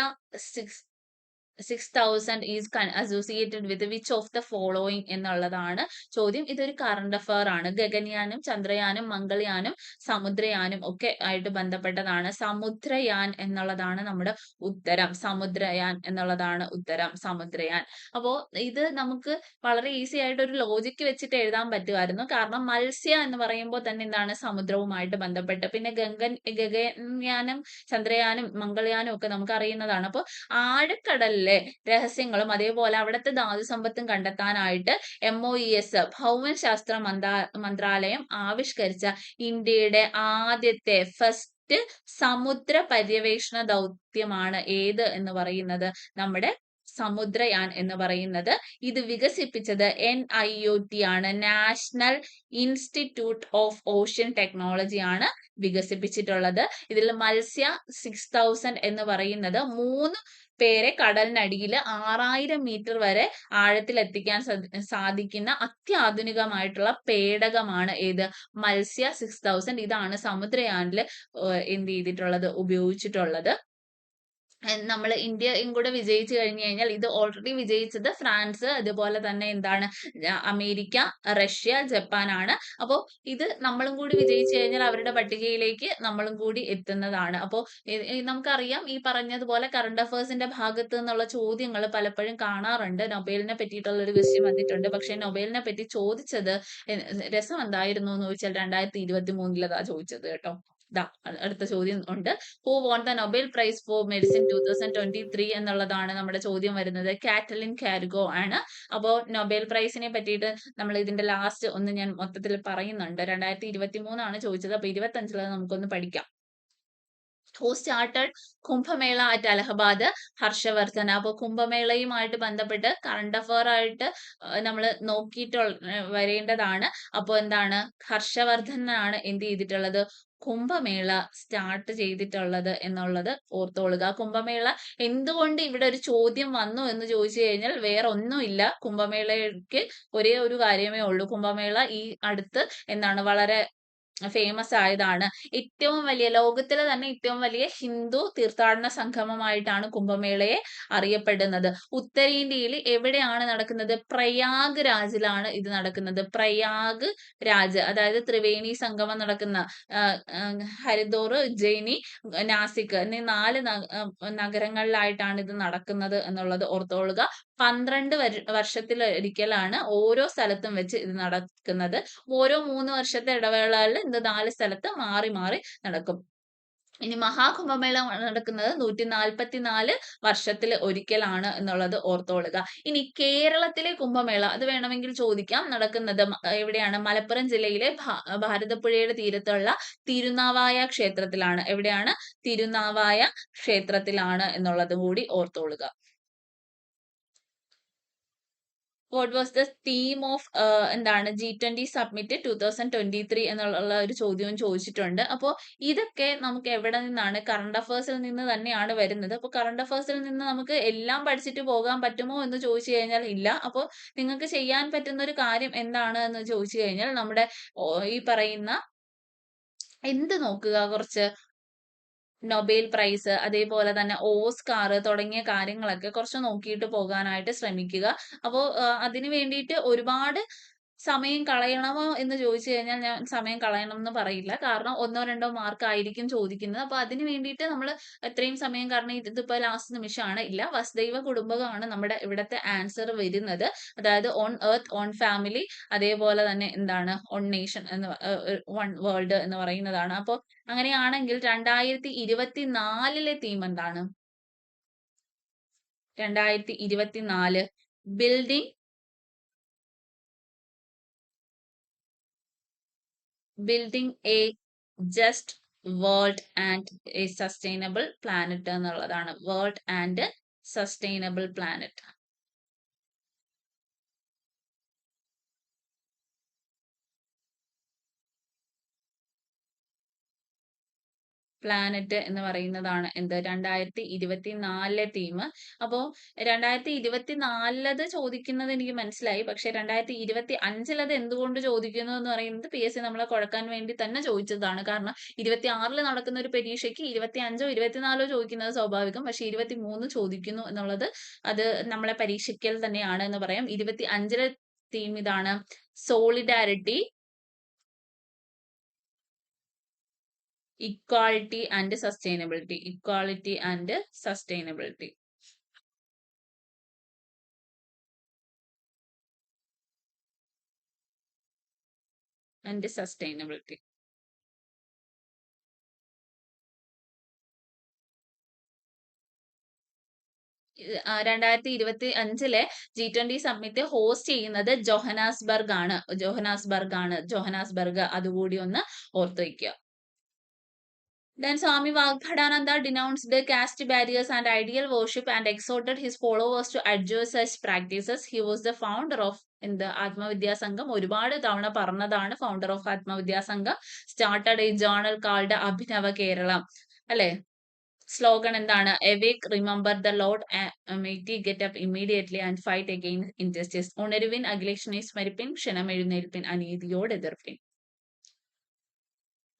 6000 is associated with which of the following എന്നുള്ളതാണ് ചോദ്യം. ഇതൊരു കറണ്ട് അഫയർ ആണ്. ഗഗൻയാനും ചന്ദ്രയാനും മംഗൾയാനും സമുദ്രയാനും ഒക്കെ ആയിട്ട് ബന്ധപ്പെട്ടതാണ്. സമുദ്രയാൻ എന്നുള്ളതാണ് നമ്മുടെ ഉത്തരം. സമുദ്രയാൻ എന്നുള്ളതാണ് ഉത്തരം. സമുദ്രയാൻ. അപ്പോ ഇത് നമുക്ക് വളരെ ഈസി ആയിട്ട് ഒരു ലോജിക്ക് വെച്ചിട്ട് എഴുതാൻ പറ്റുമായിരുന്നു. കാരണം മത്സ്യ എന്ന് പറയുമ്പോൾ തന്നെ എന്താണ് സമുദ്രവുമായിട്ട് ബന്ധപ്പെട്ട്. പിന്നെ ഗഗൻയാനും ചന്ദ്രയാനും മംഗൾയാനും ഒക്കെ നമുക്ക് അറിയുന്നതാണ്. അപ്പൊ ആഴക്കടലിലെ രഹസ്യങ്ങളും അതേപോലെ അവിടുത്തെ ധാതുസമ്പത്തും കണ്ടെത്താനായിട്ട് MOES ഭൗമശാസ്ത്ര മന്ത്രാലയം ആവിഷ്കരിച്ച ഇന്ത്യയുടെ ആദ്യത്തെ ഫസ്റ്റ് സമുദ്ര പര്യവേഷണ ദൗത്യമാണ് ഏത് എന്ന് പറയുന്നത് നമ്മുടെ സമുദ്രയാൻ എന്ന് പറയുന്നത്. ഇത് വികസിപ്പിച്ചത് NIOT ആണ്. National institute of ocean technology ആണ് വികസിപ്പിച്ചിട്ടുള്ളത്. ഇതിൽ മത്സ്യ 6000 എന്ന് പറയുന്നത് 3 പേരെ കടലിനടിയിൽ 6000 മീറ്റർ വരെ ആഴത്തിൽ എത്തിക്കാൻ സാധിക്കുന്ന അത്യാധുനികമായിട്ടുള്ള പേടകമാണ് ഏത് മത്സ്യ 6000. ഇതാണ് സമുദ്രയാനിൽ എന്ത് ചെയ്തിട്ടുള്ളത് ഉപയോഗിച്ചിട്ടുള്ളത്. നമ്മൾ ഇന്ത്യയും കൂടെ വിജയിച്ചു കഴിഞ്ഞു കഴിഞ്ഞാൽ ഇത് ഓൾറെഡി വിജയിച്ചത് ഫ്രാൻസ്, അതുപോലെ തന്നെ എന്താണ് അമേരിക്ക, റഷ്യ, ജപ്പാൻ ആണ്. അപ്പോൾ ഇത് നമ്മളും കൂടി വിജയിച്ചു കഴിഞ്ഞാൽ അവരുടെ പട്ടികയിലേക്ക് നമ്മളും കൂടി എത്തുന്നതാണ്. അപ്പോൾ നമുക്കറിയാം ഈ പറഞ്ഞതുപോലെ കറണ്ട് അഫയേഴ്സിന്റെ ഭാഗത്ത് നിന്നുള്ള ചോദ്യങ്ങൾ പലപ്പോഴും കാണാറുണ്ട്. നൊബേലിനെ പറ്റിയിട്ടുള്ള ഒരു ക്വസ്റ്റ്യൻ വന്നിട്ടുണ്ട്. പക്ഷെ നൊബേലിനെ പറ്റി ചോദിച്ചത് രസം എന്തായിരുന്നു എന്ന് ചോദിച്ചാൽ 2023 ചോദിച്ചത് കേട്ടോ. അടുത്ത ചോദ്യം ഉണ്ട്. Who won the Nobel prize for medicine 2023 എന്നുള്ളതാണ് നമ്മുടെ ചോദ്യം വരുന്നത്. കാറ്റലിൻ കാർഗോ ആണ്. അപ്പോൾ നൊബേൽ പ്രൈസിനെ പറ്റിയിട്ട് നമ്മൾ ഇതിന്റെ ലാസ്റ്റ് ഒന്ന് ഞാൻ മൊത്തത്തിൽ പറയുന്നുണ്ട്. 2023 ചോദിച്ചത്. അപ്പൊ 2025 നമുക്കൊന്ന് പഠിക്കാം. Who started Kumbh Mela at Allahabad? Harshvardhan. അപ്പോൾ കുംഭമേളയുമായിട്ട് ബന്ധപ്പെട്ട് കറണ്ട് അഫയർ ആയിട്ട് നമ്മൾ നോക്കിയിട്ട് വരേണ്ടതാണ്. അപ്പോൾ എന്താണ് ഹർഷവർദ്ധനാണ് എന്ത് ചെയ്തിട്ടുള്ളത് കുംഭമേള സ്റ്റാർട്ട് ചെയ്തിട്ടുള്ളത് എന്നുള്ളത് ഓർത്തോളുക. കുംഭമേള എന്തുകൊണ്ട് ഇവിടെ ഒരു ചോദ്യം വന്നു എന്ന് ചോദിച്ചു കഴിഞ്ഞാൽ വേറെ ഒന്നുമില്ല. കുംഭമേളയ്ക്ക് ഒരേ ഒരു കാര്യമേ ഉള്ളൂ. കുംഭമേള ഈ അടുത്ത് എന്താണ് വളരെ ഫേമസ് ആയതാണ്. ഏറ്റവും വലിയ ലോകത്തിലെ തന്നെ ഏറ്റവും വലിയ ഹിന്ദു തീർത്ഥാടന സംഗമമായിട്ടാണ് കുംഭമേളയെ അറിയപ്പെടുന്നത്. ഉത്തരേന്ത്യയിൽ എവിടെയാണ് നടക്കുന്നത്? പ്രയാഗ് രാജിലാണ് ഇത് നടക്കുന്നത്. പ്രയാഗ് രാജ്, അതായത് ത്രിവേണി സംഗമം നടക്കുന്ന ഹരിദ്വാർ, ഉജ്ജയിനി, നാസിക് എന്നീ 4 നഗരങ്ങളിലായിട്ടാണ് ഇത് നടക്കുന്നത് എന്നുള്ളത് ഓർത്തോളുക. 12 വർഷത്തിലൊരിക്കലാണ് ഓരോ സ്ഥലത്തും വെച്ച് ഇത് നടക്കുന്നത്. ഓരോ 3 വർഷത്തെ ഇടവേളകളിൽ ഇത് 4 സ്ഥലത്ത് മാറി മാറി നടക്കും. ഇനി മഹാകുംഭമേള നടക്കുന്നത് 144 വർഷത്തിൽ ഒരിക്കലാണ് എന്നുള്ളത് ഓർത്തോളുക. ഇനി കേരളത്തിലെ കുംഭമേള അത് വേണമെങ്കിൽ ചോദിക്കാം. നടക്കുന്നത് എവിടെയാണ്? മലപ്പുറം ജില്ലയിലെ ഭാരതപ്പുഴയുടെ തീരത്തുള്ള തിരുനാവായ ക്ഷേത്രത്തിലാണ്. എവിടെയാണ്? തിരുനാവായ ക്ഷേത്രത്തിലാണ് എന്നുള്ളതും കൂടി ഓർത്തോളുക. What was the theme of എന്താണ് G20 സബ്മിറ്റ് 2023 എന്നുള്ള ഒരു ചോദ്യവും ചോദിച്ചിട്ടുണ്ട്. അപ്പോൾ ഇതൊക്കെ നമുക്ക് എവിടെ നിന്നാണ്? കറണ്ട് അഫയേഴ്സിൽ നിന്ന് തന്നെയാണ് വരുന്നത്. അപ്പോൾ കറണ്ട് അഫയേഴ്സിൽ നിന്ന് നമുക്ക് എല്ലാം പഠിച്ചിട്ട് പോകാൻ പറ്റുമോ എന്ന് ചോദിച്ചു കഴിഞ്ഞാൽ ഇല്ല. അപ്പോൾ നിങ്ങൾക്ക് ചെയ്യാൻ പറ്റുന്ന ഒരു കാര്യം എന്താണ് എന്ന് ചോദിച്ചു കഴിഞ്ഞാൽ നമ്മുടെ ഈ പറയുന്ന എന്ത് നോക്കുക, കുറച്ച് നൊബേൽ പ്രൈസ്, അതേപോലെ തന്നെ ഓസ്കാർ തുടങ്ങിയ കാര്യങ്ങളൊക്കെ കുറച്ച് നോക്കിയിട്ട് പോകാനായിട്ട് ശ്രമിക്കുക. അപ്പോൾ അതിന് വേണ്ടിയിട്ട് ഒരുപാട് സമയം കളയണമോ എന്ന് ചോദിച്ചു കഴിഞ്ഞാൽ ഞാൻ സമയം കളയണം എന്ന് പറയില്ല. കാരണം 1-2 മാർക്ക് ആയിരിക്കും ചോദിക്കുന്നത്. അപ്പൊ അതിന് വേണ്ടിയിട്ട് നമ്മൾ എത്രയും സമയം, കാരണം ഇതിപ്പോ ലാസ്റ്റ് നിമിഷമാണ്. ഇല്ല, വസുദൈവ കുടുംബകമാണ് നമ്മുടെ ഇവിടുത്തെ ആൻസർ വരുന്നത്. അതായത് ഓൺ എർത്ത്, ഓൺ ഫാമിലി, അതേപോലെ തന്നെ എന്താണ് ഓൺ നേഷൻ എന്ന് വൺ വേൾഡ് എന്ന് പറയുന്നതാണ്. അപ്പോൾ അങ്ങനെയാണെങ്കിൽ 2024 തീം എന്താണ്? 2024 building a just world and a sustainable planet എന്നുള്ളതാണ്. World and sustainable planet. Planet എന്ന് പറയുന്നതാണ് എന്ത് 2024 തീം. അപ്പോ 2024 ചോദിക്കുന്നത് എനിക്ക് മനസ്സിലായി. പക്ഷെ 2025 അത് എന്തുകൊണ്ട് ചോദിക്കുന്നു എന്ന് പറയുന്നത് PSC നമ്മളെ കുഴക്കാൻ വേണ്ടി തന്നെ ചോദിച്ചതാണ്. കാരണം 26 നടക്കുന്ന ഒരു പരീക്ഷയ്ക്ക് 25 24 ചോദിക്കുന്നത് സ്വാഭാവികം. പക്ഷെ 23 ചോദിക്കുന്നു എന്നുള്ളത് അത് നമ്മളെ പരീക്ഷിക്കൽ തന്നെയാണ് എന്ന് പറയാം. 25 തീം ഇതാണ്, solidarity, equality and sustainability. Equality and sustainability. And sustainability. ഇത് 2025 G20 സമ്മിറ്റ് ഹോസ്റ്റ് ചെയ്യുന്നത് ജോഹനാസ്ബർഗ് ആണ്. ജോഹനാസ്ബർഗ് അതുകൂടി ഒന്ന് ഓർത്തു വയ്ക്കുക. Then Swami Vagbhadananda denounced caste barriers and ideal worship and exhorted his followers to adjust such practices. He was the founder of in the Atmavidya Sangam. ഒരുപാട് തവണ പറഞ്ഞതാണ്. Founder of Atmavidya Sangham. Started a journal called Abhinava Keralam. അല്ലെ? സ്ലോഗൻ എന്താണ്? Awake, remember the lord, mighty, get up immediately and fight against injustice. ഉണരുവിൻ, അഖിലേഷിനെ സ്മരിപ്പിൻ, ക്ഷണം എഴുന്നേൽപ്പിൻ, അനീതിയോട് എതിർപ്പിൻ.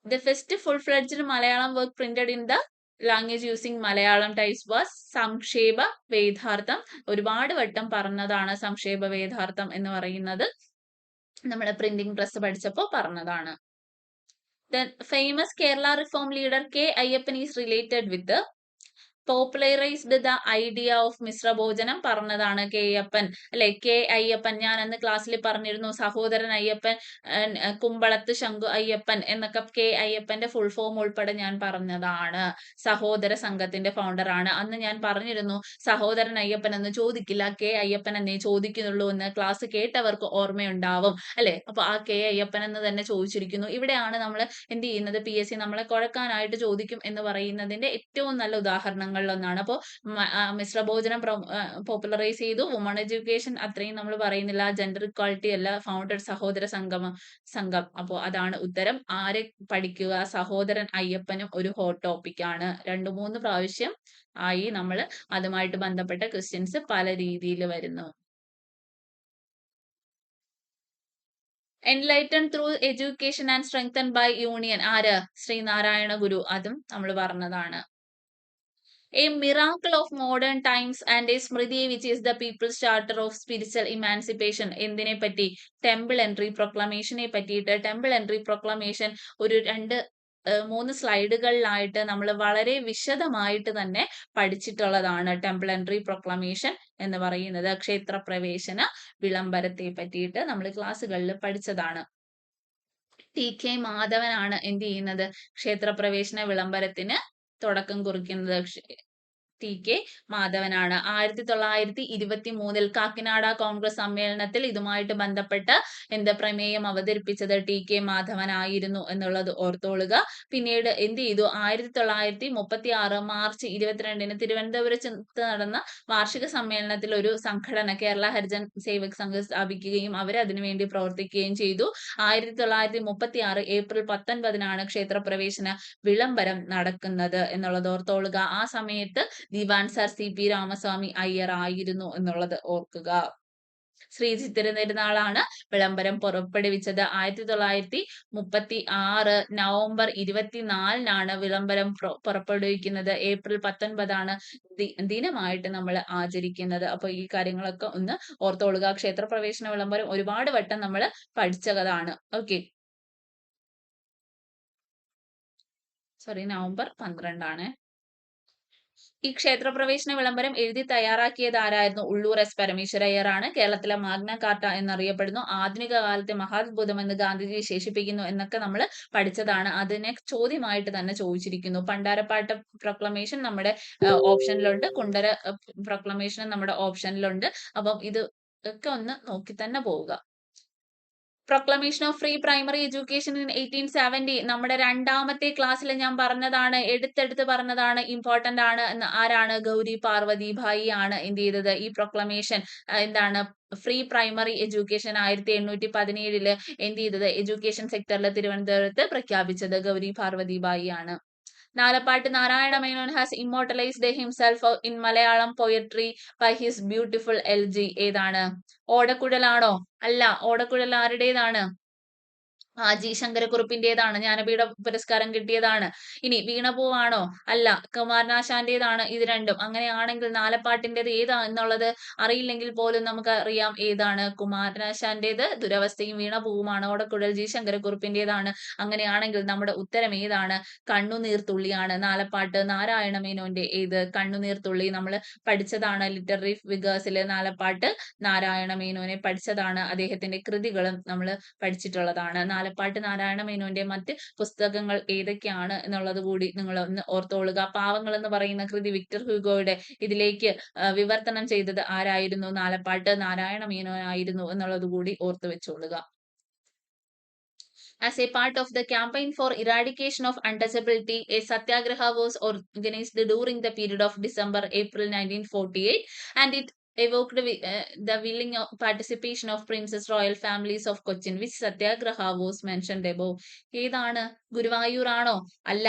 The first full-fledged Malayalam work printed in the language using Malayalam types was സംക്ഷേപ വേദാർത്ഥം. ഒരുപാട് വട്ടം പറഞ്ഞതാണ് സംക്ഷേപ വേദാർത്ഥം എന്ന് പറയുന്നത്. നമ്മുടെ പ്രിന്റിംഗ് പ്രസ് പഠിച്ചപ്പോൾ പറഞ്ഞതാണ്. The famous Kerala reform leader K. Ayyappan is related with the popularized the idea of Mishra ഭോജനം പറഞ്ഞതാണ് കെ അയ്യപ്പൻ. അല്ലെ? കെ അയ്യപ്പൻ ഞാൻ അന്ന് ക്ലാസ്സിൽ പറഞ്ഞിരുന്നു. സഹോദരൻ അയ്യപ്പൻ, കുമ്പളത്ത് ശങ്കു അയ്യപ്പൻ എന്നൊക്കെ കെ അയ്യപ്പന്റെ ഫുൾ ഫോം ഉൾപ്പെടെ ഞാൻ പറഞ്ഞതാണ്. സഹോദര സംഘത്തിന്റെ ഫൗണ്ടർ ആണ്. അന്ന് ഞാൻ പറഞ്ഞിരുന്നു സഹോദരൻ അയ്യപ്പൻ എന്ന് ചോദിക്കില്ല, കെ അയ്യപ്പൻ എന്നേ ചോദിക്കുന്നുള്ളൂ എന്ന്. ക്ലാസ് കേട്ടവർക്ക് ഓർമ്മയുണ്ടാവും അല്ലെ? അപ്പൊ ആ കെ അയ്യപ്പൻ എന്ന് തന്നെ ചോദിച്ചിരിക്കുന്നു. ഇവിടെയാണ് നമ്മൾ എന്ത് ചെയ്യുന്നത്? PSC നമ്മളെ കുഴക്കാനായിട്ട് ചോദിക്കും എന്ന് പറയുന്നതിന്റെ ഏറ്റവും നല്ല ഉദാഹരണങ്ങളിലൊന്നാണ്. അപ്പോൾ മിശ്രഭോജനം പോപ്പുലറൈസ് ചെയ്തു. വുമൺ എഡ്യൂക്കേഷൻ അത്രയും നമ്മൾ പറയുന്നില്ല. ജെൻഡർ ഇക്വാളിറ്റി അല്ല, ഫൗണ്ടഡ് സഹോദര സംഘം. അപ്പോൾ അതാണ് ഉത്തരം. ആരെ പഠിക്കുക? സഹോദരൻ അയ്യപ്പനും ഒരു ഹോട്ട് ടോപ്പിക് ആണ്. 2-3 പ്രാവശ്യം ആയി നമ്മൾ അതുമായിട്ട് ബന്ധപ്പെട്ട ക്വസ്റ്റ്യൻസ് പല രീതിയിൽ വരുന്നു. Enlightened through education and strengthened by union. ആര്? ശ്രീനാരായണ ഗുരു. അതും നമ്മൾ പറഞ്ഞതാണ്. A miracle of modern times and a smriti which is the people's charter of spiritual emancipation. എന്തിനെ പറ്റി? ടെമ്പിൾ എൻട്രി പ്രൊക്ലമേഷനെ പറ്റിയിട്ട്. ടെമ്പിൾ എൻട്രി പ്രൊക്ലമേഷൻ ഒരു 2-3 സ്ലൈഡുകളിലായിട്ട് നമ്മൾ വളരെ വിശദമായിട്ട് തന്നെ പഠിച്ചിട്ടുള്ളതാണ്. ടെമ്പിൾ എൻട്രി പ്രൊക്ലമേഷൻ എന്ന് പറയുന്നത് ക്ഷേത്രപ്രവേശന വിളംബരത്തെ പറ്റിയിട്ട് നമ്മൾ ക്ലാസ്സുകളിൽ പഠിച്ചതാണ്. TK മാധവനാണ് എന്ത് ചെയ്യുന്നത്? ക്ഷേത്രപ്രവേശന വിളംബരത്തിന് തുടക്കം കുറിക്കുന്നത്. TK മാധവനാണ്. 1923 കാക്കിനാട കോൺഗ്രസ് സമ്മേളനത്തിൽ ഇതുമായിട്ട് ബന്ധപ്പെട്ട് പ്രമേയം അവതരിപ്പിച്ചത് TK മാധവനായിരുന്നു എന്നുള്ളത് ഓർത്തോളുക. പിന്നീട് എന്ത് ചെയ്തു? 1936 മാർച്ച് 22 തിരുവനന്തപുരത്ത് നടന്ന വാർഷിക സമ്മേളനത്തിൽ ഒരു സംഘടന കേരള ഹരിജൻ സേവക് സംഘം സ്ഥാപിക്കുകയും അവർ അതിനുവേണ്ടി പ്രവർത്തിക്കുകയും ചെയ്തു. 1936 ഏപ്രിൽ 19 ക്ഷേത്രപ്രവേശന വിളംബരം നടക്കുന്നത് എന്നുള്ളത് ഓർത്തോളുക. ആ സമയത്ത് ദിവാൻ സർ CP രാമസ്വാമി അയ്യർ ആയിരുന്നു എന്നുള്ളത് ഓർക്കുക. ശ്രീ ചിത്തിരതിരുനാളാണ് വിളംബരം പുറപ്പെടുവിച്ചത്. 1936 നവംബർ 24 വിളംബരം പുറപ്പെടുവിക്കുന്നത്. ഏപ്രിൽ 19 ദിനമായിട്ട് നമ്മൾ ആചരിക്കുന്നത്. അപ്പൊ ഈ കാര്യങ്ങളൊക്കെ ഒന്ന് ഓർത്തോളുക. ക്ഷേത്രപ്രവേശന വിളംബരം ഒരുപാട് വട്ടം നമ്മൾ പഠിച്ചതാണ്. Okay, November 12. ഈ ക്ഷേത്രപ്രവേശന വിളംബരം എഴുതി തയ്യാറാക്കിയത് ആരായിരുന്നു? ഉള്ളൂർ S. പരമേശ്വരയ്യർ ആണ്. കേരളത്തിലെ മാഗ്ന കാർട്ട എന്നറിയപ്പെടുന്നു. ആധുനിക കാലത്തെ മഹാത്ഭുതം എന്ന് ഗാന്ധിജി വിശേഷിപ്പിക്കുന്നു എന്നൊക്കെ നമ്മൾ പഠിച്ചതാണ്. അതിനെ ചോദ്യമായിട്ട് തന്നെ ചോദിച്ചിരിക്കുന്നു. പണ്ടാരപ്പാട്ട പ്രൊക്ലമേഷൻ നമ്മുടെ ഓപ്ഷനിലുണ്ട്. കുണ്ടര പ്രൊക്ലമേഷൻ നമ്മുടെ ഓപ്ഷനിലുണ്ട്. അപ്പം ഇത് ഒക്കെ ഒന്ന് നോക്കി തന്നെ പോവുക. Proclamation of free primary education in 1870 നമ്മുടെ 2ാമത്തെ ക്ലാസ്സിൽ ഞാൻ പറഞ്ഞതാണ്, എടുത്തെടുത്ത് പറഞ്ഞതാണ്, ഇമ്പോർട്ടന്റ് ആണ് എന്ന്. ആരാണ്? ഗൗരി പാർവതി ഭായി ആണ് എന്ത് ചെയ്തത്? ഈ പ്രൊക്ലമേഷൻ എന്താണ്? ഫ്രീ പ്രൈമറി എഡ്യൂക്കേഷൻ 1817 എന്ത് ചെയ്തത്? എഡ്യൂക്കേഷൻ സെക്ടറിൽ തിരുവനന്തപുരത്ത് പ്രഖ്യാപിച്ചത് ഗൗരി പാർവതി ഭായി ആണ്. Nalappattu Narayana Menon has immortalised himself in Malayalam poetry by his beautiful elegy. ഏതാണ്? ഓടക്കുഴലാണോ? അല്ല. ഓടക്കുഴൽ ആരുടേതാണ്? ജി ശങ്കരക്കുറുപ്പിന്റേതാണ്. ജ്ഞാനപീഠ പുരസ്കാരം കിട്ടിയതാണ്. ഇനി വീണപൂവാണോ? അല്ല. കുമാരനാശാന്റേതാണ് ഇത് രണ്ടും. അങ്ങനെയാണെങ്കിൽ നാലപ്പാട്ടിന്റേത് ഏതാ എന്നുള്ളത് അറിയില്ലെങ്കിൽ പോലും നമുക്ക് അറിയാം ഏതാണ്. കുമാരനാശാന്റേത് ദുരവസ്ഥയും വീണപൂവുമാണ്. ഓടക്കുഴൽ ജി ശങ്കരക്കുറുപ്പിന്റേതാണ്. അങ്ങനെയാണെങ്കിൽ നമ്മുടെ ഉത്തരം ഏതാണ്? കണ്ണുനീർത്തുള്ളിയാണ്. നാലപ്പാട്ട് നാരായണ മേനോന്റെ ഏത്? കണ്ണുനീർത്തുള്ളി. നമ്മൾ പഠിച്ചതാണ് ലിറ്റററി ഫിഗേഴ്സിൽ. നാലപ്പാട്ട് നാരായണ മേനോനെ പഠിച്ചതാണ്. അദ്ദേഹത്തിന്റെ കൃതികളും നമ്മൾ പഠിച്ചിട്ടുള്ളതാണ്. നാലപ്പാട്ട് നാരായണ മേനോന്റെ മറ്റ് പുസ്തകങ്ങൾ ഏതൊക്കെയാണ് എന്നുള്ളത് കൂടി നിങ്ങൾ ഒന്ന് ഓർത്തോളുക. പാവങ്ങൾ എന്ന് പറയുന്ന കൃതി വിക്ടർ ഹ്യൂഗോയുടെ ഇതിലേക്ക് വിവർത്തനം ചെയ്തത് ആരായിരുന്നു? നാലപ്പാട്ട് നാരായണ മേനോനായിരുന്നു എന്നുള്ളത് കൂടി ഓർത്തു വെച്ചോളുക. As a part of the campaign for eradication of untouchability, a satyagraha was organized during the period of December-April 1948, and it evoked the willing participation of Princess Royal families of Cochin. Which satyagraha was mentioned above? ഏതാണ്? ഗുരുവായൂർ ആണോ? അല്ല.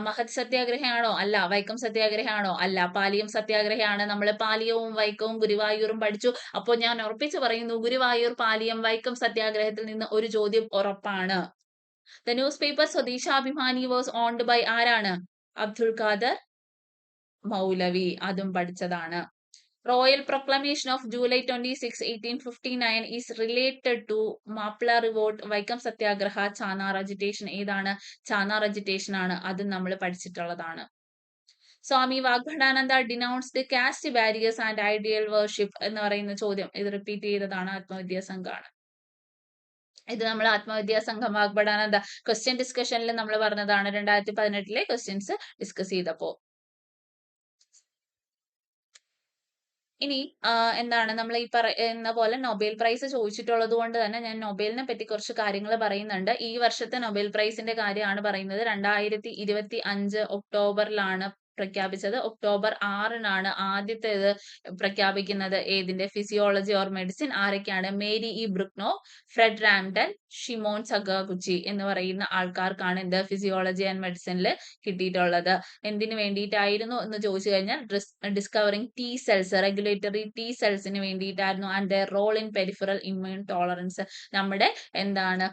മഹത് സത്യാഗ്രഹയാണോ? അല്ല. വൈക്കം സത്യാഗ്രഹയാണോ? അല്ല. പാലിയം സത്യാഗ്രഹയാണ്. നമ്മൾ പാലിയവും വൈക്കവും ഗുരുവായൂരും പഠിച്ചു. അപ്പോൾ ഞാൻ ഉറപ്പിച്ചു പറയുന്നു ഗുരുവായൂർ, പാലിയം, വൈക്കം സത്യാഗ്രഹത്തിൽ നിന്ന് ഒരു ചോദ്യം ഉറപ്പാണ്. The newspaper Swadeshabhimani was owned by ആരാണ്? അബ്ദുൾ ഖാദർ മൗലവി. അതും പഠിച്ചതാണ്. Royal Proclamation of July 26, 1859 is related to Mapla Revolt, Vaikom Satyagraha, Channar agitation. ഏതാണ്? ചാനാർ അജിറ്റേഷൻ ആണ്. അതും നമ്മൾ പഠിച്ചിട്ടുള്ളതാണ്. Swami Vagbhatananda denounced caste barriers and ideal worship എന്ന് പറയുന്ന ചോദ്യം ഇത് റിപ്പീറ്റ് ചെയ്തതാണ് ആത്മവിദ്യാ സംഘമാണ്. ഇത് നമ്മൾ ആത്മവിദ്യാ സംഘം വാഗ്ഭടാനന്ദ ക്വസ്റ്റ്യൻ ഡിസ്കഷനിൽ നമ്മൾ പറഞ്ഞതാണ്. 2018 ക്വസ്റ്റ്യൻസ് ഡിസ്കസ് ചെയ്തപ്പോ. ഇനി എന്താണ് നമ്മൾ ഈ പറയുന്ന പോലെ നൊബേൽ പ്രൈസ് ചോദിച്ചിട്ടുള്ളത് കൊണ്ട് തന്നെ ഞാൻ നൊബേലിനെ പറ്റി കുറച്ച് കാര്യങ്ങൾ പറയുന്നുണ്ട്. ഈ വർഷത്തെ നൊബേൽ പ്രൈസിന്റെ കാര്യമാണ് പറയുന്നത്. 2025 ഒക്ടോബറിലാണ് പ്രഖ്യാപിച്ചത്. ഒക്ടോബർ 6-നാണ് ആദ്യത്തേത് പ്രഖ്യാപിക്കുന്നത്. ഏതിന്റെ? Physiology or medicine. ആരൊക്കെയാണ്? മേരി ഇ ബ്രുക്നോ, ഫ്രെഡ് റാംഡൻ, ഷിമോൻ സഗാഗുച്ചി എന്ന് പറയുന്ന ആൾക്കാർക്കാണ് എന്ത് ഫിസിയോളജി ആൻഡ് മെഡിസിനിൽ കിട്ടിയിട്ടുള്ളത്. എന്തിനു വേണ്ടിയിട്ടായിരുന്നു എന്ന് ചോദിച്ചു കഴിഞ്ഞാൽ discovering T cells, regulatory T സെൽസിന് വേണ്ടിയിട്ടായിരുന്നു. And their role in peripheral immune tolerance, നമ്മുടെ എന്താണ്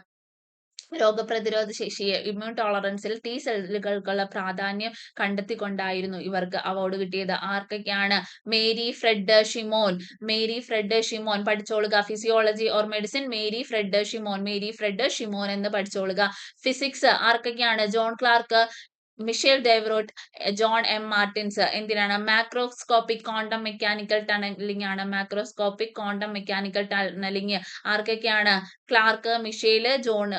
രോഗപ്രതിരോധ ശേഷിയെ ഇമ്മ്യൂൺ ടോളറൻസിൽ ടി സെല്ലുകൾക്കുള്ള പ്രാധാന്യം കണ്ടെത്തിക്കൊണ്ടായിരുന്നു ഇവർക്ക് അവാർഡ് കിട്ടിയത്. ആർക്കൊക്കെയാണ്? Mary Fred Shimon. Mary Fred Shimon പഠിച്ചോളുക. Physiology or medicine Mary Fred Shimon. Mary Fred Shimon എന്ന് പഠിച്ചോളുക. ഫിസിക്സ് ആർക്കൊക്കെയാണ്? John Clarke, Michel Devoret, John M Martinis. എന്തിനാണ്? മാക്രോസ്കോപ്പിക് ക്വാണ്ടം മെക്കാനിക്കൽ ടണലിംഗ് ആണ്. മാക്രോസ്കോപ്പിക് ക്വാണ്ടം മെക്കാനിക്കൽ ടണലിംഗ് ആർക്കൊക്കെയാണ്? Clarke, Michel, John.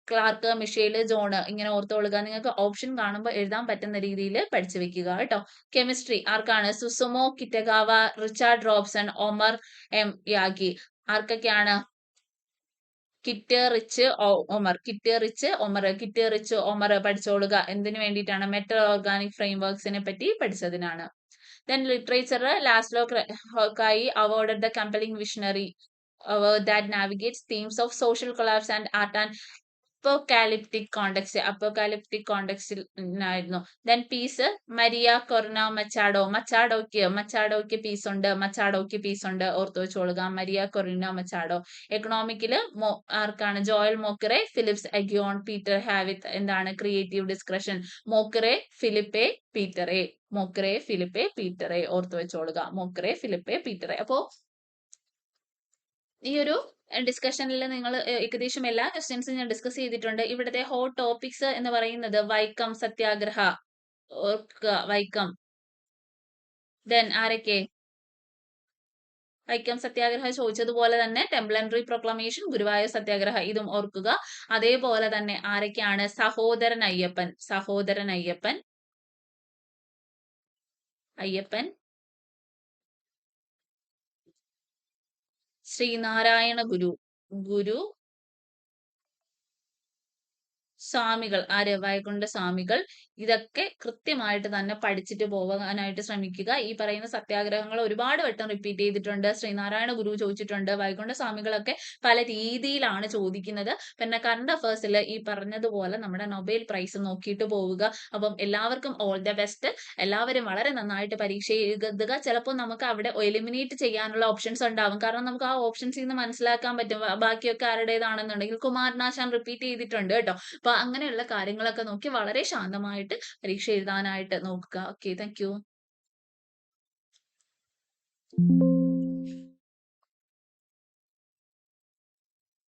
Clarke, Michel, John. ഇങ്ങനെ ഓർത്തോളുക. നിങ്ങൾക്ക് ഓപ്ഷൻ കാണുമ്പോൾ എഴുതാൻ പറ്റുന്ന രീതിയിൽ പഠിച്ചു വെക്കുക കേട്ടോ. കെമിസ്ട്രി ആർക്കാണ്? Susumu Kitagawa, Richard Robson, Omar M Yaghi. ആർക്കൊക്കെയാണ്? Kit Rich Omar. Kit Rich Omar. Kit Rich Omar പഠിച്ചോളുക. എന്തിനു വേണ്ടിയിട്ടാണ്? മെറ്റൽ ഓർഗാനിക് ഫ്രെയിംവർക്സിനെ പറ്റി പഠിച്ചതിനാണ്. Then literature, Laszlo Kai awarded the compelling visionary that navigates themes of social collapse and art and apocalyptic context. Apocalyptic കോണ്ടെക്സ്റ്റിൽ ആയിരുന്നു. Then peace Maria Corina Machado. മച്ചാഡോയ്ക്ക് പീസ് ഉണ്ട്. മച്ചാഡോയ്ക്ക് പീസ് ഉണ്ട്. ഓർത്തു വെച്ചോളുക. Maria കൊറിന Machado. എക്കണോമിക്കില് ആർക്കാണ്? Joel Mokyr, Philips Aghion, Peter Howitt. എന്താണ്? Creative description. മോക്കറെ, ഫിലിപ്പെ, പീറ്ററെ. മോക്കറെ, ഫിലിപ്പെ, പീറ്ററെ. ഓർത്തു വെച്ചോളുക. മോക്കറെ, ഫിലിപ്പെ, പീറ്ററെ. അപ്പോ ഈ ഒരു ഡിസ്കഷനിൽ നിങ്ങൾ ഏകദേശം എല്ലാ ക്വസ്റ്റ്യൻസും ഞാൻ ഡിസ്കസ് ചെയ്തിട്ടുണ്ട്. ഇവിടുത്തെ ഹോട്ട് ടോപ്പിക്സ് എന്ന് പറയുന്നത് വൈക്കം സത്യാഗ്രഹ. ഓർക്കുക, വൈക്കം. ദെൻ ആരൊക്കെ? വൈക്കം സത്യാഗ്രഹ ചോദിച്ചതുപോലെ തന്നെ ടെംപ്ലൻറി പ്രൊക്ലമേഷൻ, ഗുരുവായൂർ സത്യാഗ്രഹ, ഇതും ഓർക്കുക. അതേപോലെ തന്നെ ആരൊക്കെയാണ്? സഹോദരൻ അയ്യപ്പൻ. സഹോദരൻ അയ്യപ്പൻ. അയ്യപ്പൻ, ശ്രീനാരായണ ഗുരു. ഗുരു സ്വാമികൾ ആര് വൈകുണ്ഠ സ്വാമികൾ ഇതൊക്കെ കൃത്യമായിട്ട് തന്നെ പഠിച്ചിട്ട് പോകാനായിട്ട് ശ്രമിക്കുക. ഈ പറയുന്ന സത്യാഗ്രഹങ്ങൾ ഒരുപാട് വട്ടം റിപ്പീറ്റ് ചെയ്തിട്ടുണ്ട്. ശ്രീനാരായണ ഗുരു ചോദിച്ചിട്ടുണ്ട്. വൈകുണ്ഠ സ്വാമികളൊക്കെ പല രീതിയിലാണ് ചോദിക്കുന്നത്. പിന്നെ കറണ്ട് അഫയേഴ്സിൽ ഈ പറഞ്ഞതുപോലെ നമ്മുടെ നൊബേൽ പ്രൈസ് നോക്കിയിട്ട് പോവുക. അപ്പം എല്ലാവർക്കും ഓൾ ദ ബെസ്റ്റ്. എല്ലാവരും വളരെ നന്നായിട്ട് പരീക്ഷ എഴുതുക. ചിലപ്പോൾ നമുക്ക് അവിടെ എലിമിനേറ്റ് ചെയ്യാനുള്ള ഓപ്ഷൻസ് ഉണ്ടാവും. കാരണം നമുക്ക് ആ ഓപ്ഷൻസിൽ നിന്ന് മനസ്സിലാക്കാൻ പറ്റും ബാക്കിയൊക്കെ ആരുടേതാണെന്നുണ്ടെങ്കിൽ. കുമാരനാശാൻ റിപ്പീറ്റ് ചെയ്തിട്ടുണ്ട് കേട്ടോ. അപ്പൊ അങ്ങനെയുള്ള കാര്യങ്ങളൊക്കെ നോക്കി വളരെ ശാന്തമായിട്ട് പരീക്ഷ എഴുതാനായിട്ട് നോക്കുക. Okay, thank you.